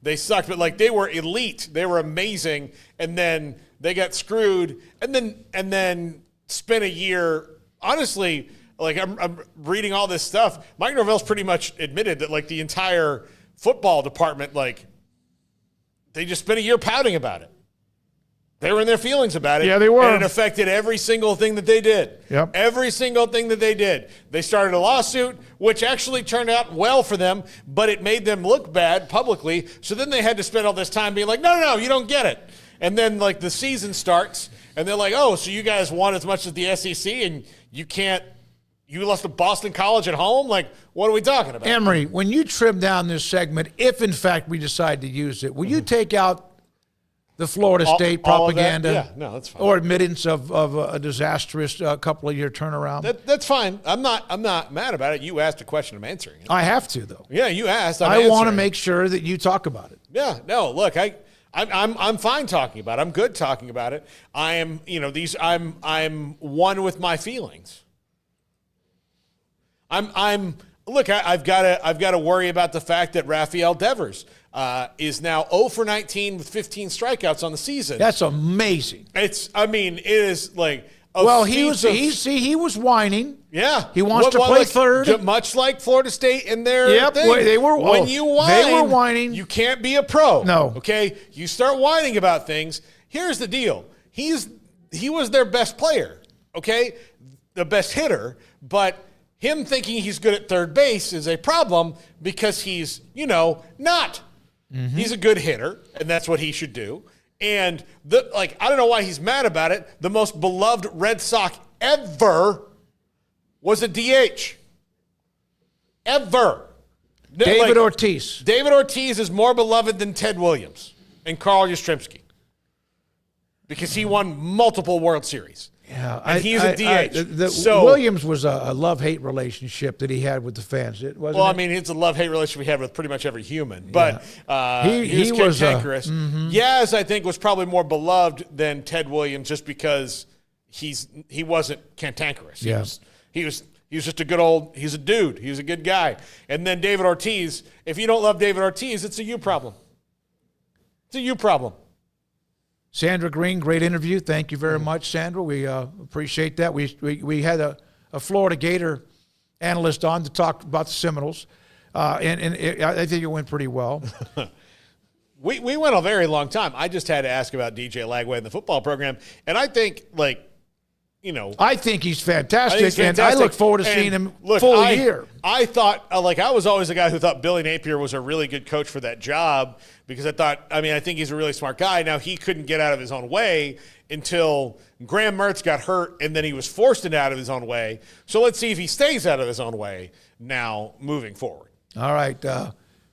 they sucked, but they were elite. They were amazing, and then they got screwed, and then spent a year. Honestly, I'm reading all this stuff. Mike Norvell's pretty much admitted that the entire football department they just spent a year pouting about it. They were in their feelings about it. Yeah, they were. And it affected every single thing that they did. Yep. Every single thing that they did. They started a lawsuit, which actually turned out well for them, but it made them look bad publicly. So then they had to spend all this time being like, no, you don't get it. And then, like, the season starts, and they're like, oh, so you guys won as much as the SEC, and you lost to Boston College at home? Like, what are we talking about? Emory, when you trim down this segment, if in fact we decide to use it, will you take out the Florida State propaganda? Yeah, no, that's fine. Or admittance of a disastrous couple of year turnaround? That's fine. I'm not mad about it. You asked a question, I'm answering it. I have to, though. Yeah, you asked. I want to make sure that you talk about it. Yeah, no, look, I'm fine talking about it. I'm good talking about it. I am, I'm one with my feelings. I've got to worry about the fact that Rafael Devers is now 0 for 19 with 15 strikeouts on the season. That's amazing. It is like he was whining. Yeah, he wants to play third, much like Florida State in their thing. They were whining. You can't be a pro. No, okay. You start whining about things. Here's the deal. He was their best player. Okay, the best hitter, but him thinking he's good at third base is a problem because he's not. Mm-hmm. He's a good hitter, and that's what he should do. And I don't know why he's mad about it. The most beloved Red Sox ever was a DH. Ever. David Ortiz. David Ortiz is more beloved than Ted Williams and Carl Yastrzemski because he won multiple World Series. Yeah, and he's a DH. Williams was a love-hate relationship that he had with the fans. It's a love-hate relationship he had with pretty much every human. But he was cantankerous. Yaz, I think, was probably more beloved than Ted Williams just because he wasn't cantankerous. Yeah. He was just he's a dude. He was a good guy. And then David Ortiz, if you don't love David Ortiz, it's a you problem. It's a you problem. Sandra Green, great interview. Thank you very much, Sandra. We appreciate that. We had a Florida Gator analyst on to talk about the Seminoles, and I think it went pretty well. We went a very long time. I just had to ask about DJ Lagway in the football program, and I think I think he's fantastic, and I look forward to seeing him full year. I thought, I was always a guy who thought Billy Napier was a really good coach for that job because I think he's a really smart guy. Now, he couldn't get out of his own way until Graham Mertz got hurt, and then he was forced out of his own way. So let's see if he stays out of his own way now moving forward. All right.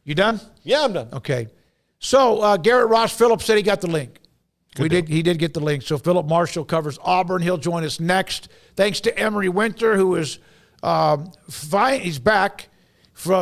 You done? Yeah, I'm done. Okay. So Garrett Ross Phillips said he got the link. He did get the link. So Philip Marshall covers Auburn. He'll join us next. Thanks to Emory Winter, who is fine. He's back.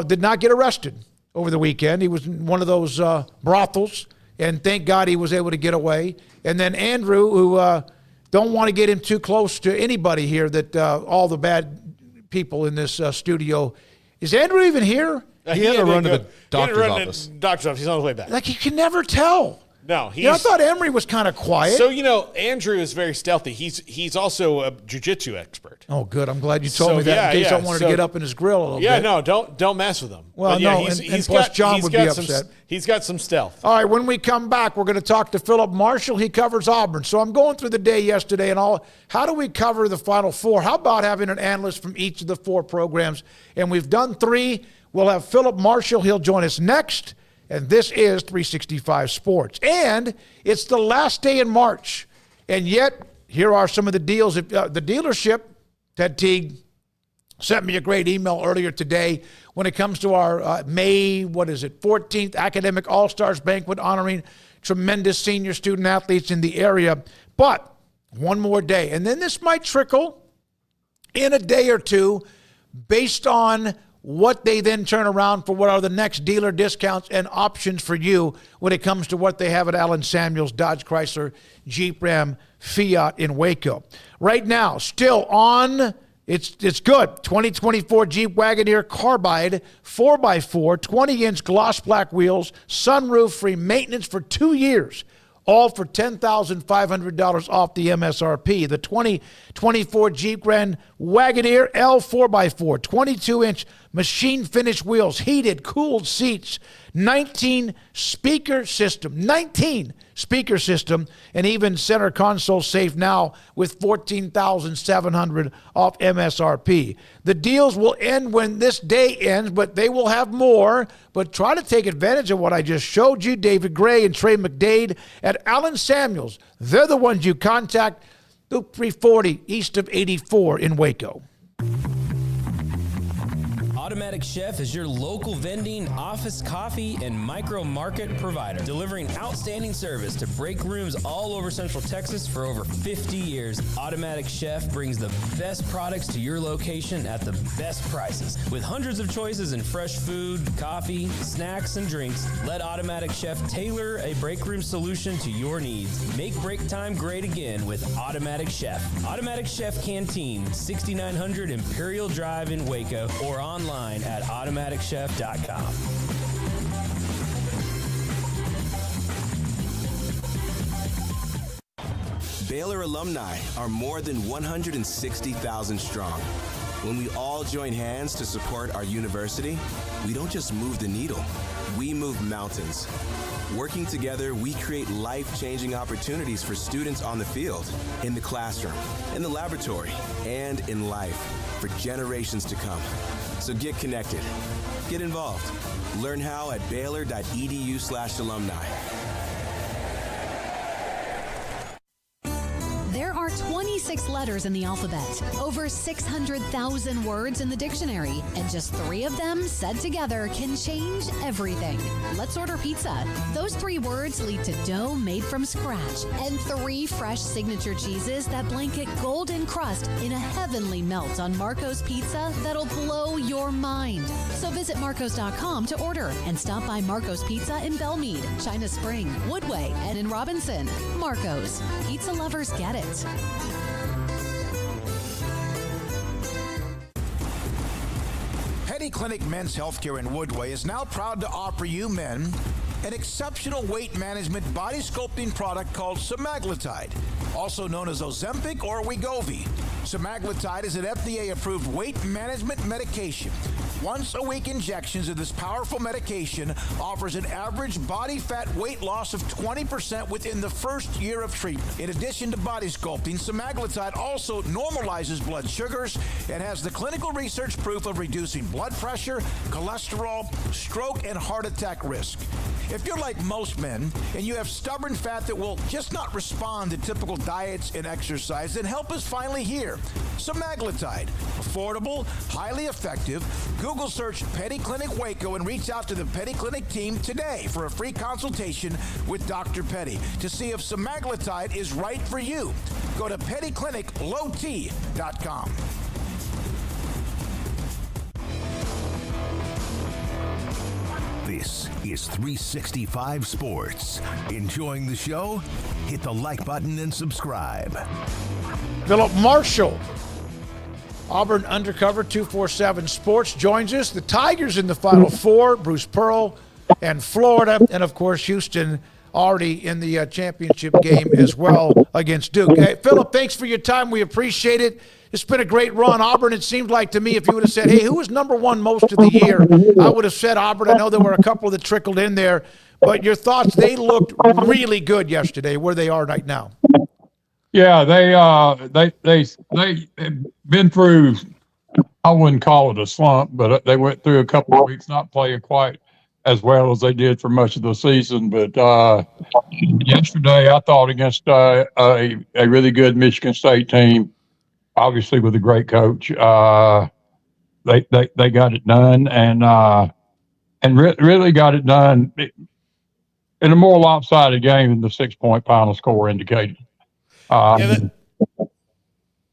Did not get arrested over the weekend. He was in one of those brothels, and thank God he was able to get away. And then Andrew, who don't want to get him too close to anybody here, that all the bad people in this studio. Is Andrew even here? He had to run to the doctor's office. He's on his way back. Like, you can never tell. No, I thought Emory was kind of quiet. So, Andrew is very stealthy. He's also a jiu-jitsu expert. Oh, good. I'm glad you told me that in case I wanted to get up in his grill a little bit. Yeah, no, don't mess with him. Well, plus John would be upset. He's got some stealth. All right, when we come back, we're going to talk to Philip Marshall. He covers Auburn. So I'm going through the day yesterday and all. How do we cover the Final Four? How about having an analyst from each of the four programs? And we've done 3. We'll have Philip Marshall. He'll join us next. And this is 365 Sports. And it's the last day in March. And yet, here are some of the deals. The dealership, Ted Teague, sent me a great email earlier today when it comes to our May, 14th Academic All-Stars Banquet honoring tremendous senior student athletes in the area. But one more day. And then this might trickle in a day or two based on what they then turn around for what are the next dealer discounts and options for you when it comes to what they have at Allen Samuels, Dodge Chrysler, Jeep Ram, Fiat in Waco. Right now, still on, it's good, 2024 Jeep Wagoneer Carbide 4x4, 20-inch gloss black wheels, sunroof, free maintenance for 2 years. All for $10,500 off the MSRP. The 2024 Jeep Grand Wagoneer L 4x4, 22-inch machine finished wheels, heated, cooled seats, 19 speaker system, and even center console safe now with $14,700 off MSRP. The deals will end when this day ends, but they will have more. But try to take advantage of what I just showed you. David Gray and Trey McDade at Allen Samuels. They're the ones you contact. Loop 340 east of 84 in Waco. Automatic Chef is your local vending, office coffee, and micro market provider, delivering outstanding service to break rooms all over Central Texas for over 50 years. Automatic Chef brings the best products to your location at the best prices. With hundreds of choices in fresh food, coffee, snacks, and drinks, let Automatic Chef tailor a break room solution to your needs. Make break time great again with Automatic Chef. Automatic Chef Canteen, 6900 Imperial Drive in Waco, or online at automaticchef.com. Baylor alumni are more than 160,000 strong. When we all join hands to support our university, we don't just move the needle, we move mountains. Working together, we create life-changing opportunities for students on the field, in the classroom, in the laboratory, and in life for generations to come. So get connected, get involved. Learn how at baylor.edu/alumni. There are 26 letters in the alphabet, over 600,000 words in the dictionary, and just 3 of them said together can change everything. Let's order pizza. Those 3 words lead to dough made from scratch and 3 fresh signature cheeses that blanket golden crust in a heavenly melt on Marco's Pizza that'll blow your mind. So visit marcos.com to order and stop by Marco's Pizza in Belmead, China Spring, Woodway, and in Robinson. Marco's. Pizza lovers get it. Petty Clinic Men's Healthcare in Woodway is now proud to offer you men an exceptional weight management body sculpting product called semaglutide, also known as Ozempic or Wegovy. Semaglutide is an FDA-approved weight management medication. Once-a-week injections of this powerful medication offers an average body fat weight loss of 20% within the first year of treatment. In addition to body sculpting, semaglutide also normalizes blood sugars and has the clinical research proof of reducing blood pressure, cholesterol, stroke, and heart attack risk. If you're like most men and you have stubborn fat that will just not respond to typical diets and exercise, then help is finally here. Semaglutide, affordable, highly effective. Google search Petty Clinic Waco and reach out to the Petty Clinic team today for a free consultation with Dr. Petty to see if semaglutide is right for you. Go to pettycliniclowt.com. This is 365 Sports. Enjoying the show? Hit the like button and subscribe. Philip Marshall, Auburn Undercover 247 Sports, joins us. The Tigers in the Final Four, Bruce Pearl and Florida, and of course Houston already in the championship game as well against Duke. Hey, Philip, thanks for your time. We appreciate it. It's been a great run. Auburn, it seemed like to me, if you would have said, hey, who was number 1 most of the year, I would have said Auburn. I know there were a couple that trickled in there, but your thoughts, they looked really good yesterday where they are right now. Yeah, they've been through, I wouldn't call it a slump, but they went through a couple of weeks not playing quite as well as they did for much of the season. But yesterday, I thought against a really good Michigan State team, obviously with a great coach, they got it done and really got it done in a more lopsided game than the 6-point final score indicated. Go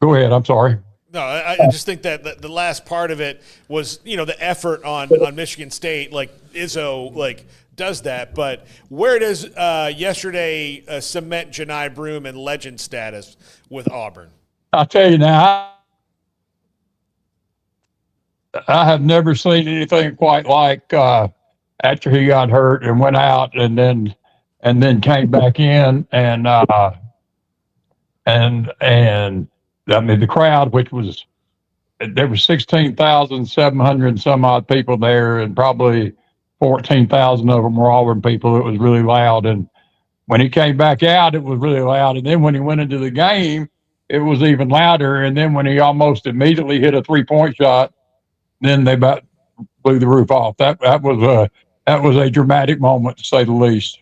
ahead. I'm sorry. No, I just think that the last part of it was, the effort on Michigan State, like Izzo, does that. But where does yesterday cement Janai Broome and legend status with Auburn? I'll tell you now, I have never seen anything quite like after he got hurt and went out and then came back in and I mean the crowd, which was there were 16,700 and some odd people there, and probably 14,000 of them were Auburn people. It was really loud. And when he came back out, it was really loud. And then when he went into the game, it was even louder. And then when he almost immediately hit a 3-point shot, then they about blew the roof off. That was a dramatic moment, to say the least.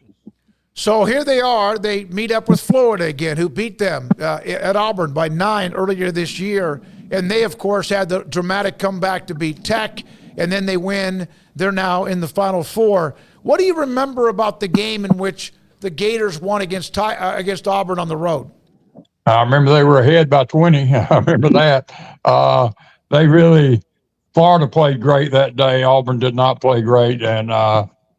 So here they are. They meet up with Florida again, who beat them at Auburn by 9 earlier this year. And they, of course, had the dramatic comeback to beat Tech, and then they win. They're now in the Final Four. What do you remember about the game in which the Gators won against Auburn on the road? I remember they were ahead by 20. I remember that. Florida played great that day. Auburn did not play great. And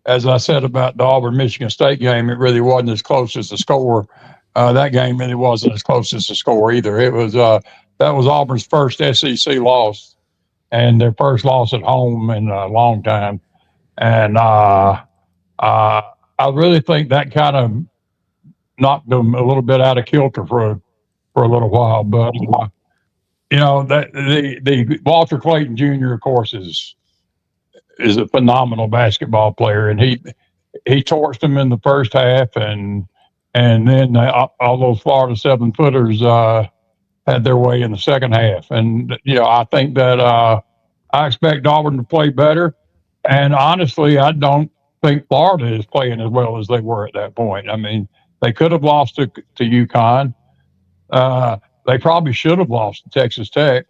as I said about the Auburn-Michigan State game, it really wasn't as close as the score. That game really wasn't as close as the score either. It was that was Auburn's first SEC loss and their first loss at home in a long time. And I really think that kind of knocked them a little bit out of kilter for a little while. But that the Walter Clayton Jr., of course, is a phenomenal basketball player, and he torched them in the first half, and then all those Florida 7-footers had their way in the second half. And I think that I expect Auburn to play better, and honestly, I don't think Florida is playing as well as they were at that point. I mean, they could have lost to UConn. They probably should have lost to Texas Tech.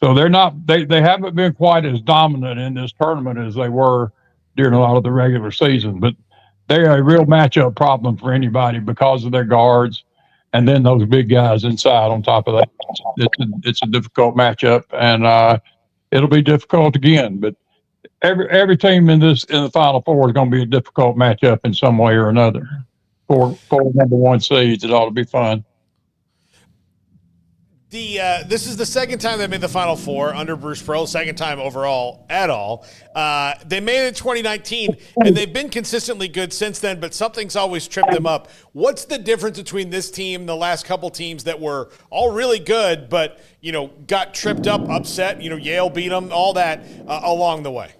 So they haven't been quite as dominant in this tournament as they were during a lot of the regular season, but they're a real matchup problem for anybody because of their guards and then those big guys inside on top of that. It's a difficult matchup, and it'll be difficult again, but every team in the Final Four is going to be a difficult matchup in some way or another. For number one seeds, it ought to be fun. This is the second time they made the Final Four under Bruce Pearl, second time overall at all. They made it in 2019, and they've been consistently good since then, but something's always tripped them up. What's the difference between this team and the last couple teams that were all really good but, got tripped up, upset, Yale beat them, all that along the way?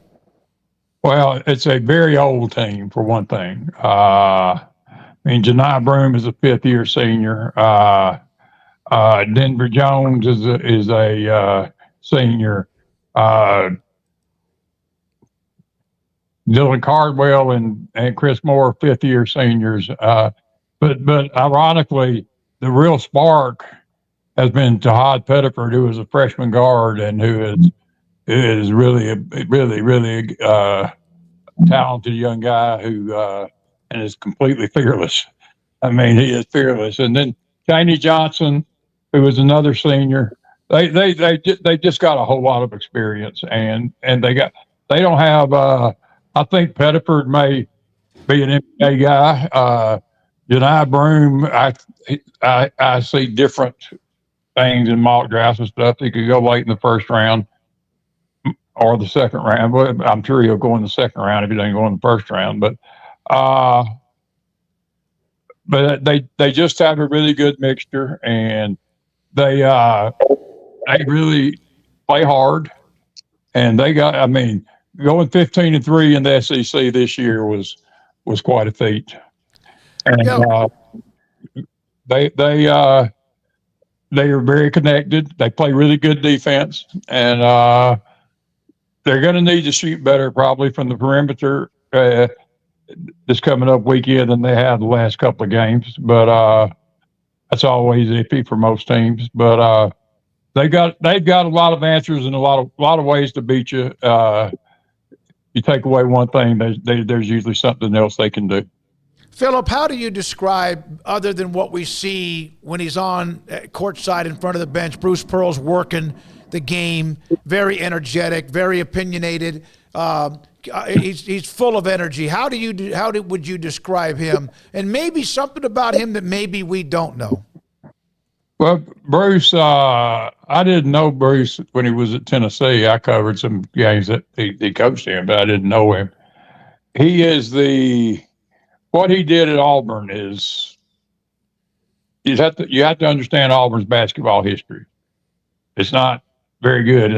Well, it's a very old team, for one thing. Janai Broome is a fifth-year senior. Denver Jones is a senior. Dylan Cardwell and Chris Moore, fifth-year seniors. But ironically, the real spark has been Tahad Pettiford, who is a freshman guard and who is really talented young guy who and is completely fearless. I mean, he is fearless. And then Chaney Johnson, who was another senior. They just got a whole lot of experience, and they don't have. I think Pettiford may be an NBA guy. Janai Broome, I see different things in mock drafts and stuff. He could go late in the first round or the second round. But I'm sure he'll go in the second round if he doesn't go in the first round. But they just have a really good mixture, and they really play hard, and they got. I mean, going 15-3 in the SEC this year was quite a feat. And they are very connected. They play really good defense, and they're going to need to shoot better probably from the perimeter this coming up weekend than they had the last couple of games. But that's always iffy for most teams. But they've got a lot of answers and a lot of ways to beat you. You take away one thing, there's usually something else they can do. Philip, how do you describe, other than what we see when he's on courtside in front of the bench, Bruce Pearl's working the game, very energetic, very opinionated. He's full of energy. How would you describe him? And maybe something about him that maybe we don't know. Well, Bruce, I didn't know Bruce when he was at Tennessee. I covered some games that he coached him, but I didn't know him. He is what he did at Auburn is you have to understand Auburn's basketball history. It's not very good,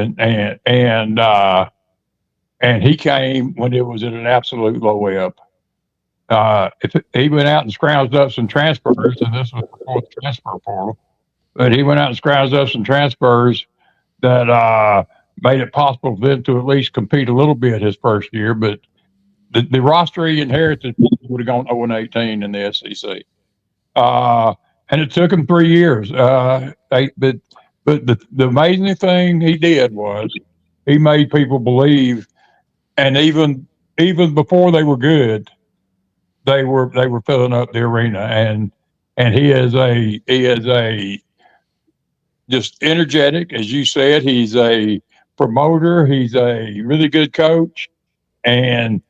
and he came when it was at an absolute low ebb. If he went out and scrounged up some transfers, and this was before the transfer portal, but he went out and scrounged up some transfers that made it possible for them to at least compete a little bit his first year. But the roster he inherited would have gone 0-18 in the SEC. And it took him 3 years. But the amazing thing he did was he made people believe, and even before they were good, they were filling up the arena. And he is a just energetic, as you said. He's a promoter. He's a really good coach, and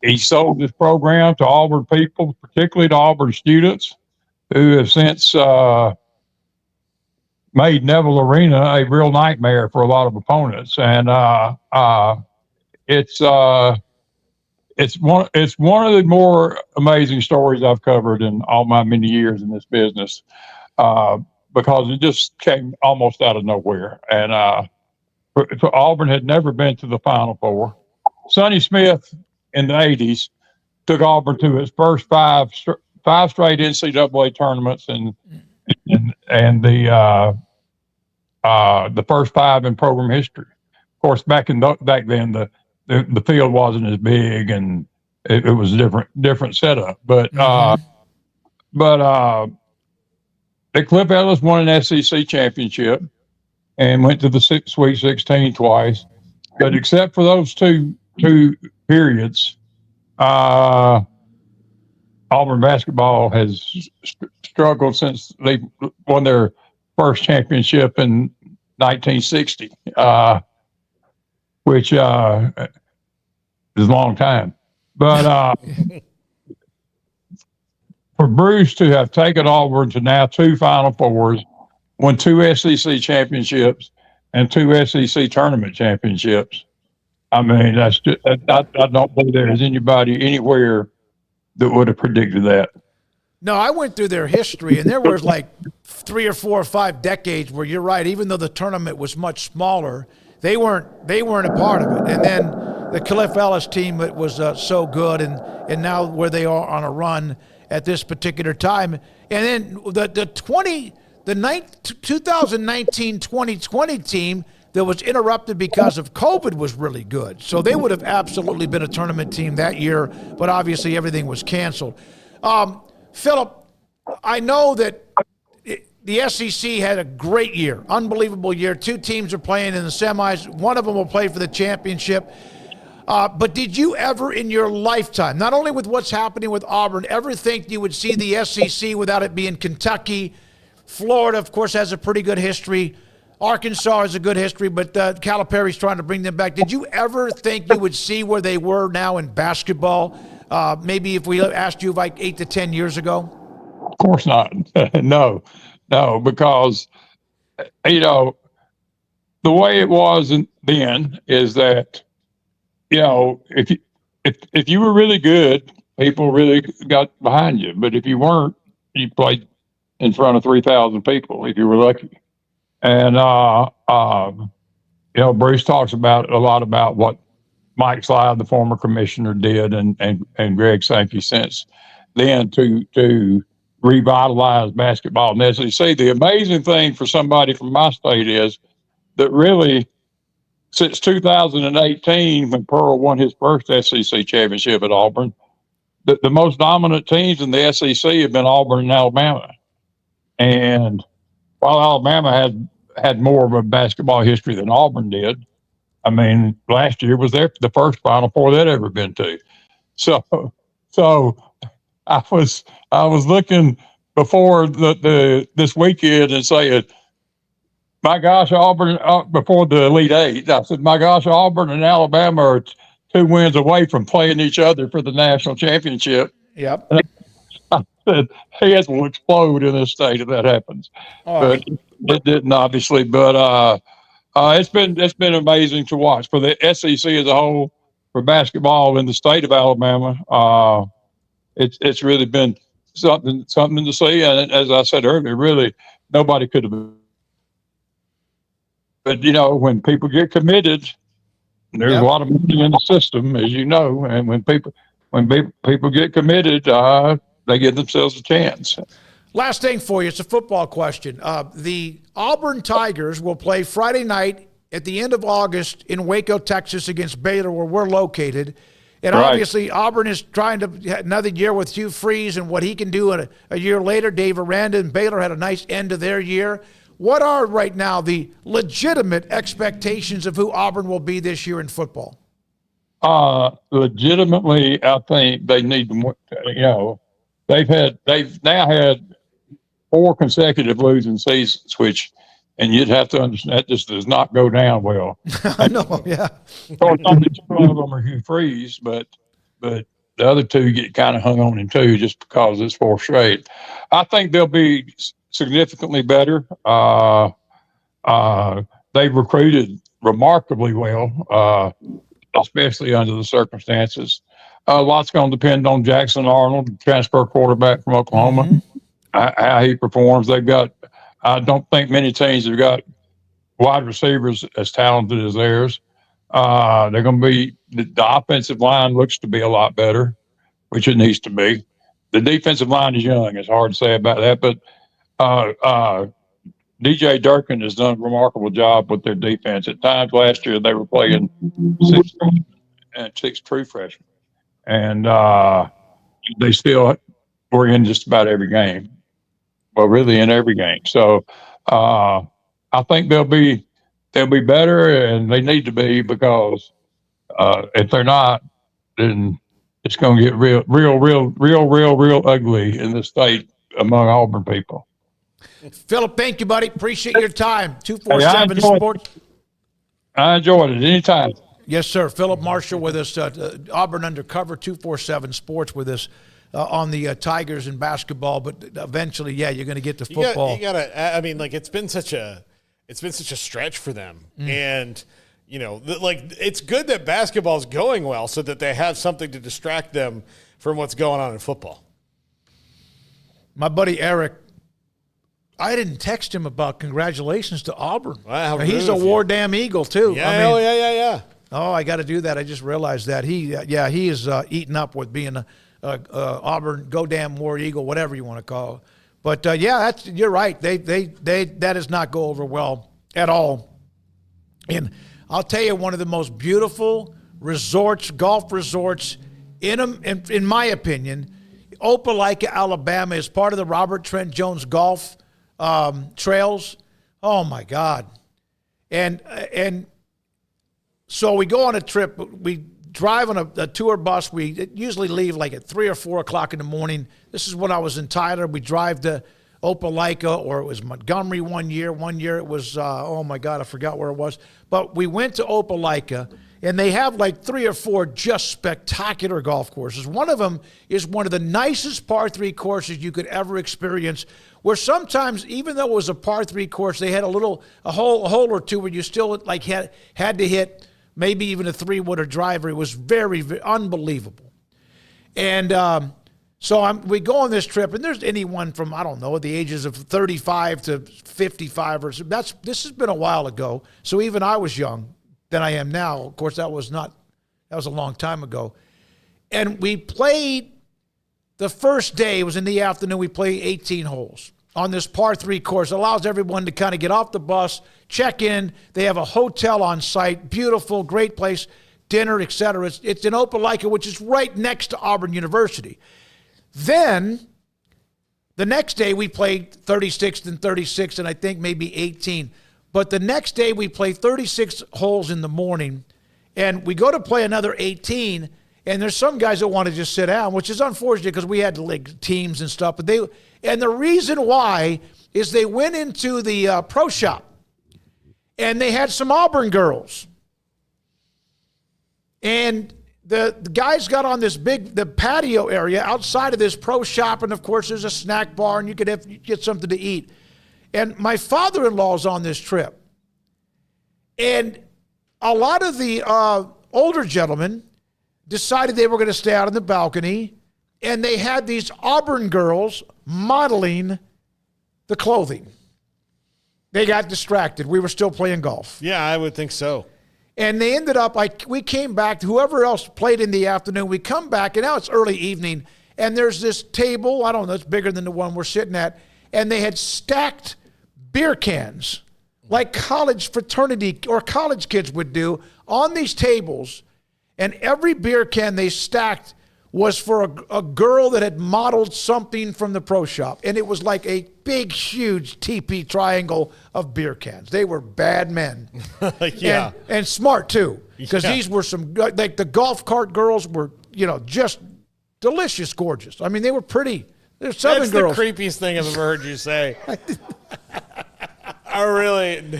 he sold this program to Auburn people, particularly to Auburn students, who have since made Neville Arena a real nightmare for a lot of opponents. And it's one of the more amazing stories I've covered in all my many years in this business, because it just came almost out of nowhere. And Auburn had never been to the Final Four. Sonny Smith in the 80s took Auburn to its first five straight NCAA tournaments, and the first five in program history. Of course, back then the field wasn't as big, and it was a different setup. But Cliff Ellis won an SEC championship and went to the Sweet 16 twice. But except for those two periods, Auburn basketball has struggled since they won their first championship in 1960, which is a long time. But for Bruce to have taken Auburn to now 2 Final Fours, won 2 SEC championships and 2 SEC tournament championships, I mean, that's just, I don't believe there's anybody anywhere that would have predicted that. No, I went through their history, and there was like 3 or 4 or 5 decades where you're right. Even though the tournament was much smaller, they weren't a part of it. And then the Cliff Ellis team was so good, and now where they are on a run at this particular time. And then the 2019-2020 team that was interrupted because of COVID was really good. So they would have absolutely been a tournament team that year, but obviously everything was canceled. Philip, I know that the SEC had a great year, unbelievable year. 2 teams are playing in the semis. One of them will play for the championship. But did you ever in your lifetime, not only with what's happening with Auburn, ever think you would see the SEC without it being Kentucky? Florida, of course, has a pretty good history. Arkansas has a good history, but Calipari's trying to bring them back. Did you ever think you would see where they were now in basketball? Maybe if we asked you like 8 to 10 years ago? Of course not. No, because, the way it was then is that, if you were really good, people really got behind you. But if you weren't, you played in front of 3,000 people if you were lucky. And, Bruce talks a lot about what Mike Slide, the former commissioner, did, and Greg Sankey since then to revitalize basketball in the SEC. The amazing thing for somebody from my state is that really since 2018, when Pearl won his first SEC championship at Auburn, the most dominant teams in the SEC have been Auburn and Alabama. And while Alabama had more of a basketball history than Auburn did, I mean, last year was the first Final Four they'd ever been to. So I was looking before this weekend and saying, my gosh, Auburn, before the Elite Eight, I said, my gosh, Auburn and Alabama are 2 wins away from playing each other for the national championship. Yep. And I said, heads will explode in this state if that happens. But it didn't, obviously. But it's been amazing to watch for the SEC as a whole, for basketball in the state of Alabama. It's really been something to see. And as I said earlier, really nobody could have but when people get committed, there's a lot of money in the system, as you know, and when people get committed, they give themselves a chance. Last thing for you, it's a football question. The Auburn Tigers will play Friday night at the end of August in Waco, Texas, against Baylor, where we're located. And obviously, Auburn is trying to have another year with Hugh Freeze and what he can do a year later. Dave Aranda and Baylor had a nice end to their year. What are right now the legitimate expectations of who Auburn will be this year in football? Legitimately, I think they need to. They've now had 4 consecutive losing seasons, which. And you'd have to understand that just does not go down well. I know, yeah. Of course, only 2 of them are Hugh Freeze, but the other 2 get kind of hung on him too, just because it's 4 straight. I think they'll be significantly better. They've recruited remarkably well, especially under the circumstances. A lot's going to depend on Jackson Arnold, transfer quarterback from Oklahoma, how he performs. They've got. I don't think many teams have got wide receivers as talented as theirs. They're going to be the offensive line looks to be a lot better, which it needs to be. The defensive line is young. It's hard to say about that, but DJ Durkin has done a remarkable job with their defense. At times last year, they were playing 6 true freshmen, and they still were in just about every game. Well, really in every game. So I think they'll be better, and they need to be, because if they're not, then it's going to get real ugly in the state among Auburn people. Philip, thank you, buddy. Appreciate your time. 247 Sports. I enjoyed it anytime. Yes, sir. Philip Marshall with us, Auburn Undercover, 247 Sports with us. On the Tigers and basketball, but eventually, you're going to get to football. You gotta. I mean, like it's been such a stretch for them, and it's good that basketball is going well, so that they have something to distract them from what's going on in football. My buddy Eric, I didn't text him about congratulations to Auburn. Wow, he's a war damn Eagle too. Yeah, yeah. Oh, I got to do that. I just realized that he is eaten up with being a. Auburn, go damn War Eagle, whatever you want to call it. But you're right. They that does not go over well at all. And I'll tell you, one of the most beautiful golf resorts in my opinion, Opelika, Alabama, is part of the Robert Trent Jones golf trails. Oh my God! And so we go on a trip. We drive on a tour bus. We usually leave like at 3 or 4 o'clock in the morning. This is when I was in Tyler. We drive to Opelika, or it was Montgomery one year. One year it was, oh my God, I forgot where it was. But we went to Opelika, and they have like 3 or 4 just spectacular golf courses. One of them is one of the nicest par 3 courses you could ever experience, where sometimes, even though it was a par 3 course, they had a hole or two where you still like had to hit maybe even a 3-wooder driver. It was very, very unbelievable. And so we go on this trip, and there's anyone from, I don't know, the ages of 35 to 55 or so. This has been a while ago. So even I was young than I am now. Of course, that was a long time ago. And we played the first day. It was in the afternoon. We played 18 holes on this par 3 course. It allows everyone to kind of get off the bus, check in. They have a hotel on site, beautiful, great place, dinner, etc. It's in Opelika, which is right next to Auburn University. Then the next day we played 36 and 36, and I think maybe 18. But the next day we play 36 holes in the morning, and we go to play another 18. And there's some guys that want to just sit down, which is unfortunate because we had like teams and stuff. But the reason why is they went into the pro shop, and they had some Auburn girls. And the guys got on the patio area outside of this pro shop, and of course there's a snack bar, and you could get something to eat. And my father-in-law's on this trip, and a lot of the older gentlemen decided they were going to stay out on the balcony, and they had these Auburn girls modeling the clothing. They got distracted. We were still playing golf. Yeah, I would think so. And they ended up, we came back, whoever else played in the afternoon, we come back, and now it's early evening, and there's this table, I don't know, it's bigger than the one we're sitting at, and they had stacked beer cans like college fraternity or college kids would do on these tables, and every beer can they stacked was for a girl that had modeled something from the pro shop. And it was like a big, huge TP triangle of beer cans. They were bad men. Yeah. And smart, too. Because Yeah. these were some, like the golf cart girls were, just delicious, gorgeous. I mean, they were pretty. They're Southern girls. That's the creepiest thing I've ever heard you say. They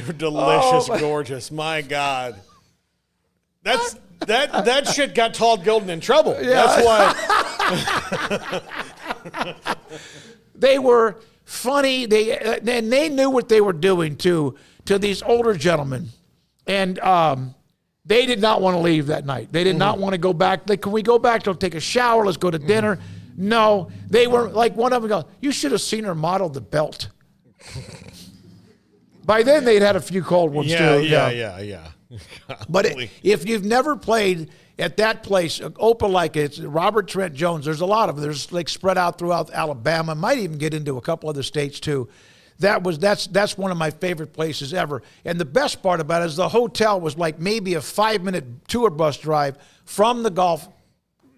were delicious, gorgeous. My God. That shit got Tall Golden in trouble. Yeah. That's why. They were funny. And they knew what they were doing to these older gentlemen. And they did not want to leave that night. They did not want to go back. Can we go back to take a shower? Let's go to dinner. No, they were like one of them goes, you should have seen her model the belt. By then they'd had a few cold ones too. Yeah. But if you've never played at that place, Opelika, it's Robert Trent Jones. There's a lot of them. There's like spread out throughout Alabama. Might even get into a couple other states too. That's one of my favorite places ever. And the best part about it is the hotel was like maybe a 5-minute tour bus drive from the golf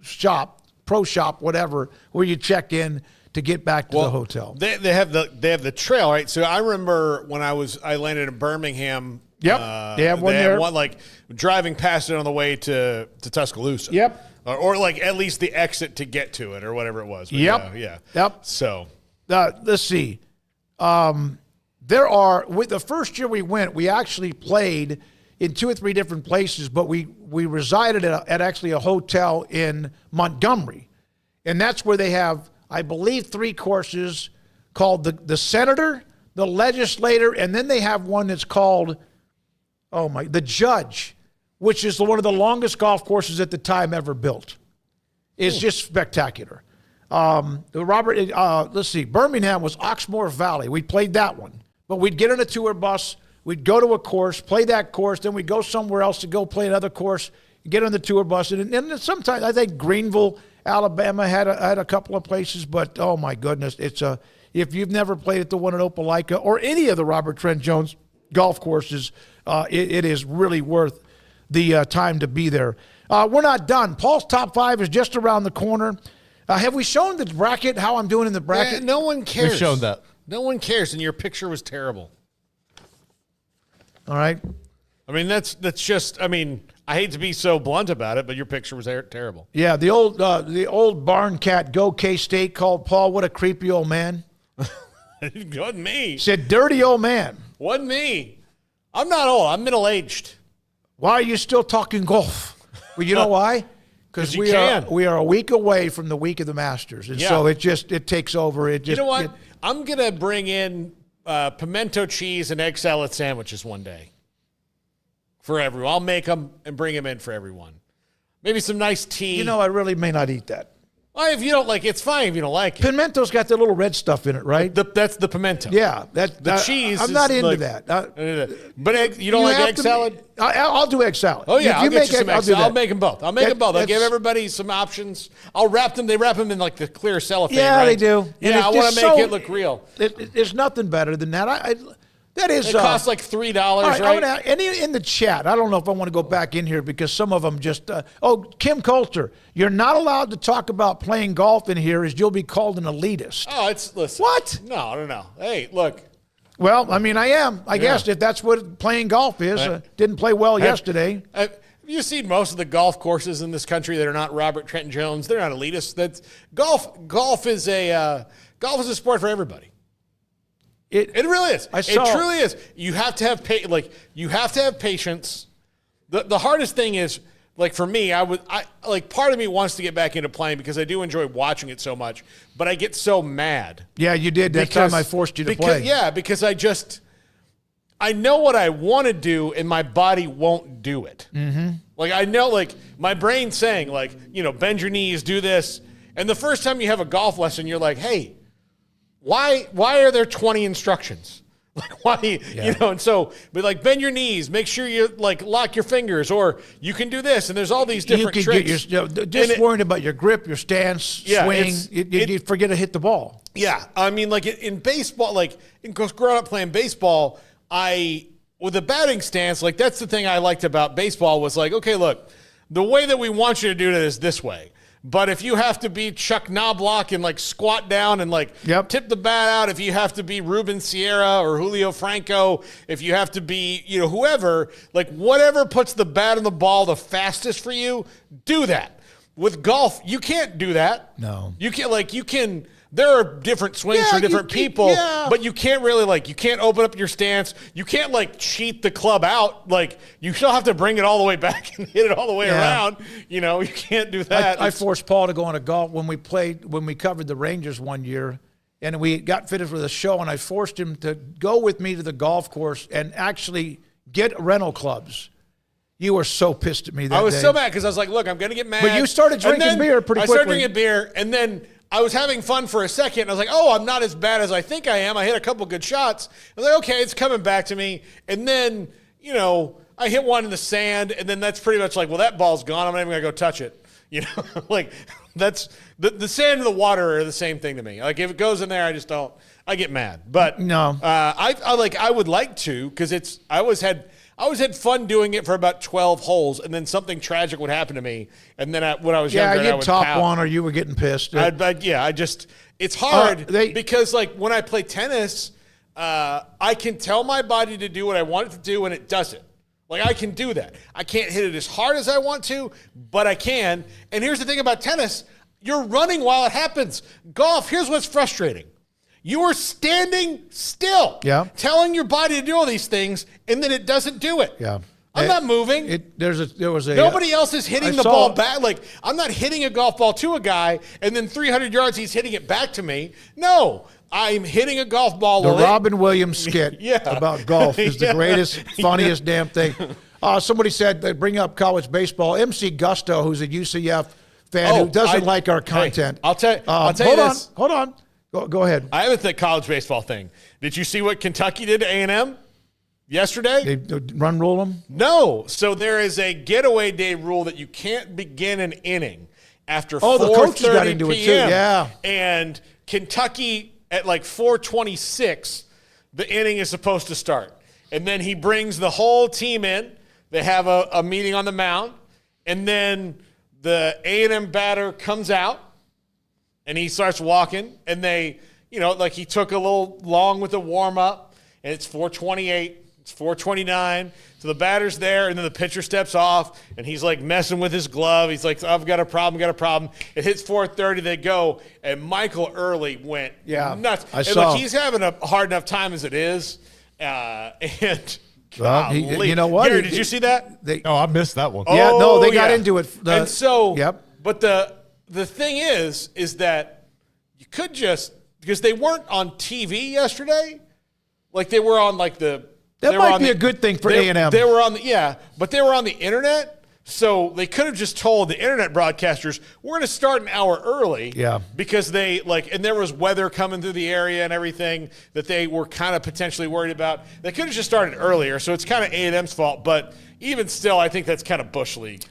shop, pro shop, whatever, where you check in to get back to the hotel. They have the trail, right? So I remember when I landed in Birmingham. Yep. They have one there. One like driving past it on the way to Tuscaloosa. Yep. Or like at least the exit to get to it or whatever it was. But Yep. So let's see. The first year we went, we actually played in 2 or 3 different places, but we resided at actually a hotel in Montgomery. And that's where they have, I believe, 3 courses called the Senator, the Legislator, and then they have one that's called, the Judge, which is one of the longest golf courses at the time ever built. It's just spectacular. Let's see, Birmingham was Oxmoor Valley. We played that one. But we'd get on a tour bus, we'd go to a course, play that course, then we'd go somewhere else to go play another course, get on the tour bus. And sometimes, I think Greenville, Alabama had a couple of places, but oh my goodness, if you've never played at the one at Opelika or any of the Robert Trent Jones golf courses, it is really worth the time to be there. We're not done. Paul's top 5 is just around the corner. Have we shown the bracket, how I'm doing in the bracket? Yeah, no one cares. We've shown that. No one cares, and your picture was terrible. All right. I mean, that's just, I mean, I hate to be so blunt about it, but your picture was terrible. Yeah, the old barn cat, Go K-State, called Paul, what a creepy old man. It wasn't me. Said, dirty old man. Wasn't me. I'm not old. I'm middle-aged. Why are you still talking golf? Well, you know why? Because we are a week away from the week of the Masters, and so it takes over. You know what? I'm gonna bring in pimento cheese and egg salad sandwiches one day for everyone. I'll make them and bring them in for everyone. Maybe some nice tea. You know, I really may not eat that. Well, if you don't like it, it's fine if you don't like it. Pimento's got the little red stuff in it, right? That's the pimento. Yeah, the cheese. I'm not into like, that. But you don't like egg salad? I'll do egg salad. Oh yeah, I'll get you some egg salad. I'll make them both. I'll give everybody some options. I'll wrap them. They wrap them in like the clear cellophane. Yeah, right? they do. Yeah, I want to make it look real. There's nothing better than that. It costs like $3, right? Any in the chat, I don't know if I want to go back in here because some of them just, Kim Coulter, you're not allowed to talk about playing golf in here as you'll be called an elitist. Oh, listen. What? No. Hey, look. Well, I mean, I am. I guess if that's what playing golf is. Didn't play well yesterday. Have you seen most of the golf courses in this country that are not Robert Trent Jones? They're not elitist. That's golf is a sport for everybody. It really is. It truly is. You have to have patience. The hardest thing is, like for me, part of me wants to get back into playing because I do enjoy watching it so much, but I get so mad. Yeah, you did that time I forced you to play. Yeah, because I know what I want to do and my body won't do it. Mm-hmm. Like I know, like my brain's saying, like, bend your knees, do this, and the first time you have a golf lesson, you're like, hey. Why are there 20 instructions? Like, why, you know, and so, but like bend your knees, make sure you like lock your fingers, or you can do this. And there's all these different tricks. Just worrying about your grip, your stance, swing, you forget to hit the ball. Yeah. I mean, like in baseball, like growing up playing baseball, with the batting stance, like that's the thing I liked about baseball was like, okay, look, the way that we want you to do it is this way. But if you have to be Chuck Knobloch and like squat down and like tip the bat out, if you have to be Ruben Sierra or Julio Franco, if you have to be, you know, whoever, like whatever puts the bat on the ball the fastest for you, do that. With golf, you can't do that. No. You can, there are different swings for different people, but you can't really you can't open up your stance. You can't cheat the club out. Like you still have to bring it all the way back and hit it all the way around. You know, you can't do that. I forced Paul to go on a golf when we covered the Rangers one year, and we got finished with a show, and I forced him to go with me to the golf course and actually get rental clubs. You were so pissed at me that day. I was so mad because I was like, look, I'm going to get mad. But you started drinking beer pretty quickly. I started drinking beer, and then I was having fun for a second. I was like, oh, I'm not as bad as I think I am. I hit a couple good shots. I was like, okay, it's coming back to me. And then, you know, I hit one in the sand, and then that's pretty much like, well, that ball's gone. I'm not even going to go touch it. You know, like that's the sand and the water are the same thing to me. Like if it goes in there, I just don't. I get mad. But no, I would like to because I always had fun doing it for about 12 holes, and then something tragic would happen to me. And then when I was younger, I would top pout. one, or you were getting pissed. It's hard because like when I play tennis, I can tell my body to do what I want it to do, and it does it. Like I can do that. I can't hit it as hard as I want to, but I can. And here's the thing about tennis: you're running while it happens. Golf, here's what's frustrating. You are standing still, telling your body to do all these things, and then it doesn't do it. Yeah. I'm not moving. Nobody else is hitting the ball back. Like I'm not hitting a golf ball to a guy, and then 300 yards he's hitting it back to me. No, I'm hitting a golf ball. The Robin Williams skit about golf is the greatest, funniest damn thing. Somebody said they bring up college baseball. MC Gusto, who's a UCF fan who doesn't like our content. I'll tell you this. Hold on. Go ahead. I have a college baseball thing. Did you see what Kentucky did to A&M yesterday? They run rule them? No. So there is a getaway day rule that you can't begin an inning after 4:30 the coaches got into PM. It too. Yeah. And Kentucky at like 4:26, the inning is supposed to start. And then he brings the whole team in. They have a meeting on the mound. And then the A&M batter comes out. And he starts walking, and they, you know, like he took a little long with the warm-up, and it's 4:28, it's 4:29, so the batter's there, and then the pitcher steps off, and he's like messing with his glove. He's like, I've got a problem. It hits 4:30, they go, and Michael Early went nuts. Look, he's having a hard enough time as it is, and well, you know what? Gary, did you see that? I missed that one. Yeah, no, they got into it. And so, but the thing is that you could just, because they weren't on TV yesterday, like they were on like the. That might be a good thing for A&M. They were on but they were on the internet, so they could have just told the internet broadcasters, we're going to start an hour early. Yeah. Because and there was weather coming through the area and everything that they were kind of potentially worried about. They could have just started earlier, so it's kind of A&M's fault, but even still, I think that's kind of Bush League.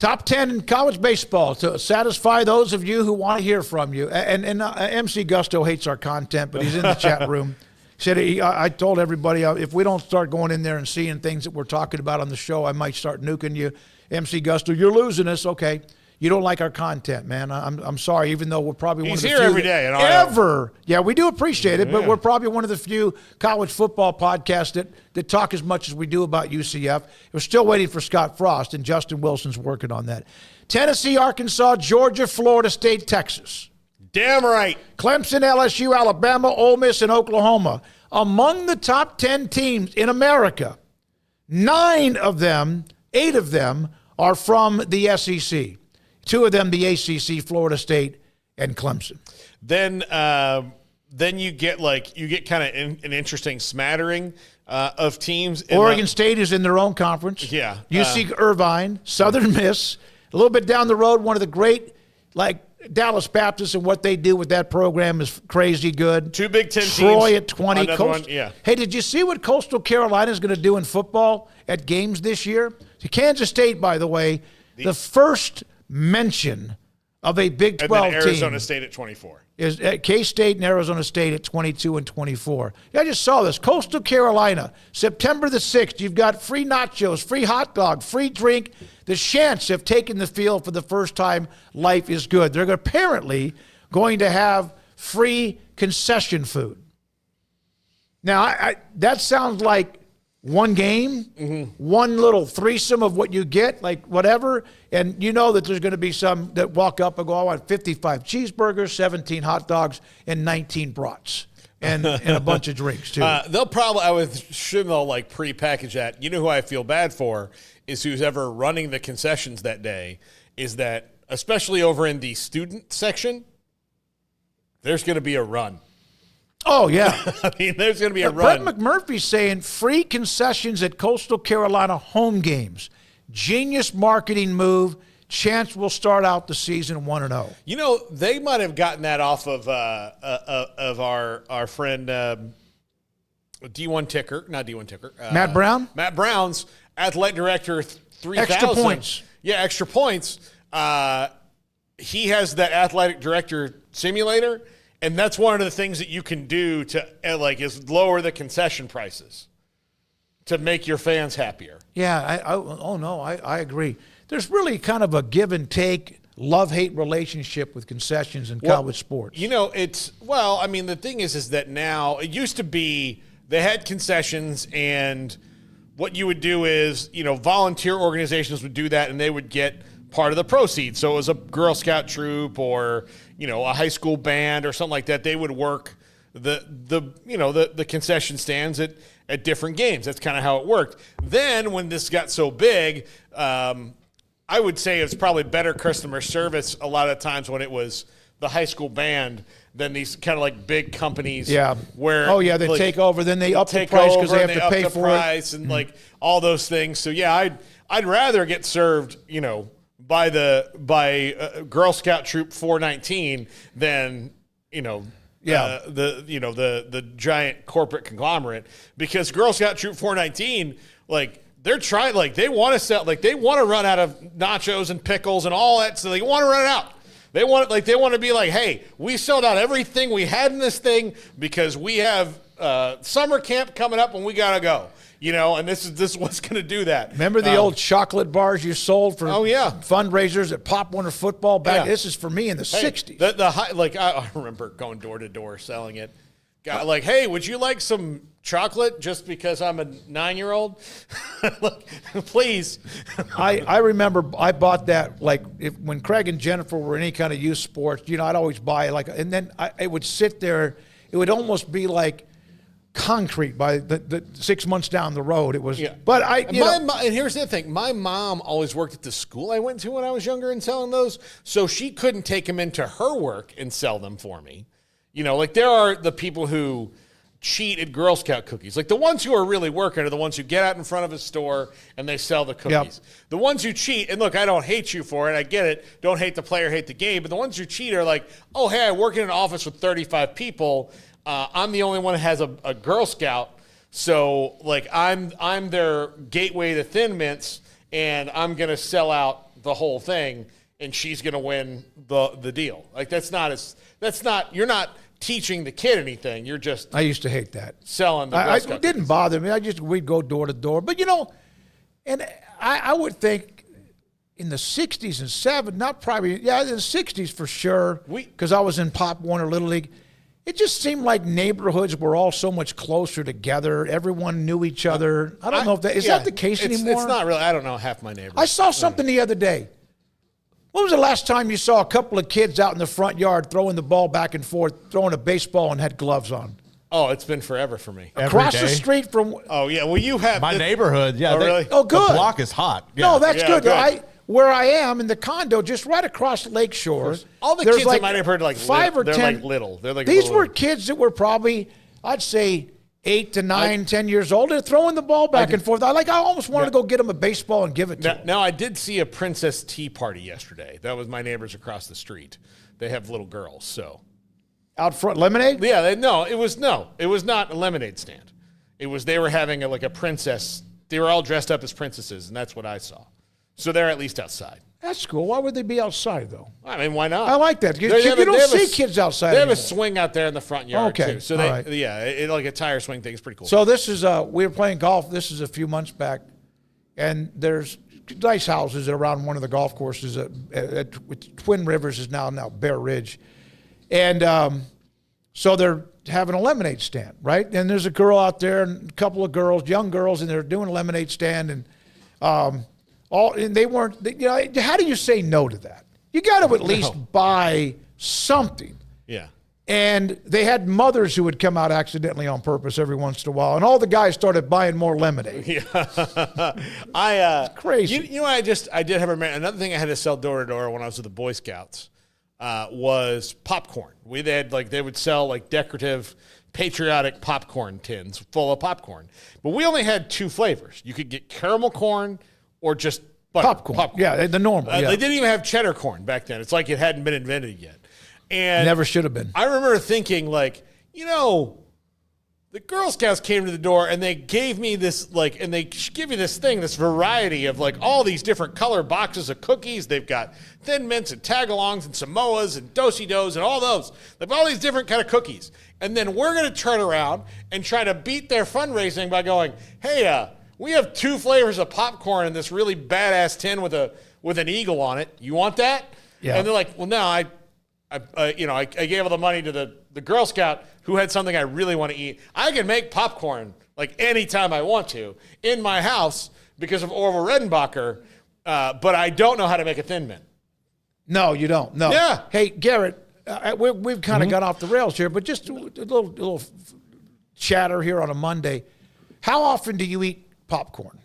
Top 10 in college baseball to satisfy those of you who want to hear from you. And MC Gusto hates our content, but he's in the chat room. He said, I told everybody, if we don't start going in there and seeing things that we're talking about on the show, I might start nuking you. MC Gusto, you're losing us. Okay. You don't like our content, man. I'm sorry, even though we're probably one of the few every day ever. Yeah, we do appreciate it, but we're probably one of the few college football podcasts that talk as much as we do about UCF. We're still waiting for Scott Frost, and Justin Wilson's working on that. Tennessee, Arkansas, Georgia, Florida State, Texas. Damn right. Clemson, LSU, Alabama, Ole Miss, and Oklahoma. Among the top 10 teams in America, 8 of them are from the SEC. 2 of them, the ACC, Florida State, and Clemson. Then you get kind of an interesting smattering of teams. Oregon State is in their own conference. Yeah. UC Irvine, Southern Miss, a little bit down the road, one of the great Dallas Baptist and what they do with that program is crazy good. 2 Big Ten teams. Troy at 20. Yeah. Hey, did you see what Coastal Carolina is going to do in football at games this year? To Kansas State, by the way, the first mention of a Big 12 and then Arizona team State at 24. is at K-State and Arizona State at 22 and 24. Yeah, I just saw this. Coastal Carolina, September the 6th. You've got free nachos, free hot dog, free drink. The Chants have taken the field for the first time. Life is good. They're apparently going to have free concession food. Now, that sounds like one game, one little threesome of what you get, like whatever. And you know that there's going to be some that walk up and go, I want 55 cheeseburgers, 17 hot dogs, and 19 brats. And a bunch of drinks, too. They'll probably, I would assume they'll like pre-package that. You know who I feel bad for is who's ever running the concessions that day, is that, especially over in the student section, there's going to be a run. Oh, yeah. I mean, there's going to be a run. Brett McMurphy's saying free concessions at Coastal Carolina home games. Genius marketing move. Chance will start out the season 1-0. You know, they might have gotten that off of our friend D1 Ticker, not D1 Ticker. Matt Brown? Matt Brown's athletic director 3000. Extra points. Yeah, extra points. He has that athletic director simulator. And that's one of the things that you can do to is lower the concession prices to make your fans happier. Yeah, I agree. There's really kind of a give and take, love-hate relationship with concessions in college sports. You know, the thing is that now, it used to be they had concessions, and what you would do is, volunteer organizations would do that, and they would get part of the proceeds. So it was a Girl Scout troop or, a high school band or something like that. They would work the concession stands at different games. That's kind of how it worked. Then when this got so big, I would say it's probably better customer service a lot of times when it was the high school band than these kind of like big companies. Yeah. Where they take over, then they up the price because they have to pay for it. And like all those things. So yeah, I'd rather get served, by Girl Scout Troop 419 than the giant corporate conglomerate, because Girl Scout Troop 419 they're trying they want to sell they want to run out of nachos and pickles and all that, so they want to run it out. They want to be like, hey, we sold out everything we had in this thing because we have summer camp coming up and we gotta go. And this is what's going to do that. Remember the old chocolate bars you sold for fundraisers at Pop Warner football back? Yeah. This is for me in the 60s. I remember going door to door selling it. Hey, would you like some chocolate just because I'm a 9-year-old? Please. I remember I bought that when Craig and Jennifer were in any kind of youth sports, I'd always buy it and then it would sit there. It would almost be like concrete by the 6 months down the road. It was, but and here's the thing. My mom always worked at the school I went to when I was younger and selling those. So she couldn't take them into her work and sell them for me. There are the people who cheat at Girl Scout cookies. The ones who are really working are the ones who get out in front of a store and they sell the cookies. Yep. The ones who cheat, and look, I don't hate you for it. I get it. Don't hate the player, hate the game. But the ones who cheat are like, oh, hey, I work in an office with 35 people. I'm the only one that has a Girl Scout, so I'm their gateway to Thin Mints, and I'm gonna sell out the whole thing, and she's gonna win the deal. You're not teaching the kid anything. You're just. I used to hate that selling the Girl Scout. It didn't bother me. We'd go door to door, but and I would think in the 60s and 70s, in the 60s for sure, because I was in Pop Warner Little League. It just seemed like neighborhoods were all so much closer together. Everyone knew each other. I don't know if that is that the case anymore. It's not really. I don't know half my neighbors. I saw something the other day. When was the last time you saw a couple of kids out in the front yard throwing the ball back and forth, throwing a baseball and had gloves on? Oh, it's been forever for me. Across the street from. Oh yeah, well you have my neighborhood. Yeah. Really? Oh, good. The block is hot. Yeah. No, that's good. Where I am in the condo, just right across Lake Shore. All the kids in my neighborhood are 5 or 10. Little. They're these were kids that were probably, I'd say, 8 to 9, 10 years old. They're throwing the ball back and forth. I almost wanted to go get them a baseball and give it to them. Now, I did see a Princess Tea party yesterday. That was my neighbors across the street. they have little girls. So out front lemonade? Yeah, it was not a lemonade stand. It was they were having a princess. They were all dressed up as princesses, and that's what I saw. So they're at least outside. That's cool. Why would they be outside, though? I mean, why not? I like that. You don't see kids outside They have anymore. a swing out there in the front yard, Okay, too. So, all right. like a tire swing thing is pretty cool. So this is, we were playing golf. This is a few months back, and there's nice houses around one of the golf courses at Twin Rivers is now Bear Ridge. And so they're having a lemonade stand, right? And there's a girl out there and a couple of girls, young girls, and they're doing a lemonade stand. And and they weren't, how do you say no to that? You got to at least buy something. Yeah. And they had mothers who would come out accidentally on purpose every once in a while, and all the guys started buying more lemonade. Yeah, it's crazy. You know, I did have another thing I had to sell door to door when I was with the Boy Scouts was popcorn. They would sell decorative, patriotic popcorn tins full of popcorn, but we only had 2 flavors. You could get caramel corn or just butter. Popcorn. Yeah, the normal. They didn't even have cheddar corn back then. It's like it hadn't been invented yet. And never should have been. I remember thinking, the Girl Scouts came to the door and they gave me this, and they give you this thing, this variety of all these different color boxes of cookies. They've got Thin Mints and Tagalongs and Samoas and Do-si-dos and all those. They have all these different kind of cookies. And then we're going to turn around and try to beat their fundraising by going, hey, we have 2 flavors of popcorn in this really badass tin with an eagle on it. You want that? Yeah. And they're like, well, no, I gave all the money to the Girl Scout who had something I really want to eat. I can make popcorn anytime I want to in my house because of Orville Redenbacher, but I don't know how to make a Thin Mint. No, you don't. No. Yeah. Hey, Garrett, we've kind of got off the rails here, but just a little chatter here on a Monday. How often do you eat popcorn?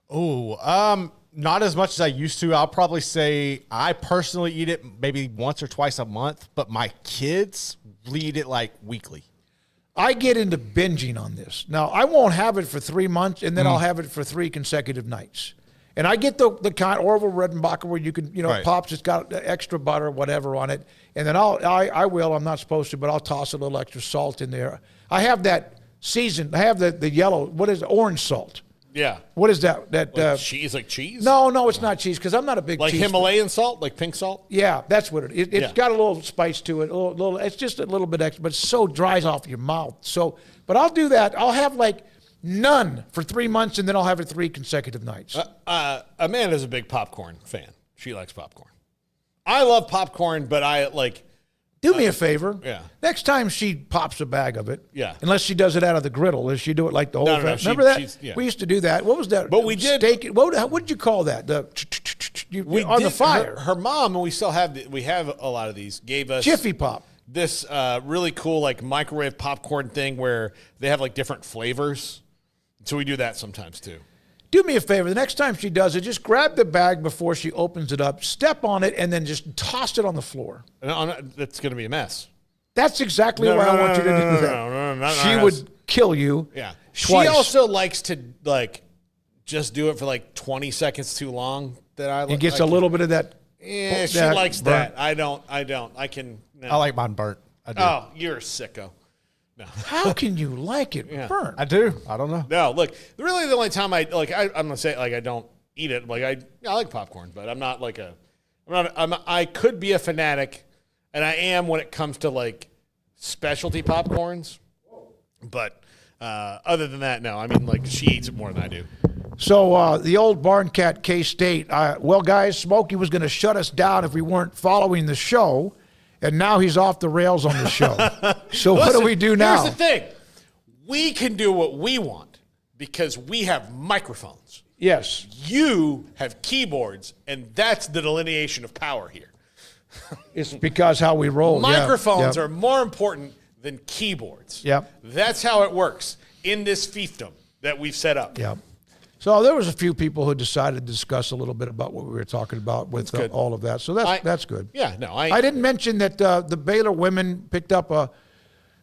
Oh, not as much as I used to. I'll probably say I personally eat it maybe once or twice a month, but my kids eat it weekly. I get into binging on this. Now, I won't have it for 3 months, and then I'll have it for 3 consecutive nights. And I get the kind Orville Redenbacher where you can, right. Pops, it's got extra butter, whatever on it. And then I'm not supposed to, but I'll toss a little extra salt in there. I have that seasoned, I have the yellow, what is it, orange salt. Yeah. What is that? Cheese, cheese? No, it's not cheese because I'm not a big cheese. Himalayan salt, pink salt? Yeah, that's what it is. It's got a little spice to it. It's just a little bit extra, but it so dries off your mouth. So, but I'll do that. I'll have none for 3 months, and then I'll have it 3 consecutive nights. Amanda's a big popcorn fan. She likes popcorn. I love popcorn, but I Do me a favor. Yeah. Next time she pops a bag of it. Yeah. Unless she does it out of the griddle. Does she do it like the whole No, thing? Remember that? yeah. We used to do that. What was that? But we did. Steak. What did you call that? On the fire. Her mom, and we still have a lot of these, gave us Jiffy Pop. This really cool microwave popcorn thing where they have different flavors. So we do that sometimes too. Do me a favor. The next time she does it, just grab the bag before she opens it up, step on it, and then just toss it on the floor. That's going to be a mess. That's exactly why I want you to do that. She would kill you. Yeah. Twice. She also likes to just do it for 20 seconds too long. It gets a little bit of that. Yeah, she likes burnt. that. I don't. I can. No. I like mine burnt. I do. Oh, you're a sicko. No. How can you like it burnt? I do. I don't know. No, look. Really, the only time I'm gonna say I don't eat it. I like popcorn, but I'm not I could be a fanatic, and I am when it comes to specialty popcorns. But other than that, no. I mean, she eats it more than I do. So the old barn cat K-State. Well, guys, Smokey was going to shut us down if we weren't following the show. And now he's off the rails on the show. So what do we do now? Here's the thing. We can do what we want because we have microphones. Yes. You have keyboards, and that's the delineation of power here. It's because how we roll. Microphones are more important than keyboards. Yep. That's how it works in this fiefdom that we've set up. Yep. So there was a few people who decided to discuss a little bit about what we were talking about with all of that. So that's good. Yeah, no. I didn't mention that the Baylor women picked up a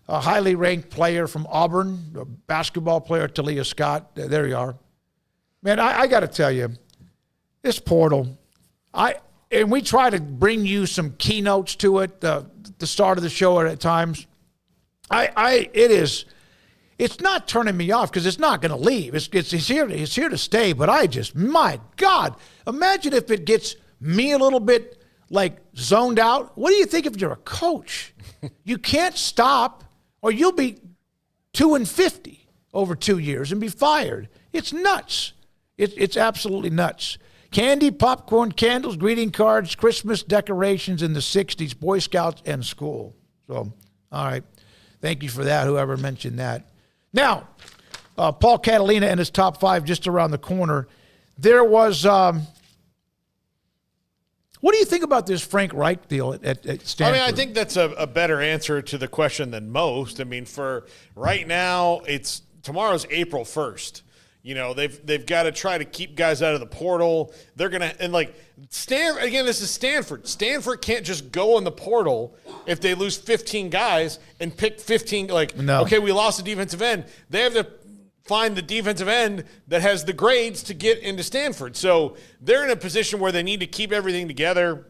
highly ranked player from Auburn, a basketball player, Talia Scott. There you are. Man, I got to tell you, this portal, and we try to bring you some keynotes to it, the start of the show at times. It's not turning me off because it's not going to leave. It's here to stay. But my God, imagine if it gets me a little bit like zoned out. What do you think if you're a coach? You can't stop, or you'll be 2-50 over 2 years and be fired. It's nuts. It's absolutely nuts. Candy, popcorn, candles, greeting cards, Christmas decorations in the 60s, Boy Scouts, and school. So, all right. Thank you for that, whoever mentioned that. Now, Paul Catalina and his top 5 just around the corner. There was, what do you think about this Frank Reich deal at Stanford? I mean, I think that's a better answer to the question than most. I mean, for right now, tomorrow's April 1st. You know, they've got to try to keep guys out of the portal. They're going to, and like, again, this is Stanford. Stanford can't just go in the portal if they lose 15 guys and pick 15, okay, we lost a defensive end. They have to find the defensive end that has the grades to get into Stanford. So they're in a position where they need to keep everything together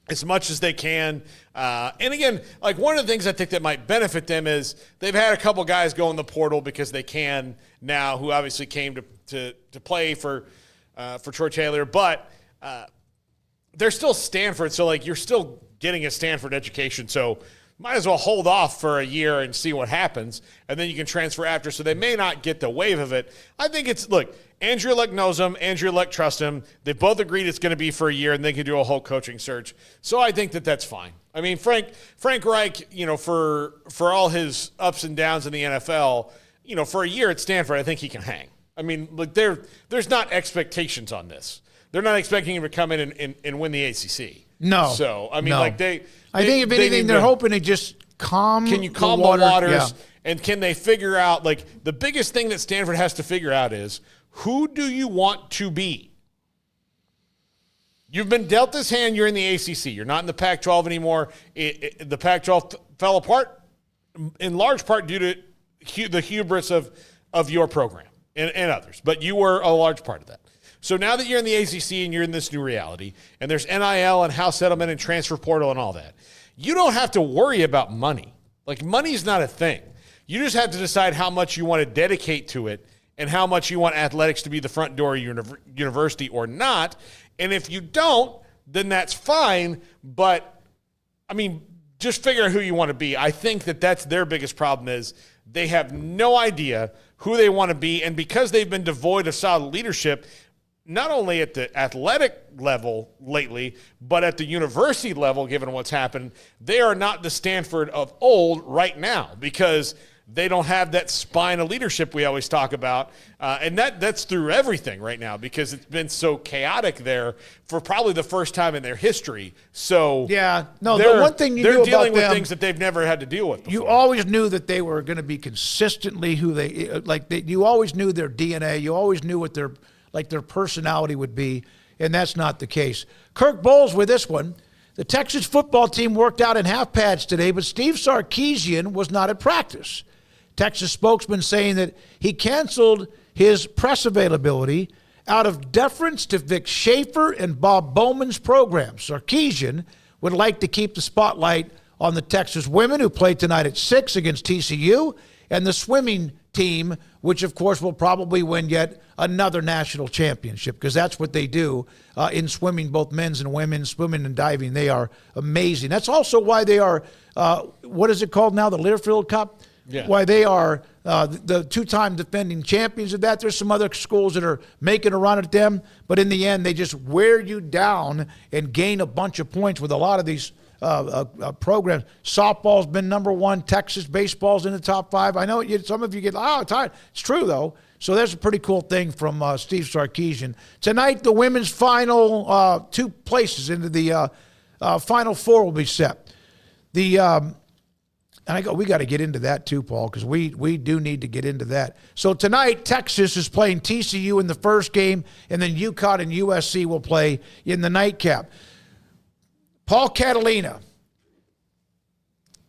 as much as they can. And again, like, one of the things I think that might benefit them is they've had a couple guys go in the portal because they can now, who obviously came to play for Troy Taylor, but they're still Stanford. So, like, you're still getting a Stanford education. So might as well hold off for a year and see what happens, and then you can transfer after. So they may not get the wave of it. I think Andrew Luck knows him. Andrew Luck trusts him. They both agreed it's going to be for a year, and they can do a whole coaching search. So I think that's fine. I mean, Frank Reich, for all his ups and downs in the NFL, for a year at Stanford, I think he can hang. I mean, look, there's not expectations on this. They're not expecting him to come in and win the ACC. No. So, I mean, no. I think if anything, they're hoping to just calm the waters? Yeah. And can they figure out, like, the biggest thing that Stanford has to figure out is, who do you want to be? You've been dealt this hand. You're in the ACC. You're not in the Pac-12 anymore. The Pac-12 fell apart in large part due to the hubris of your program and others. But you were a large part of that. So now that you're in the ACC and you're in this new reality, and there's NIL and house settlement and transfer portal and all that, you don't have to worry about money. Like, money's not a thing. You just have to decide how much you want to dedicate to it and how much you want athletics to be the front door of your university or not. And if you don't, then that's fine. But, I mean, just figure out who you want to be. I think that's their biggest problem is they have no idea who they want to be. And because they've been devoid of solid leadership, not only at the athletic level lately, but at the university level, given what's happened, they are not the Stanford of old right now because they don't have that spine of leadership we always talk about. And that's through everything right now because it's been so chaotic there for probably the first time in their history. So yeah, no, the one thing they're dealing with things that they've never had to deal with before. You always knew that they were going to be consistently who you always knew their DNA. You always knew what their personality would be, and that's not the case. Kirk Bowles with this one. The Texas football team worked out in half pads today, but Steve Sarkisian was not at practice. Texas spokesman saying that he canceled his press availability out of deference to Vic Schaefer and Bob Bowman's program. Sarkisian would like to keep the spotlight on the Texas women who play tonight at 6 against TCU and the swimming team, which of course will probably win yet another national championship because that's what they do in swimming, both men's and women's, swimming and diving. They are amazing. That's also why they are, what is it called now, the Learfield Cup? Yeah. Why they are the two-time defending champions of that. There's some other schools that are making a run at them, but in the end, they just wear you down and gain a bunch of points with a lot of these programs. Softball's been number one. Texas baseball's in the top 5. I know some of you get, tired. It's true, though. So that's a pretty cool thing from Steve Sarkisian. Tonight, the women's final 2 places into the Final Four will be set. We got to get into that too, Paul, because we do need to get into that. So tonight, Texas is playing TCU in the first game, and then UConn and USC will play in the nightcap. Paul Catalina,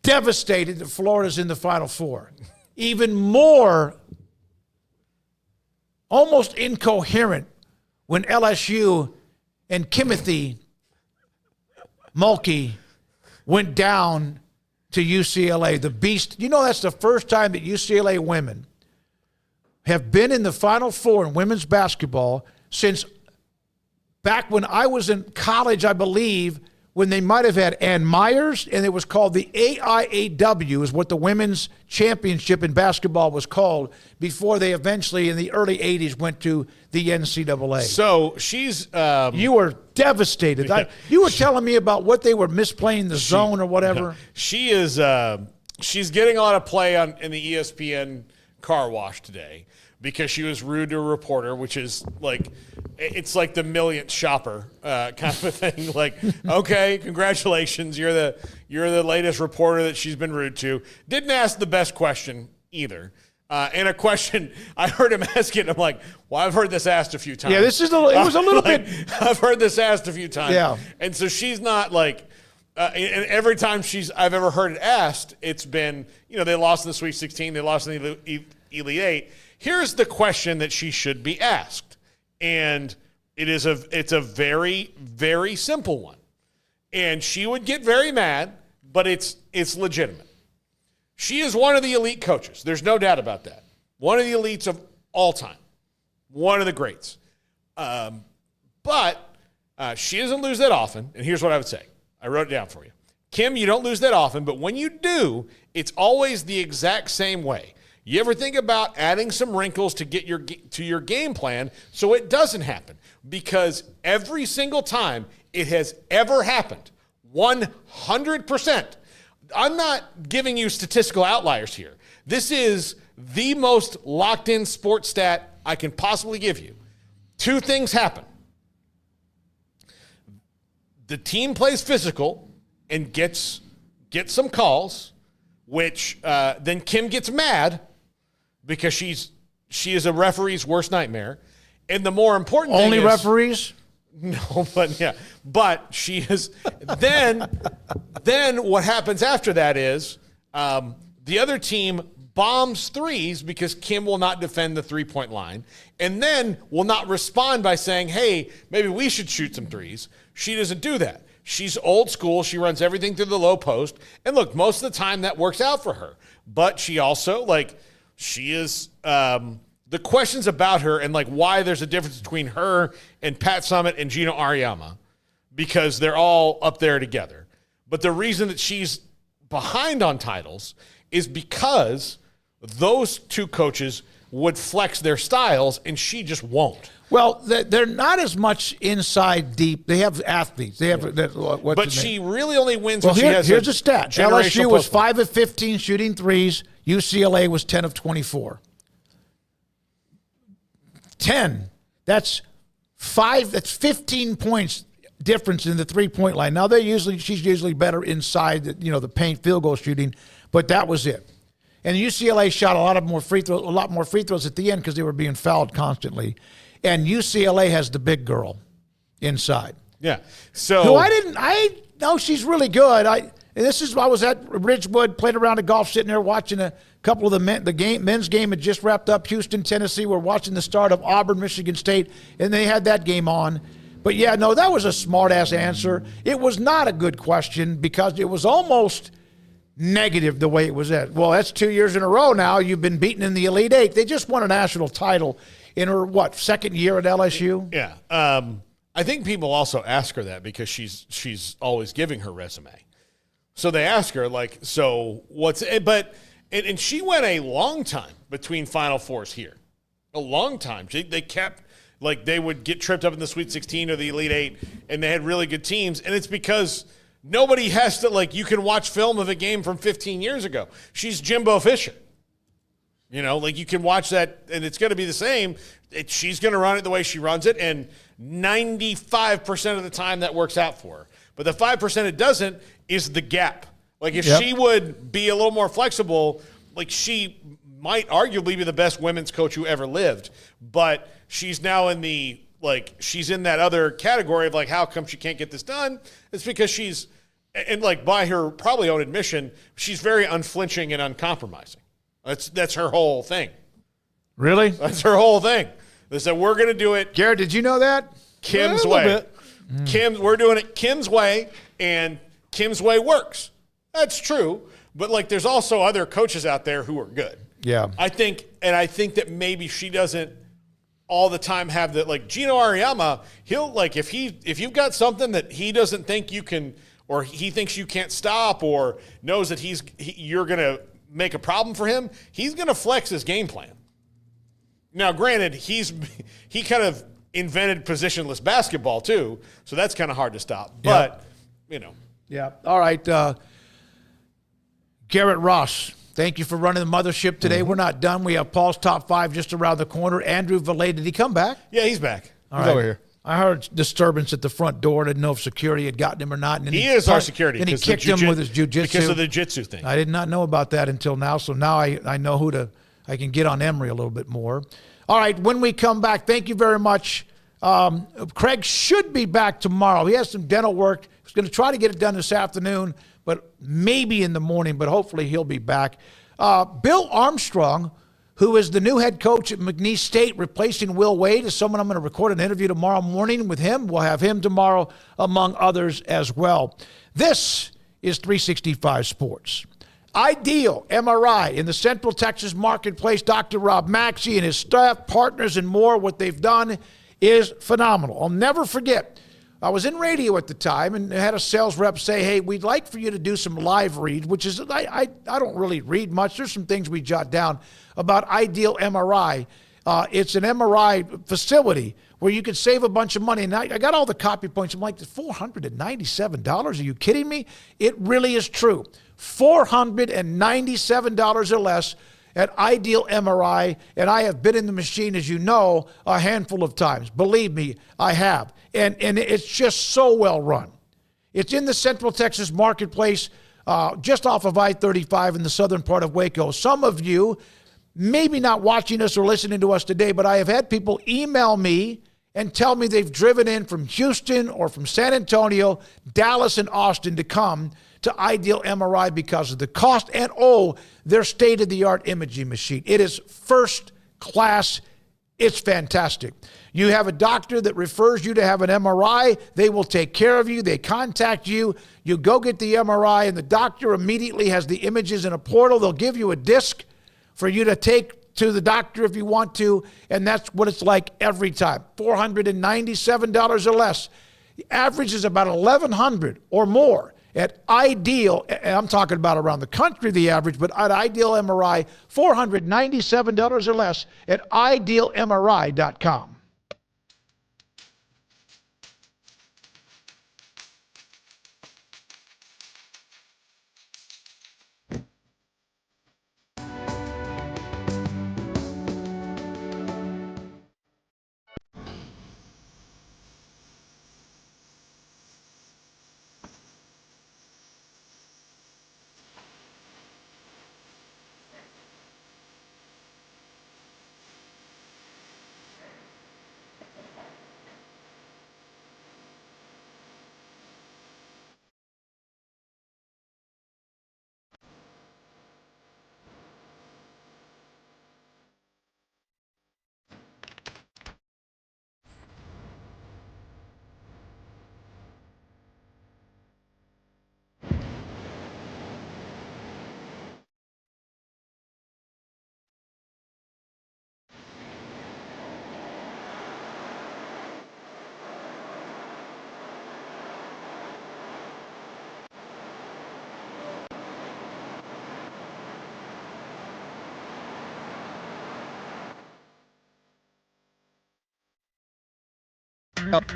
devastated that Florida's in the Final Four. Even more, almost incoherent when LSU and Kimothy Mulkey went down to UCLA. The Beast, that's the first time that UCLA women have been in the Final Four in women's basketball since back when I was in college, I believe, when they might have had Ann Myers, and it was called the AIAW, is what the women's championship in basketball was called, before they eventually, in the early 80s, went to the NCAA. So she's... you were devastated. You were telling me about what they were misplaying the zone or whatever. She is... she's getting a lot of play in the ESPN car wash today because she was rude to a reporter, which is like... It's like the millionth shopper kind of a thing. Like, okay, congratulations, you're the latest reporter that she's been rude to. Didn't ask the best question either. And a question I heard him ask it. I'm like, well, I've heard this asked a few times. Yeah, it was a little bit. I've heard this asked a few times. Yeah, and so she's not like. And every time I've ever heard it asked, it's been they lost in the Sweet 16, they lost in the Elite Eight. Here's the question that she should be asked. And it's a very, very simple one. And she would get very mad, but it's legitimate. She is one of the elite coaches. There's no doubt about that. One of the elites of all time. One of the greats. But she doesn't lose that often. And here's what I would say. I wrote it down for you. Kim, you don't lose that often, but when you do, it's always the exact same way. You ever think about adding some wrinkles to get to your game plan so it doesn't happen? Because every single time it has ever happened, 100%. I'm not giving you statistical outliers here. This is the most locked-in sports stat I can possibly give you. Two things happen. The team plays physical and gets some calls, which then Kim gets mad because she is a referee's worst nightmare. And the more important thing is... Only referees? No, but yeah. But she is... Then what happens after that is the other team bombs threes because Kim will not defend the three-point line and then will not respond by saying, hey, maybe we should shoot some threes. She doesn't do that. She's old school. She runs everything through the low post. And look, most of the time that works out for her. But she also, she is the questions about her and why there's a difference between her and Pat Summitt and Gino Auriemma because they're all up there together. But the reason that she's behind on titles is because those two coaches would flex their styles and she just won't. Well, they're not as much inside deep. They have athletes. They have, but she really only wins when she has here's a stat. LSU was 5 of 15 shooting threes. UCLA was 10 of 24. 10. That's 15 points difference in the three-point line. Now she's usually better inside the paint field goal shooting, but that was it. And UCLA shot a lot more free throws at the end because they were being fouled constantly. And UCLA has the big girl inside. Yeah. So who I know she's really good. I was at Ridgewood, played around the golf, sitting there watching a couple of the men's game had just wrapped up. Houston, Tennessee. We're watching the start of Auburn, Michigan State, and they had that game on. But yeah, no, that was a smart-ass answer. It was not a good question because it was almost negative the way it was at. Well, that's 2 years in a row now. You've been beaten in the Elite Eight. They just won a national title in her, second year at LSU? Yeah. I think people also ask her that because she's always giving her resume. So they ask her, so what's – and she went a long time between Final Fours here. A long time. They kept – they would get tripped up in the Sweet 16 or the Elite Eight, and they had really good teams. And it's because nobody has to – you can watch film of a game from 15 years ago. She's Jimbo Fisher. You can watch that, and it's going to be the same. She's going to run it the way she runs it, and 95% of the time that works out for her. But the 5% it doesn't is the gap. If she would be a little more flexible, she might arguably be the best women's coach who ever lived. But she's now in the, she's in that other category of, how come she can't get this done? It's because she's, and by her probably own admission, she's very unflinching and uncompromising. That's her whole thing. Really? That's her whole thing. They said, we're going to do it. Garrett, did you know that? Kim's way. We're doing it Kim's way. and Kim's way works. That's true. But, like, there's also other coaches out there who are good. Yeah. I think that maybe she doesn't all the time have that. Like, Gino Auriemma, he'll, like, if you've got something that he doesn't think you can, or he thinks you can't stop, or knows that you're going to make a problem for him, he's going to flex his game plan. Now, granted, he kind of invented positionless basketball too, so that's kind of hard to stop. But, Yeah. All right. Garrett Ross, thank you for running the mothership today. We're not done. We have Paul's top 5 just around the corner. Andrew Valet, did he come back? Yeah, he's back. All He's right. over here. I heard disturbance at the front door. Didn't know if security had gotten him or not. And He is our security. And he 'cause the kicked him with his jiu-jitsu. Because of the jiu-jitsu thing. I did not know about that until now. So now I know I can get on Emory a little bit more. All right, when we come back, thank you very much. Craig should be back tomorrow. He has some dental work. He's going to try to get it done this afternoon, but maybe in the morning, but hopefully he'll be back. Bill Armstrong, who is the new head coach at McNeese State, replacing Will Wade, is someone I'm going to record an interview tomorrow morning with him. We'll have him tomorrow, among others as well. This is 365 Sports. Ideal MRI in the Central Texas marketplace. Dr. Rob Maxey and his staff, partners, and more. What they've done is phenomenal. I'll never forget. I was in radio at the time and had a sales rep say, hey, we'd like for you to do some live read, which is, I don't really read much. There's some things we jot down about Ideal MRI. It's an MRI facility where you could save a bunch of money. And I got all the copy points. I'm like, $497? Are you kidding me? It really is true. $497 or less at Ideal MRI, and I have been in the machine, as you know, a handful of times. Believe me, I have. And it's just so well run. It's in the Central Texas marketplace, just off of I-35 in the southern part of Waco. Some of you, maybe not watching us or listening to us today, but I have had people email me and tell me they've driven in from Houston or from San Antonio, Dallas, and Austin to come to Ideal MRI because of the cost and, their state-of-the-art imaging machine. It is first class. It's fantastic. You have a doctor that refers you to have an MRI. They will take care of you. They contact you. You go get the MRI, and the doctor immediately has the images in a portal. They'll give you a disc for you to take to the doctor if you want to, and that's what it's like every time. $497 or less. The average is about $1,100 or more. At Ideal, and I'm talking about around the country, the average, but at Ideal MRI, $497 or less at idealmri.com.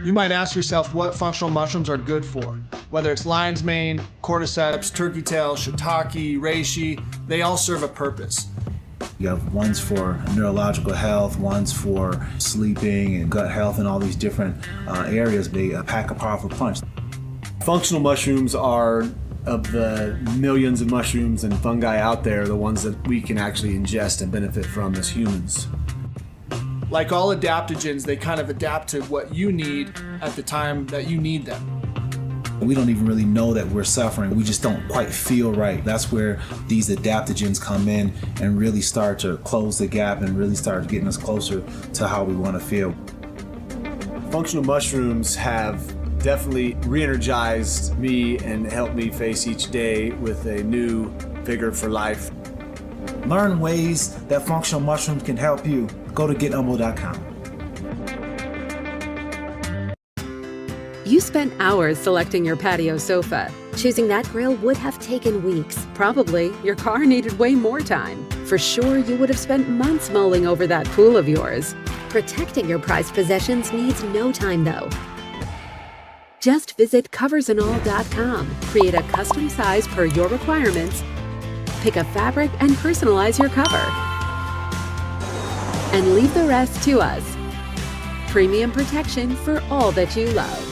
You might ask yourself what functional mushrooms are good for. Whether it's lion's mane, cordyceps, turkey tail, shiitake, reishi, they all serve a purpose. You have ones for neurological health, ones for sleeping and gut health and all these different areas. They pack a powerful punch. Functional mushrooms are, of the millions of mushrooms and fungi out there, the ones that we can actually ingest and benefit from as humans. Like all adaptogens, they kind of adapt to what you need at the time that you need them. We don't even really know that we're suffering. We just don't quite feel right. That's where these adaptogens come in and really start to close the gap and really start getting us closer to how we want to feel. Functional mushrooms have definitely re-energized me and helped me face each day with a new vigor for life. Learn ways that functional mushrooms can help you. Go to GetHumble.com. You spent hours selecting your patio sofa. Choosing that grill would have taken weeks. Probably your car needed way more time. For sure, you would have spent months mulling over that pool of yours. Protecting your prized possessions needs no time, though. Just visit coversandall.com, create a custom size per your requirements, pick a fabric and personalize your cover, and leave the rest to us. Premium protection for all that you love.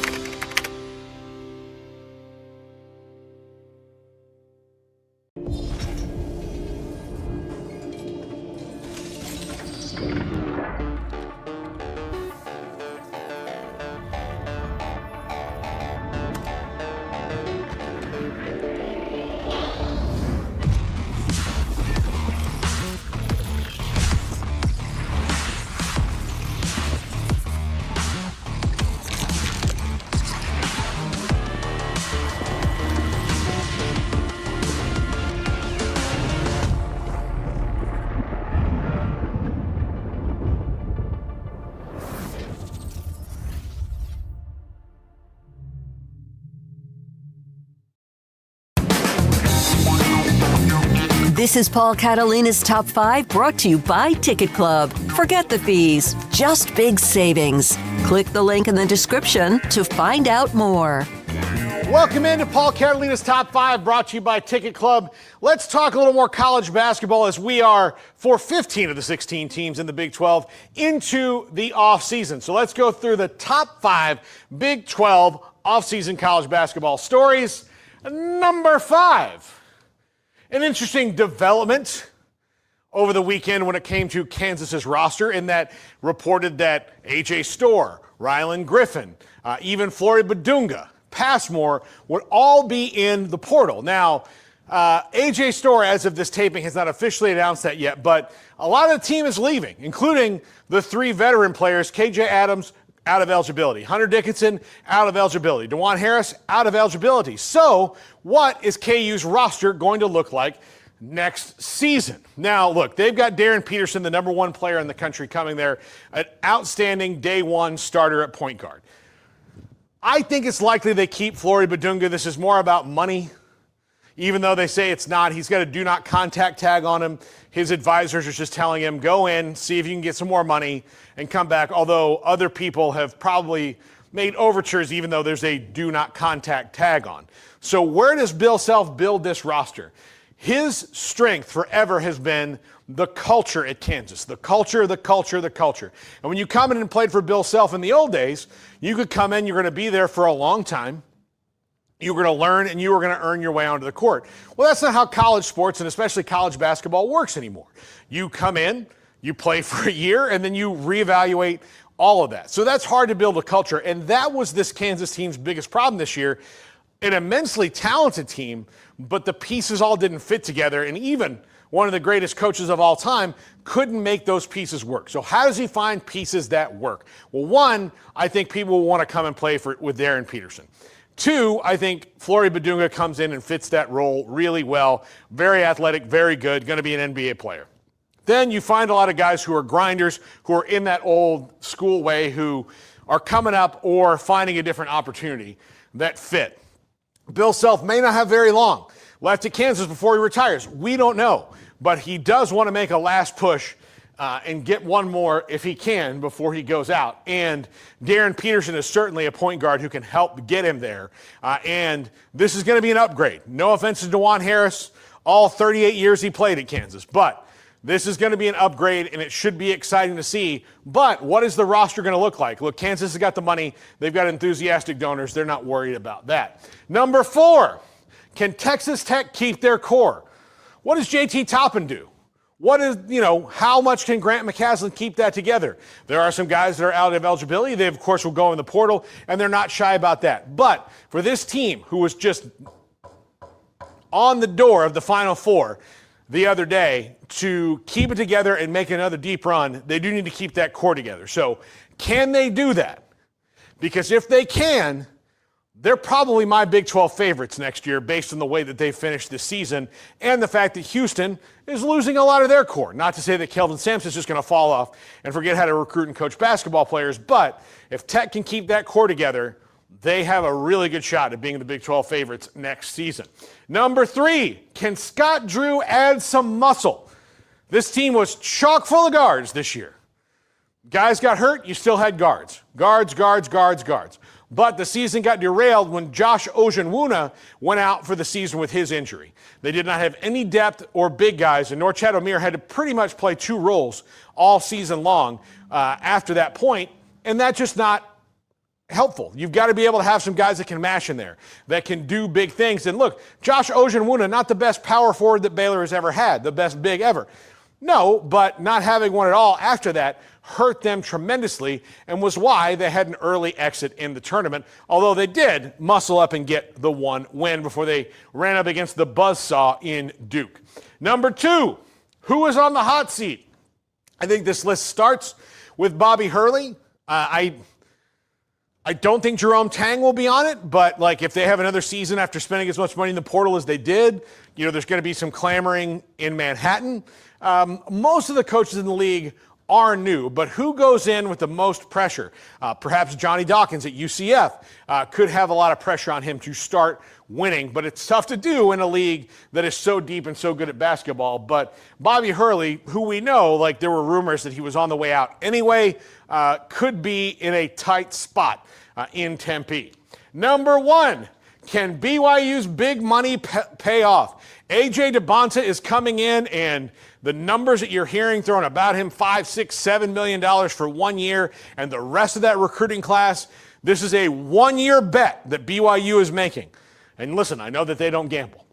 This is Paul Catalina's Top 5, brought to you by Ticket Club. Forget the fees, just big savings. Click the link in the description to find out more. Welcome into Paul Catalina's Top 5, brought to you by Ticket Club. Let's talk a little more college basketball as we are, for 15 of the 16 teams in the Big 12, into the offseason. So let's go through the top 5 Big 12 offseason college basketball stories. Number 5. An interesting development over the weekend when it came to Kansas's roster, in that reported that A.J. Storr, Rylan Griffin, even Flory Badunga, Passmore would all be in the portal. Now, A.J. Storr, as of this taping, has not officially announced that yet, but a lot of the team is leaving, including the 3 veteran players, K.J. Adams, out of eligibility. Hunter Dickinson, out of eligibility. DeJuan Harris, out of eligibility. So, what is KU's roster going to look like next season? Now, look, they've got Darren Peterson, the number 1 player in the country, coming there, an outstanding day 1 starter at point guard. I think it's likely they keep Flory Badunga. This is more about money. Even though they say it's not, he's got a do not contact tag on him. His advisors are just telling him, go in, see if you can get some more money and come back. Although other people have probably made overtures, even though there's a do not contact tag on. So where does Bill Self build this roster? His strength forever has been the culture at Kansas. The culture, the culture, the culture. And when you come in and played for Bill Self in the old days, you could come in, you're going to be there for a long time. You were going to learn and you were going to earn your way onto the court. Well, that's not how college sports and especially college basketball works anymore. You come in, you play for a year, and then you reevaluate all of that. So that's hard to build a culture. And that was this Kansas team's biggest problem this year. An immensely talented team, but the pieces all didn't fit together. And even one of the greatest coaches of all time couldn't make those pieces work. So how does he find pieces that work? Well, one, I think people will want to come and play with Darren Peterson. 2, I think Flory Badunga comes in and fits that role really well. Very athletic, very good, going to be an NBA player. Then you find a lot of guys who are grinders, who are in that old school way, who are coming up or finding a different opportunity that fit. Bill Self may not have very long left at Kansas before he retires. We don't know. But he does want to make a last push and get one more if he can before he goes out. And Darren Peterson is certainly a point guard who can help get him there. And this is going to be an upgrade. No offense to DeJuan Harris, all 38 years he played at Kansas. But this is going to be an upgrade, and it should be exciting to see. But what is the roster going to look like? Look, Kansas has got the money. They've got enthusiastic donors. They're not worried about that. Number 4, can Texas Tech keep their core? What does JT Toppin do? What is, how much can Grant McCaslin keep that together? There are some guys that are out of eligibility. They, of course, will go in the portal, and they're not shy about that. But for this team, who was just on the door of the Final Four the other day, to keep it together and make another deep run, they do need to keep that core together. So can they do that? Because if they can, they're probably my Big 12 favorites next year based on the way that they finished this season and the fact that Houston is losing a lot of their core. Not to say that Kelvin Sampson's just going to fall off and forget how to recruit and coach basketball players, but if Tech can keep that core together, they have a really good shot at being the Big 12 favorites next season. Number 3, can Scott Drew add some muscle? This team was chock full of guards this year. Guys got hurt, you still had guards. Guards. But the season got derailed when Josh Ojenwuna went out for the season with his injury. They did not have any depth or big guys, and Norchad Omier had to pretty much play 2 roles all season long after that point, and that's just not helpful. You've got to be able to have some guys that can mash in there, that can do big things. And look, Josh Ojenwuna, not the best power forward that Baylor has ever had, the best big ever. No, but not having one at all after that hurt them tremendously and was why they had an early exit in the tournament, although they did muscle up and get the 1 win before they ran up against the buzzsaw in Duke. Number 2, who is on the hot seat? I think this list starts with Bobby Hurley. I don't think Jerome Tang will be on it, but like if they have another season after spending as much money in the portal as they did, there's going to be some clamoring in Manhattan. Most of the coaches in the league are new, but who goes in with the most pressure? Perhaps Johnny Dawkins at UCF could have a lot of pressure on him to start winning, but it's tough to do in a league that is so deep and so good at basketball. But Bobby Hurley, who we know, like there were rumors that he was on the way out anyway, could be in a tight spot in Tempe. Number 1, can BYU's big money pay off? AJ DeBonta is coming in, and the numbers that you're hearing thrown about him, $5, $6, $7 million for 1 year, and the rest of that recruiting class, this is a 1-year bet that BYU is making. And listen, I know that they don't gamble,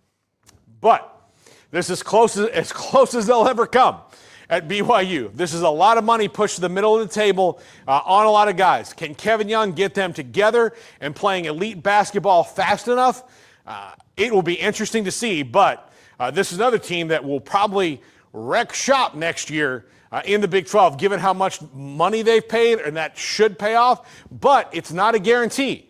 but this is as close as they'll ever come at BYU. This is a lot of money pushed to the middle of the table on a lot of guys. Can Kevin Young get them together and playing elite basketball fast enough? It will be interesting to see, but this is another team that will probably wreck shop next year in the Big 12, given how much money they've paid, and that should pay off, but it's not a guarantee.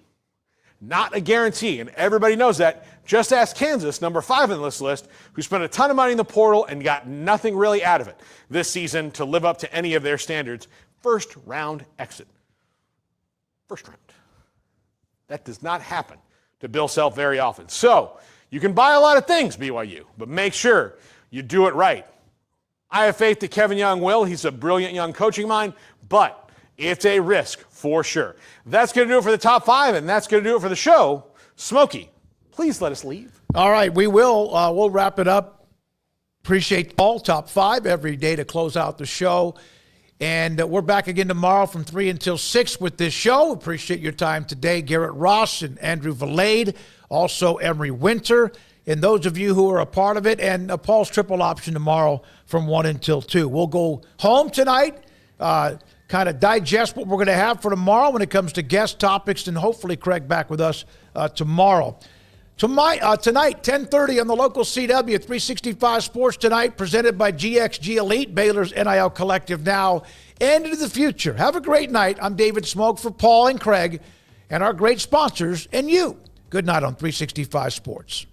Not a guarantee, and everybody knows that. Just ask Kansas, number 5 on this list, who spent a ton of money in the portal and got nothing really out of it this season to live up to any of their standards. First round exit. First round. That does not happen to Bill Self very often. So you can buy a lot of things, BYU, but make sure you do it right. I have faith that Kevin Young will. He's a brilliant young coaching mind, but it's a risk for sure. That's going to do it for the top 5, and that's going to do it for the show. Smokey, please let us leave. All right, we will. We'll wrap it up. Appreciate all top 5 every day to close out the show. And we're back again tomorrow from 3 until 6 with this show. Appreciate your time today, Garrett Ross and Andrew Valade, also Emery Winter, and those of you who are a part of it, and Paul's triple option tomorrow from 1 until 2. We'll go home tonight, kind of digest what we're going to have for tomorrow when it comes to guest topics, and hopefully Craig back with us tomorrow. Tonight, 10:30 on the local CW, 365 Sports Tonight, presented by GXG Elite, Baylor's NIL Collective now and into the future. Have a great night. I'm David Smoak for Paul and Craig and our great sponsors and you. Good night on 365 Sports.